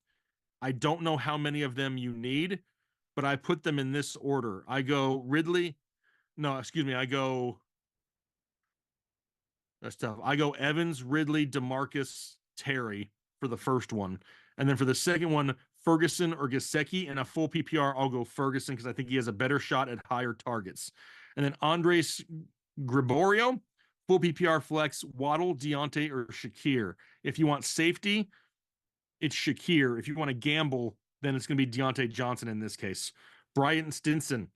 I don't know how many of them you need, but I put them in this order. I go Ridley. No, excuse me. That's tough. I go Evans, Ridley, Demarcus, Terry for the first one. And then for the second one, Ferguson or Gesicki. In a full PPR, I'll go Ferguson because I think he has a better shot at higher targets. And then Andres Gregorio, full PPR flex, Waddle, Deontay, or Shakir. If you want safety, it's Shakir. If you want to gamble, then it's going to be Deontay Johnson in this case. Brian Stinson,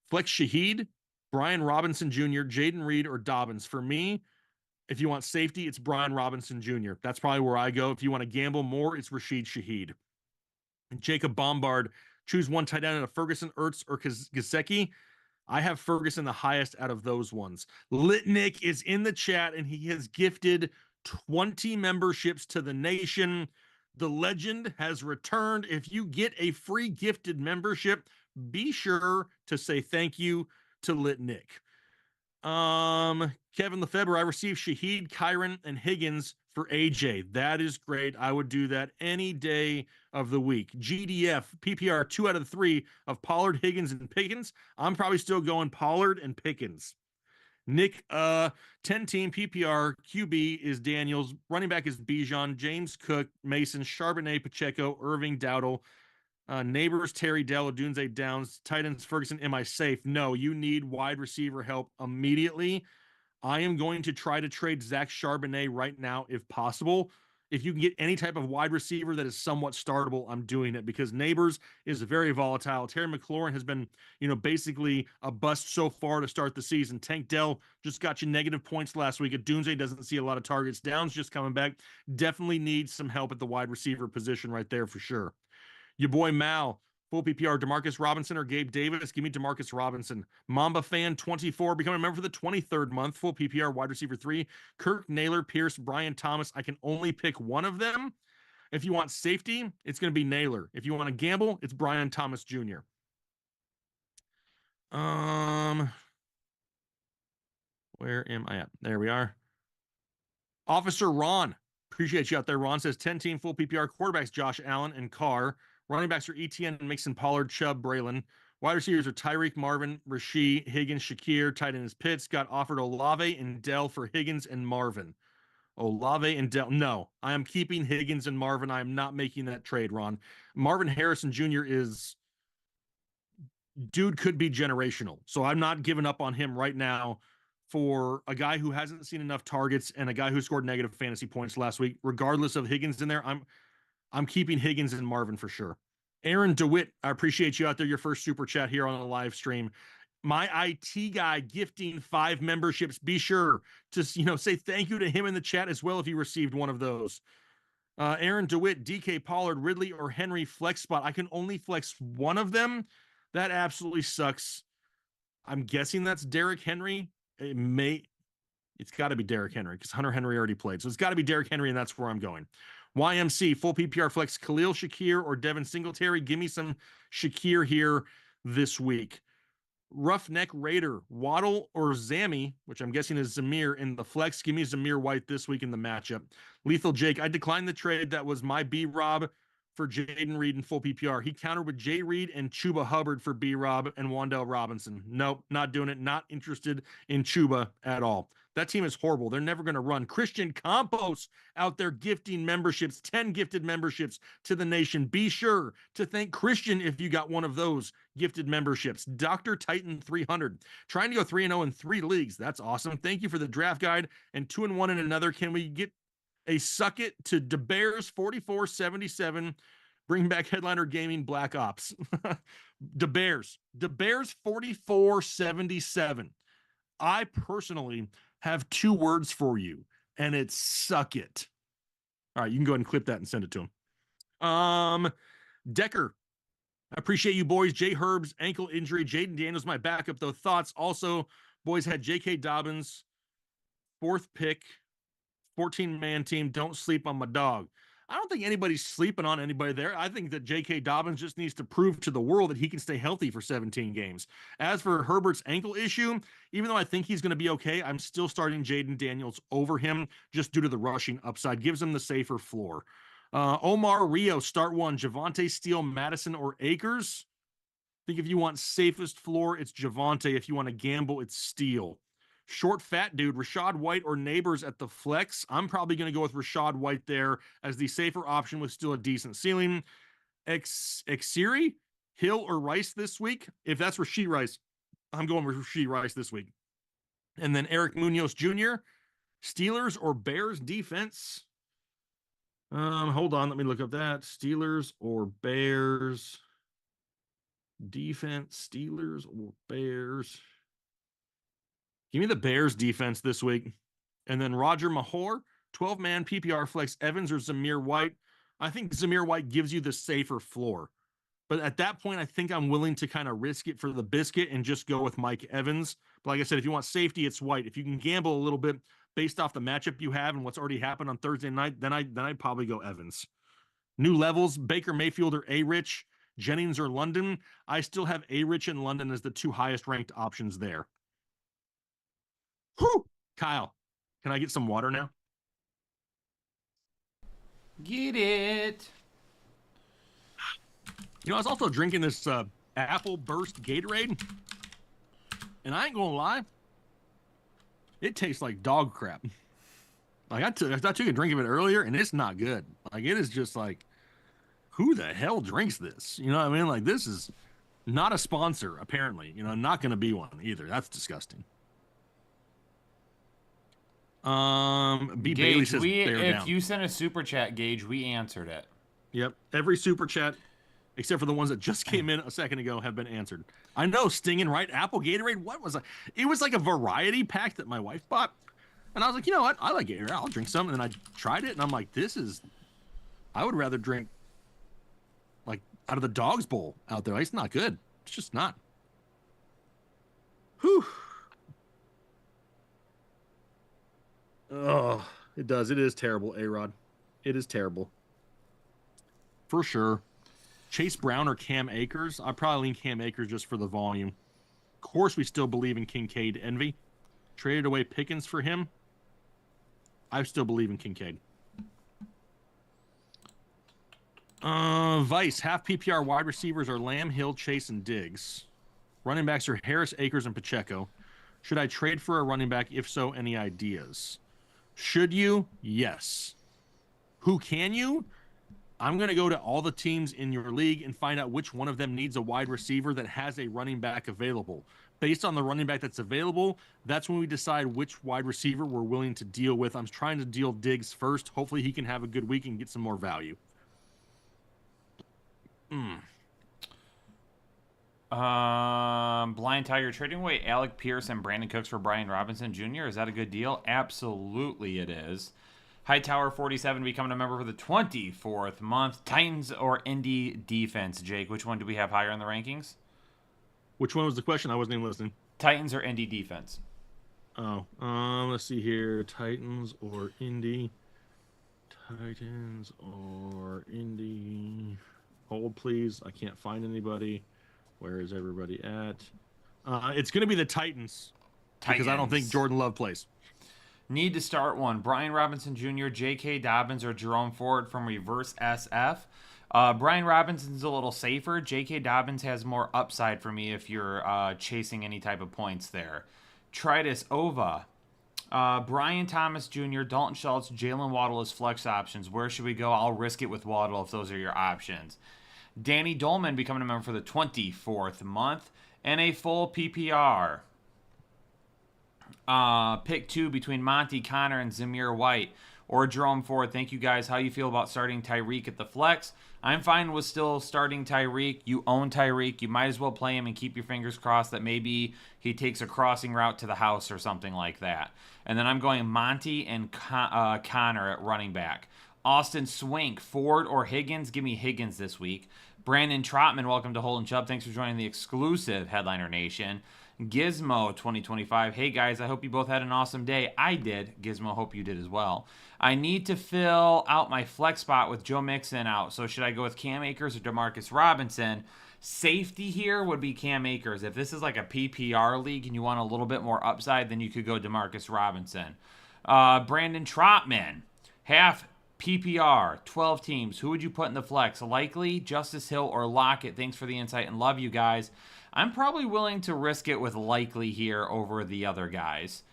flex Shaheed, Brian Robinson Jr., Jaden Reed, or Dobbins. For me, if you want safety, it's Brian Robinson Jr. That's probably where I go. If you want to gamble more, it's Rashid Shaheed. And Jacob Bombard, choose one tight end of Ferguson, Ertz, or Gesicki. I have Ferguson the highest out of those ones. Litnick is in the chat, and he has gifted 20 memberships to the nation. The legend has returned. If you get a free gifted membership, be sure to say thank you to Litnick. Kevin Lefebvre, I received Shaheed, Kyron, and Higgins for AJ. That is great. I would do that any day of the week. GDF, PPR 2 out of 3 of Pollard, Higgins, and Pickens. I'm probably still going Pollard and Pickens. Nick, 10-team PPR, QB is Daniels. Running back is Bijan, James Cook, Mason, Charbonnet, Pacheco, Irving, Dowdle. Neighbors, Terry, Dell, Odunze, Downs, Titans, Ferguson. Am I safe? No, you need wide receiver help immediately. I am going to try to trade Zach Charbonnet right now if possible. If you can get any type of wide receiver that is somewhat startable, I'm doing it because Neighbors is very volatile. Terry McLaurin has been, basically a bust so far to start the season. Tank Dell just got you negative points last week. Odunze doesn't see a lot of targets. Downs just coming back. Definitely needs some help at the wide receiver position right there for sure. Your boy Mal, full PPR, Demarcus Robinson or Gabe Davis? Give me Demarcus Robinson. Mamba Fan 24, becoming a member for the 23rd month, full PPR, wide receiver 3. Kirk, Naylor, Pierce, Brian Thomas. I can only pick one of them. If you want safety, it's going to be Naylor. If you want to gamble, it's Brian Thomas Jr. Where am I at? There we are. Officer Ron. Appreciate you out there. Ron says 10-team full PPR quarterbacks, Josh Allen and Carr. Running backs are Etienne, Mixon, Pollard, Chubb, Braylon. Wide receivers are Tyreek, Marvin, Rasheed, Higgins, Shakir. Tight end is Pitts. Got offered Olave and Dell for Higgins and Marvin. Olave and Dell. No, I am keeping Higgins and Marvin. I am not making that trade, Ron. Marvin Harrison Jr. dude could be generational. So I'm not giving up on him right now for a guy who hasn't seen enough targets and a guy who scored negative fantasy points last week. Regardless of Higgins in there, I'm keeping Higgins and Marvin for sure. Aaron DeWitt, I appreciate you out there. Your first super chat here on the live stream. My IT guy gifting 5 memberships. Be sure to say thank you to him in the chat as well if you received one of those. Aaron DeWitt, DK Pollard, Ridley, or Henry flex spot. I can only flex one of them. That absolutely sucks. I'm guessing that's Derrick Henry. It's got to be Derrick Henry because Hunter Henry already played. So it's got to be Derrick Henry, and that's where I'm going. YMC, full PPR flex, Khalil Shakir or Devin Singletary. Give me some Shakir here this week. Roughneck Raider, Waddle or Zammy, which I'm guessing is Zamir in the flex. Give me Zamir White this week in the matchup. Lethal Jake, I declined the trade. That was my B-Rob for Jaden Reed in full PPR. He countered with Jay Reed and Chuba Hubbard for B-Rob and Wandell Robinson. Nope, not doing it. Not interested in Chuba at all. That team is horrible. They're never going to run. Christian Campos out there gifting memberships, 10 gifted memberships to the nation. Be sure to thank Christian if you got one of those gifted memberships. Dr. Titan 300, trying to go 3-0 in 3 leagues. That's awesome. Thank you for the draft guide and 2-1 in another. Can we get a suck it to DeBears 4477? Bring back Headliner Gaming Black Ops. DeBears 4477. I personally have 2 words for you, and it's suck it. All right, you can go ahead and clip that and send it to him. Decker, I appreciate you, boys. Jay Herb's ankle injury. Jaden Daniels, my backup, though. Thoughts? Also, boys had J.K. Dobbins, 4th pick, 14-man team. Don't sleep on my dog. I don't think anybody's sleeping on anybody there. I think that J.K. Dobbins just needs to prove to the world that he can stay healthy for 17 games. As for Herbert's ankle issue, even though I think he's going to be okay, I'm still starting Jaden Daniels over him just due to the rushing upside. Gives him the safer floor. Omar Rio, start 1. Javonte, Steele, Madison, or Akers. I think if you want safest floor, it's Javonte. If you want to gamble, it's Steele. Short, fat dude, Rashad White or Neighbors at the flex. I'm probably going to go with Rashad White there as the safer option with still a decent ceiling. Xiri, Hill, or Rice this week. If that's Rashee Rice, I'm going with Rashee Rice this week. And then Eric Munoz Jr., Steelers or Bears defense. Hold on, let me look up that. Steelers or Bears defense. Steelers or Bears. Give me the Bears defense this week. And then Roger Mahor, 12-man PPR flex, Evans or Zamir White. I think Zamir White gives you the safer floor. But at that point, I think I'm willing to kind of risk it for the biscuit and just go with Mike Evans. But like I said, if you want safety, it's White. If you can gamble a little bit based off the matchup you have and what's already happened on Thursday night, then I'd probably go Evans. New levels, Baker Mayfield or A-Rich, Jennings or London. I still have A-Rich and London as the 2 highest ranked options there. Whew! Kyle, can I get some water now? Get it. You know, I was also drinking this Apple Burst Gatorade, and I ain't gonna lie, it tastes like dog crap. Like I took a drink of it earlier, and it's not good. Like it is just like, who the hell drinks this? You know what I mean? Like this is not a sponsor, apparently. You know, not gonna be one either. That's disgusting. B. Gage, Bailey says if down. you sent a super chat, Gage, we answered it. Yep, every super chat, except for the ones that just came in a second ago, have been answered. I know, stinging, right? Apple Gatorade. What was it? It was like a variety pack that my wife bought, and I was like, you know what? I like Gatorade. I'll drink some. And then I tried it, and I'm like, I would rather drink like out of the dog's bowl out there. Like, it's not good. It's just not. Whew. Oh, it does. It is terrible, A-Rod. It is terrible. For sure. Chase Brown or Cam Akers? I probably lean Cam Akers just for the volume. Of course, we still believe in Kincaid Envy. Traded away Pickens for him. I still believe in Kincaid. Vice, half PPR wide receivers are Lamb, Hill, Chase, and Diggs. Running backs are Harris, Akers, and Pacheco. Should I trade for a running back? If so, any ideas? Should you? Yes. Who can you? I'm going to go to all the teams in your league and find out which one of them needs a wide receiver that has a running back available. Based on the running back that's available, that's when we decide which wide receiver we're willing to deal with. I'm trying to deal Diggs first. Hopefully he can have a good week and get some more value. Blind Tiger trading away Alec Pierce and Brandon Cooks for Brian Robinson Jr. Is that a good deal? Absolutely it is. Hightower 47 becoming a member for the 24th month. Titans or Indy defense, Jake? Which one do we have higher in the rankings? Which one was the question? I wasn't even listening. Titans or Indy defense? Oh, let's see here. Titans or Indy. Titans or Indy. Hold, please. I can't find anybody. Where is everybody at? It's going to be the Titans. Because I don't think Jordan Love plays. Need to start one. Brian Robinson Jr., J.K. Dobbins, or Jerome Ford from Reverse SF. Brian Robinson's a little safer. J.K. Dobbins has more upside for me if you're chasing any type of points there. Tritus Ova. Brian Thomas Jr., Dalton Schultz, Jalen Waddle as flex options. Where should we go? I'll risk it with Waddle if those are your options. Danny Dolman becoming a member for the 24th month. And a full PPR. Pick 2 between Monty, Connor, and Zamir White or Jerome Ford. Thank you guys. How you feel about starting Tyreek at the flex? I'm fine with still starting Tyreek. You own Tyreek. You might as well play him and keep your fingers crossed that maybe he takes a crossing route to the house or something like that. And then I'm going Monty and Connor at running back. Austin Swink, Ford or Higgins? Give me Higgins this week. Brandon Trotman, welcome to Holden Chubb. Thanks for joining the exclusive Headliner Nation. Gizmo 2025. Hey guys, I hope you both had an awesome day. I did. Gizmo, hope you did as well. I need to fill out my flex spot with Joe Mixon out. So should I go with Cam Akers or Demarcus Robinson? Safety here would be Cam Akers. If this is like a PPR league and you want a little bit more upside, then you could go Demarcus Robinson. Brandon Trotman, half PPR, 12 teams. Who would you put in the flex? Likely, Justice Hill, or Lockett? Thanks for the insight and love you guys. I'm probably willing to risk it with Likely here over the other guys.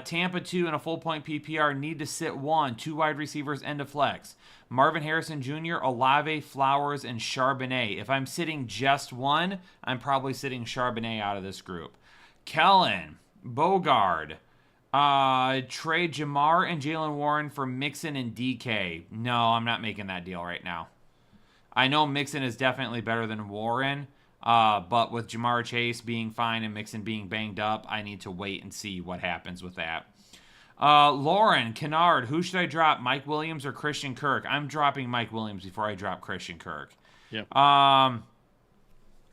Tampa 2 in a full point PPR need to sit 1. 2 wide receivers and a flex. Marvin Harrison Jr., Olave, Flowers, and Charbonnet. If I'm sitting just 1, I'm probably sitting Charbonnet out of this group. Kellen, Bogard, trade Jamar and Jalen Warren for Mixon and DK. No, I'm not making that deal right now. I know Mixon is definitely better than Warren, but with Jamar Chase being fine and Mixon being banged up, I need to wait and see what happens with that. Lauren, Kennard, who should I drop, Mike Williams or Christian Kirk? I'm dropping Mike Williams before I drop Christian Kirk. Yep.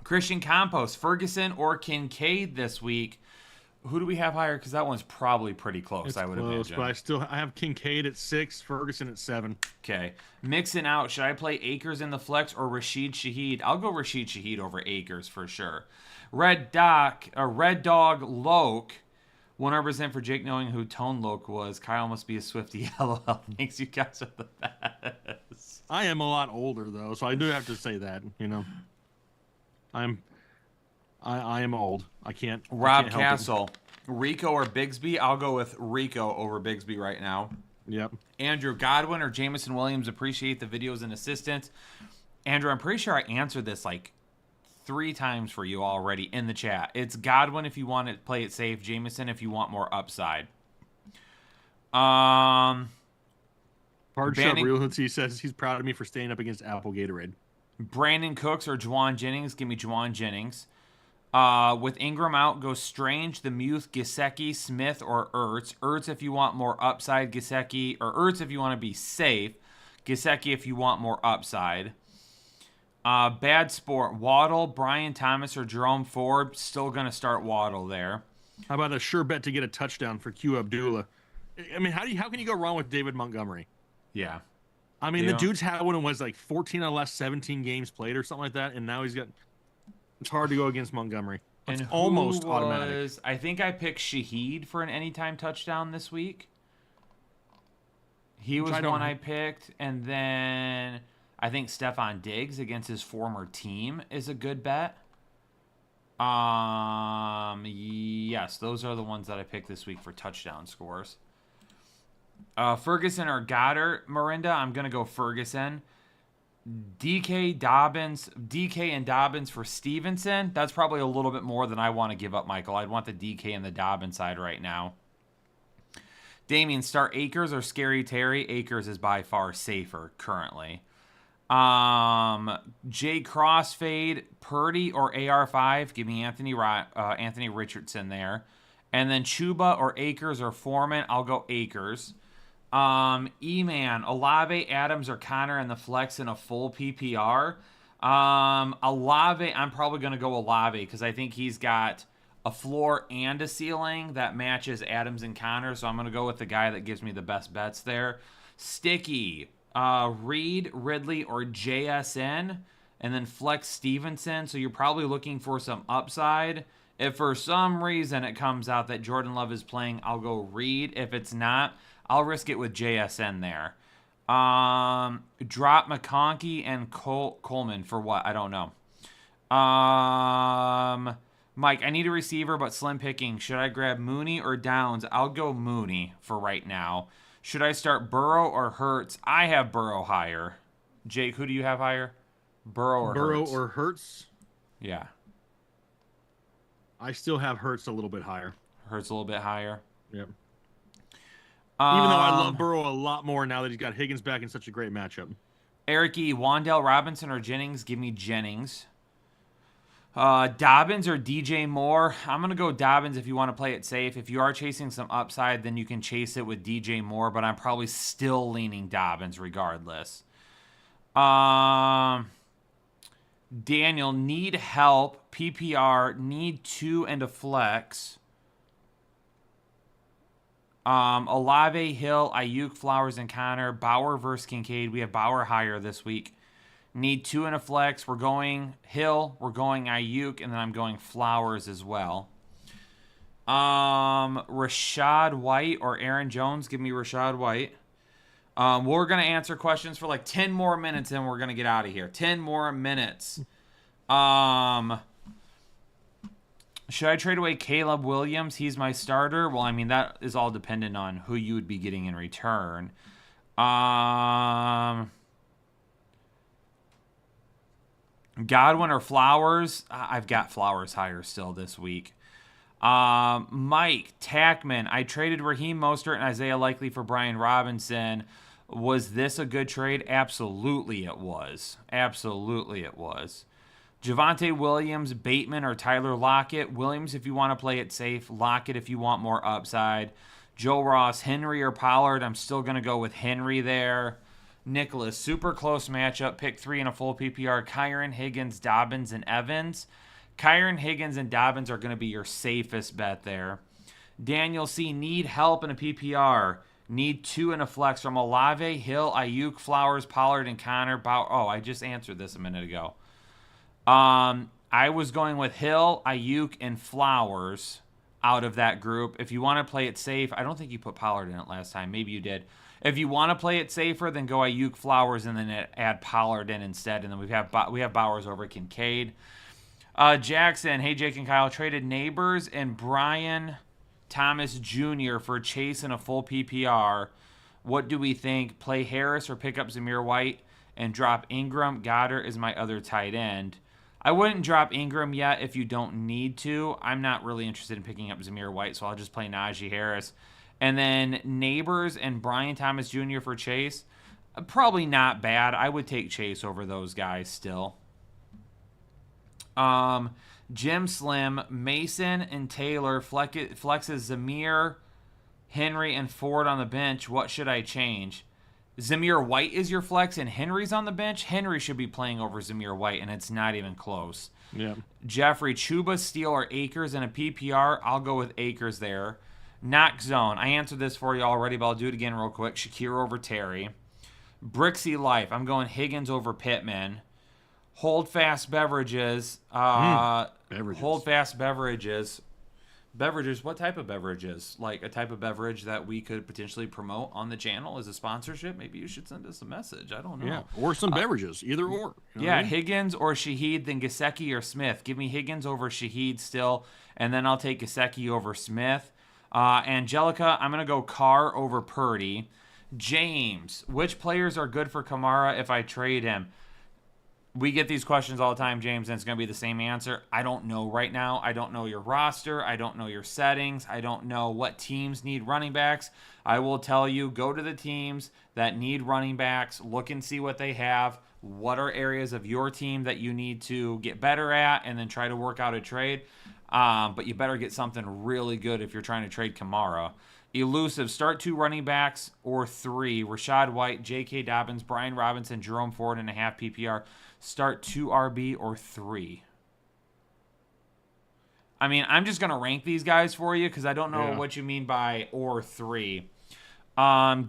Christian Campos, Ferguson or Kincaid this week? Who do we have higher? Because that one's probably pretty close, I would imagine. But I have Kincaid at 6, Ferguson at 7. Okay. Mixing out. Should I play Akers in the flex or Rashid Shaheed? I'll go Rashid Shaheed over Akers for sure. Red Dog Loke. 100% for Jake knowing who Tone Loke was. Kyle must be a Swiftie. LOL. Thanks, you guys are the best. I am a lot older, though, so I do have to say that, you know. I am old. I can't. Rob I can't Castle, Rico or Bigsby? I'll go with Rico over Bigsby right now. Yep. Andrew Godwin or Jamison Williams? Appreciate the videos and assistance. Andrew, I'm pretty sure I answered this like 3 times for you already in the chat. It's Godwin if you want to play it safe. Jamison if you want more upside. Hard Shot Realty says he's proud of me for staying up against Apple Gatorade. Brandon Cooks or Juwan Jennings? Give me Juwan Jennings. With Ingram out, go Strange, the Muth, Gesicki, Smith, or Ertz. Ertz if you want more upside, Gesicki, or Ertz if you want to be safe. Gesicki if you want more upside. Bad sport, Waddle, Brian Thomas, or Jerome Ford. Still going to start Waddle there. How about a sure bet to get a touchdown for Q Abdullah? I mean, how can you go wrong with David Montgomery? Yeah. I mean, the dude's had one and was like 14 or less 17 games played or something like that, and now he's got... It's hard to go against Montgomery. It's almost automatic. I think I picked Shaheed for an anytime touchdown this week. He was one I picked, and then I think Stephon Diggs against his former team is a good bet. Yes, those are the ones that I picked this week for touchdown scores. Ferguson or Goddard, Miranda? I'm going to go Ferguson. DK and Dobbins for Stevenson. That's probably a little bit more than I want to give up, Michael. I'd want the DK and the Dobbins side right now. Damien, start Akers or Scary Terry? Akers is by far safer currently. Jay Crossfade, Purdy or AR5? Give me Anthony Richardson there. And then Chuba or Akers or Foreman? I'll go Akers. E-Man, Olave, Adams, or Connor in the flex in a full PPR. Olave, I'm probably going to go Olave because I think he's got a floor and a ceiling that matches Adams and Connor, so I'm going to go with the guy that gives me the best bets there. Sticky, Reed, Ridley, or JSN, and then flex Stevenson, so you're probably looking for some upside. If for some reason it comes out that Jordan Love is playing, I'll go Reed. If it's not, I'll risk it with JSN there. Drop McConkey and Coleman for what? I don't know. Mike, I need a receiver, but slim picking. Should I grab Mooney or Downs? I'll go Mooney for right now. Should I start Burrow or Hurts? I have Burrow higher. Jake, who do you have higher? Burrow or Hurts? Yeah. I still have Hurts a little bit higher. Hurts a little bit higher? Yep. Even though I love Burrow a lot more now that he's got Higgins back in such a great matchup. Eric E. Wan'Dale Robinson or Jennings? Give me Jennings. Dobbins or DJ Moore? I'm going to go Dobbins if you want to play it safe. If you are chasing some upside, then you can chase it with DJ Moore, but I'm probably still leaning Dobbins regardless. Daniel, need help. PPR, need 2 and a flex. Olave, Hill, Ayuk, Flowers, and Connor. Bauer versus Kincaid. We have Bauer higher this week. Need 2 and a flex. We're going Hill. We're going Ayuk. And then I'm going Flowers as well. Rashad White or Aaron Jones. Give me Rashad White. We're going to answer questions for like 10 more minutes and we're going to get out of here. 10 more minutes. Should I trade away Caleb Williams? He's my starter. Well, I mean, that is all dependent on who you would be getting in return. Godwin or Flowers? I've got Flowers higher still this week. Mike Tackman. I traded Raheem Mostert and Isaiah Likely for Brian Robinson. Was this a good trade? Absolutely it was. Absolutely it was. Javonte Williams, Bateman, or Tyler Lockett. Williams if you want to play it safe. Lockett if you want more upside. Joe Ross, Henry, or Pollard. I'm still going to go with Henry there. Nicholas, super close matchup. Pick 3 in a full PPR. Kyron, Higgins, Dobbins, and Evans. Kyron, Higgins, and Dobbins are going to be your safest bet there. Daniel C. Need help in a PPR. Need 2 in a flex from Olave, Hill, Ayuk, Flowers, Pollard, and Connor. I just answered this a minute ago. I was going with Hill, Ayuk, and Flowers out of that group. If you want to play it safe, I don't think you put Pollard in it last time. Maybe you did. If you want to play it safer, then go Ayuk, Flowers, and then add Pollard in instead. And then we have Bowers over Kincaid. Jackson, hey Jake and Kyle, traded Neighbors and Brian Thomas Jr. for Chase in a full PPR. What do we think? Play Harris or pick up Zamir White and drop Ingram? Goddard is my other tight end. I wouldn't drop Ingram yet if you don't need to. I'm not really interested in picking up Zamir White, so I'll just play Najee Harris. And then Neighbors and Brian Thomas Jr. for Chase. Probably not bad. I would take Chase over those guys still. Jim Slim, Mason, and Taylor flexes Zamir, Henry, and Ford on the bench. What should I change? Zamir White is your flex and Henry's on the bench. Henry should be playing over Zamir White, and it's not even close. Yeah. Jeffrey, Chuba, Steele, or Akers in a PPR? I'll go with Akers there. Knock zone. I answered this for you already, but I'll do it again real quick. Shakir over Terry. Brixie Life. I'm going Higgins over Pittman. Hold fast beverages. Beverages. Hold fast beverages. Beverages. What type of beverages? Like a type of beverage that we could potentially promote on the channel as a sponsorship? Maybe you should send us a message. I don't know. Yeah, or some beverages. Either or. You know Yeah, what I mean? Higgins or Shaheed, then Gesicki or Smith. Give me Higgins over Shaheed still, and then I'll take Gesicki over Smith. Angelica, I'm going to go Carr over Purdy. James, which players are good for Kamara if I trade him? We get these questions all the time, James, and it's going to be the same answer. I don't know right now. I don't know your roster. I don't know your settings. I don't know what teams need running backs. I will tell you, go to the teams that need running backs, look and see what they have, what are areas of your team that you need to get better at, and then try to work out a trade. But you better get something really good if you're trying to trade Kamara. Elusive, start 2 running backs or 3. Rashad White, J.K. Dobbins, Brian Robinson, Jerome Ford in a half PPR. Start 2 RB or 3. I mean, I'm just going to rank these guys for you because I don't know what you mean by or 3.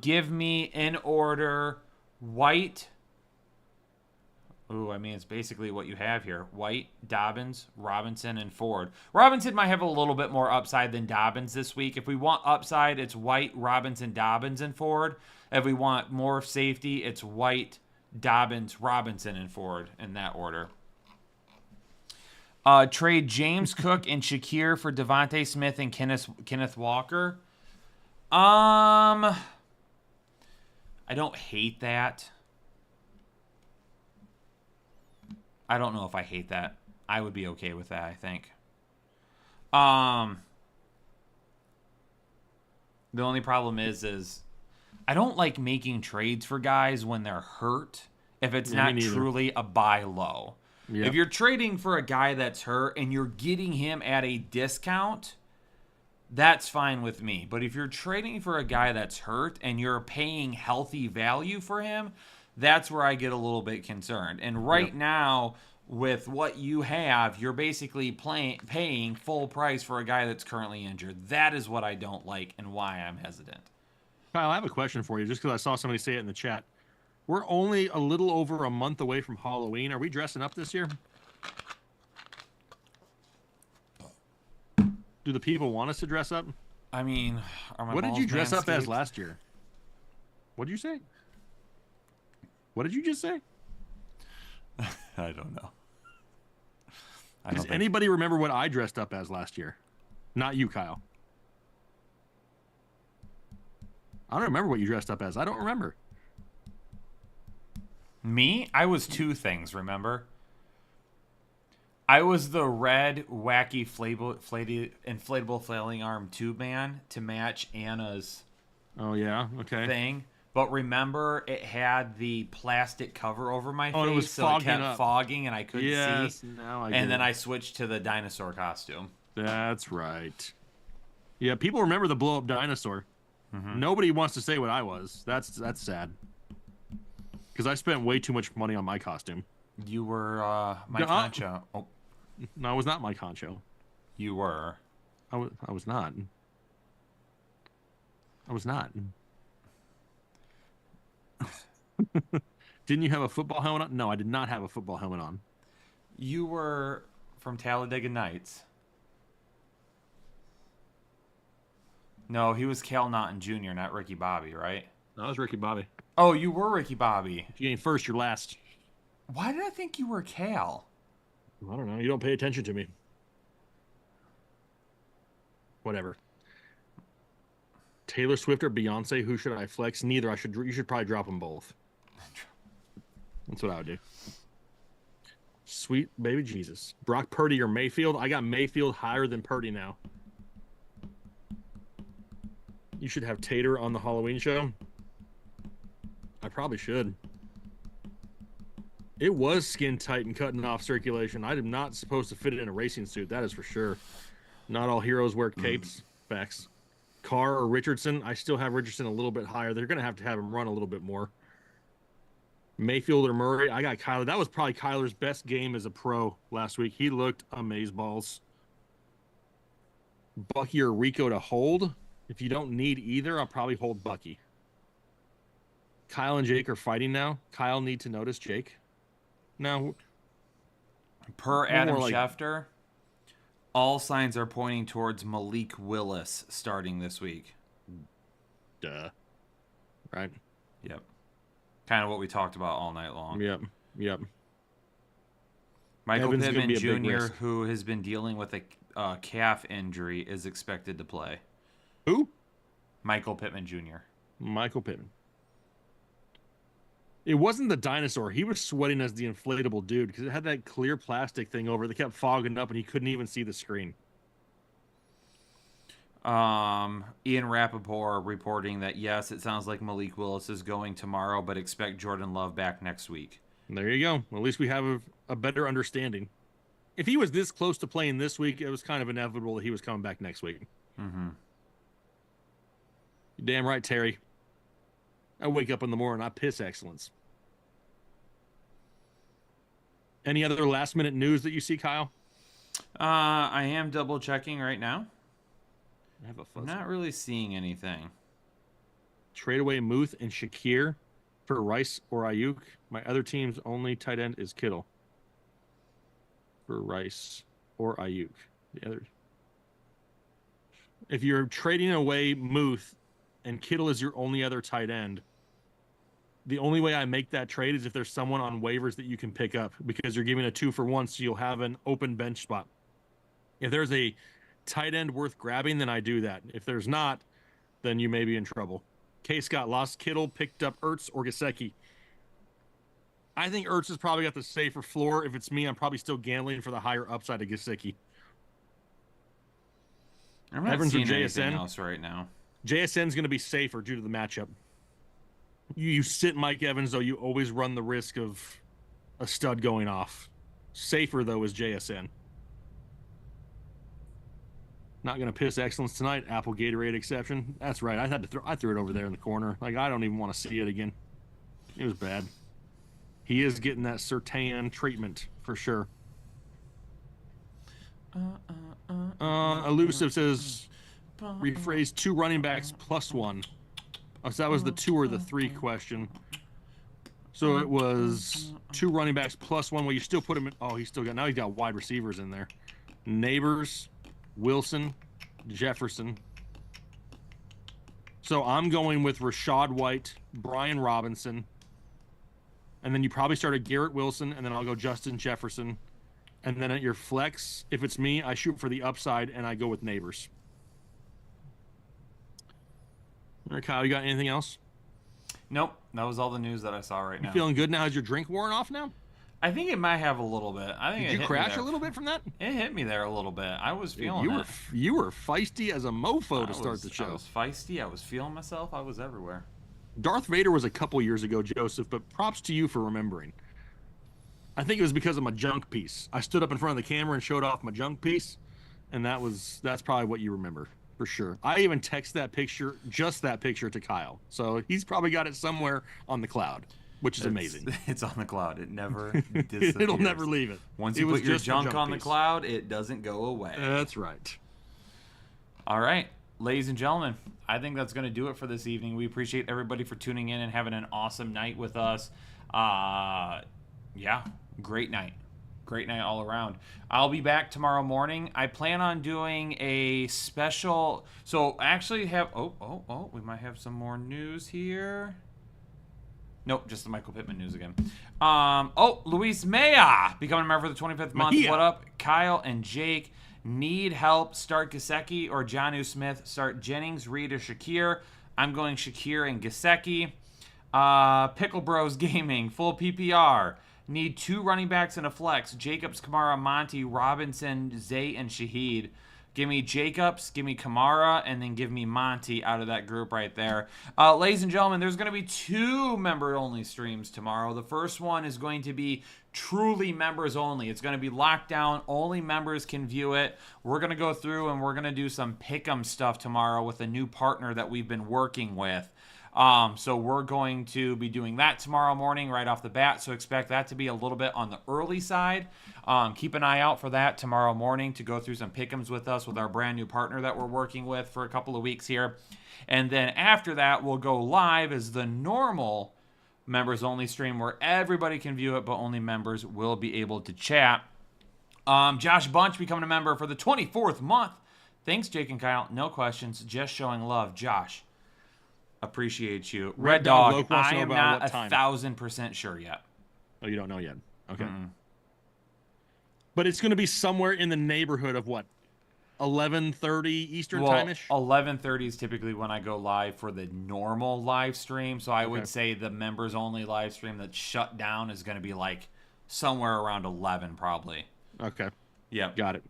Give me in order White. Ooh, I mean, it's basically what you have here. White, Dobbins, Robinson, and Ford. Robinson might have a little bit more upside than Dobbins this week. If we want upside, it's White, Robinson, Dobbins, and Ford. If we want more safety, it's White, Dobbins, Robinson, and Ford in that order. Trade James Cook and Shakir for Devontae Smith and Kenneth Walker. I don't hate that. I don't know if I hate that. I would be okay with that, I think. The only problem is I don't like making trades for guys when they're hurt if it's not truly a buy low. Yep. If you're trading for a guy that's hurt and you're getting him at a discount, that's fine with me. But if you're trading for a guy that's hurt and you're paying healthy value for him, that's where I get a little bit concerned. And right now, with what you have, you're basically paying full price for a guy that's currently injured. That is what I don't like and why I'm hesitant. Kyle, I have a question for you, just because I saw somebody say it in the chat. We're only a little over a month away from Halloween. Are we dressing up this year? Do the people want us to dress up? I mean, what did you dress up as last year? What did you say? What did you just say? I don't know. Does anybody remember what I dressed up as last year? Not you, Kyle. I don't remember what you dressed up as. I don't remember. Me? I was two things, remember? I was the red, wacky, inflatable flailing arm tube man to match Anna's thing. But remember, it had the plastic cover over my face, it was so it kept fogging and I couldn't see. Now I and then I switched to the dinosaur costume. That's right. Yeah, people remember the blow-up dinosaur. Mm-hmm. Nobody wants to say what I was. That's sad. Because I spent way too much money on my costume. You were Mike Concho. Oh. No, I was not Mike Concho. You were. I was not. I was not. Didn't you have a football helmet on? No, I did not have a football helmet on. You were from Talladega Nights. No, he was Cal Naughton Jr., not Ricky Bobby, right? No, I was Ricky Bobby. Oh, you were Ricky Bobby. If you ain't first, you're last. Why did I think you were Cal? I don't know. You don't pay attention to me. Whatever. Taylor Swift or Beyonce? Who should I flex? Neither. You should probably drop them both. That's what I would do. Sweet baby Jesus. Brock Purdy or Mayfield? I got Mayfield higher than Purdy now. You should have Tater on the Halloween show. I probably should. It was skin tight and cutting off circulation. I am not supposed to fit it in a racing suit. That is for sure. Not all heroes wear capes. Facts. Carr or Richardson? I still have Richardson a little bit higher. They're going to have him run a little bit more. Mayfield or Murray? I got Kyler. That was probably Kyler's best game as a pro last week. He looked amazeballs. Bucky or Rico to hold? If you don't need either, I'll probably hold Bucky. Kyle and Jake are fighting now. Kyle need to notice Jake. Now, per Adam Schefter, all signs are pointing towards Malik Willis starting this week. Duh. Right? Yep. Kind of what we talked about all night long. Yep. Michael Pittman Jr., who has been dealing with a calf injury, is expected to play. Who? Michael Pittman Jr. Michael Pittman. It wasn't the dinosaur. He was sweating as the inflatable dude because it had that clear plastic thing over it that kept fogging up and he couldn't even see the screen. Ian Rappaport reporting that, yes, it sounds like Malik Willis is going tomorrow, but expect Jordan Love back next week. There you go. Well, at least we have a better understanding. If he was this close to playing this week, it was kind of inevitable that he was coming back next week. Mm-hmm. You're damn right, Terry. I wake up in the morning, I piss excellence. Any other last-minute news that you see, Kyle? I am double-checking right now. I have a fuzz. I'm not really seeing anything. Trade away Muth and Shakir for Rice or Ayuk. My other team's only tight end is Kittle. For Rice or Ayuk. The other. If you're trading away Muth and Kittle is your only other tight end, the only way I make that trade is if there's someone on waivers that you can pick up because you're giving a 2-for-1, so you'll have an open bench spot. If there's a tight end worth grabbing, then I do that. If there's not, then you may be in trouble. Case got lost. Kittle picked up Ertz or Gesicki. I think Ertz has probably got the safer floor. If it's me, I'm probably still gambling for the higher upside of Gesicki. I'm not seeing anything else right now. JSN's going to be safer due to the matchup. You sit Mike Evans, though, you always run the risk of a stud going off. Safer, though, is JSN. Not going to piss excellence tonight. Apple Gatorade exception. That's right. I threw it over there in the corner. Like, I don't even want to see it again. It was bad. He is getting that Sertan treatment for sure. Elusive says, rephrase 2 running backs plus 1. Oh, so that was the 2 or the 3 question. So it was 2 running backs plus 1. Well, you still put him in. Oh, he's got wide receivers in there. Neighbors, Wilson, Jefferson. So I'm going with Rashad White, Brian Robinson. And then you probably started Garrett Wilson, and then I'll go Justin Jefferson. And then at your flex, if it's me, I shoot for the upside, and I go with Neighbors. All right, Kyle, you got anything else? Nope. That was all the news that I saw right now. You feeling good now? Has your drink worn off now? I think it might have a little bit. I think Did you crash a little bit from that? It hit me there a little bit. I was feeling it. You were feisty as a mofo to start the show. I was feisty. I was feeling myself. I was everywhere. Darth Vader was a couple years ago, Joseph, but props to you for remembering. I think it was because of my junk piece. I stood up in front of the camera and showed off my junk piece, and that's probably what you remember for sure. I even text that picture to Kyle, so he's probably got it somewhere on the cloud, which is amazing. It's on the cloud. It never disappears. It'll never leave it. Once you put your junk on the cloud, it doesn't go away. That's right. All right. Ladies and gentlemen, I think that's going to do it for this evening. We appreciate everybody for tuning in and having an awesome night with us. Yeah, great night. Great night all around. I'll be back tomorrow morning. I plan on doing a special. So I actually have. We might have some more news here. Nope, just the Michael Pittman news again. Luis Maya becoming a member for the 25th month. Mahia. What up, Kyle and Jake? Need help? Start Gesicki or Jonnu Smith. Start Jennings, Reed, or Shakir. I'm going Shakir and Gesicki. Pickle Bros Gaming, full PPR. Need 2 running backs and a flex. Jacobs, Kamara, Monty, Robinson, Zay, and Shaheed. Give me Jacobs, give me Kamara, and then give me Monty out of that group right there. Ladies and gentlemen, there's going to be 2 member-only streams tomorrow. The first one is going to be truly members only. It's going to be locked down. Only members can view it. We're going to go through and we're going to do some pick'em stuff tomorrow with a new partner that we've been working with. So we're going to be doing that tomorrow morning right off the bat. So expect that to be a little bit on the early side. Keep an eye out for that tomorrow morning to go through some pick'ems with us with our brand new partner that we're working with for a couple of weeks here. And then after that, we'll go live as the normal members only stream where everybody can view it, but only members will be able to chat. Josh Bunch becoming a member for the 24th month. Thanks, Jake and Kyle. No questions, just showing love. Josh, appreciate you. Red Dog, I am not 1,000% sure yet. Oh, you don't know yet? Okay. But it's going to be somewhere in the neighborhood of what? 11:30 Eastern time-ish? 11:30 is typically when I go live for the normal live stream. So I would say the members only live stream that's shut down is going to be like somewhere around 11 probably. Okay. Yep. Got it.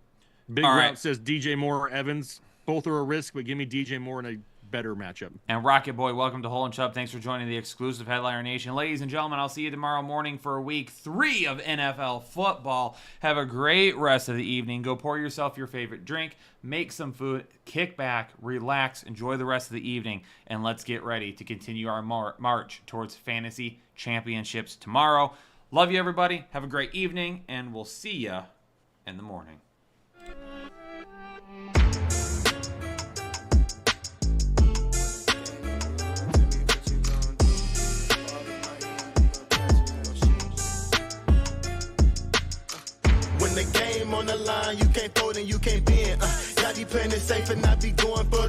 Big Route says DJ Moore or Evans. Both are a risk, but give me DJ Moore in a better matchup. And Rocket Boy, welcome to Hole and Chubb. Thanks for joining the exclusive Headliner Nation. Ladies and gentlemen, I'll see you tomorrow morning for week 3 of NFL football. Have a great rest of the evening. Go pour yourself your favorite drink, make some food, kick back, relax, enjoy the rest of the evening, and let's get ready to continue our march towards fantasy championships tomorrow. Love you, everybody. Have a great evening, and we'll see you in the morning. When the game on the line, you can't fold and you can't bend. Y'all be playing it safe and I be going for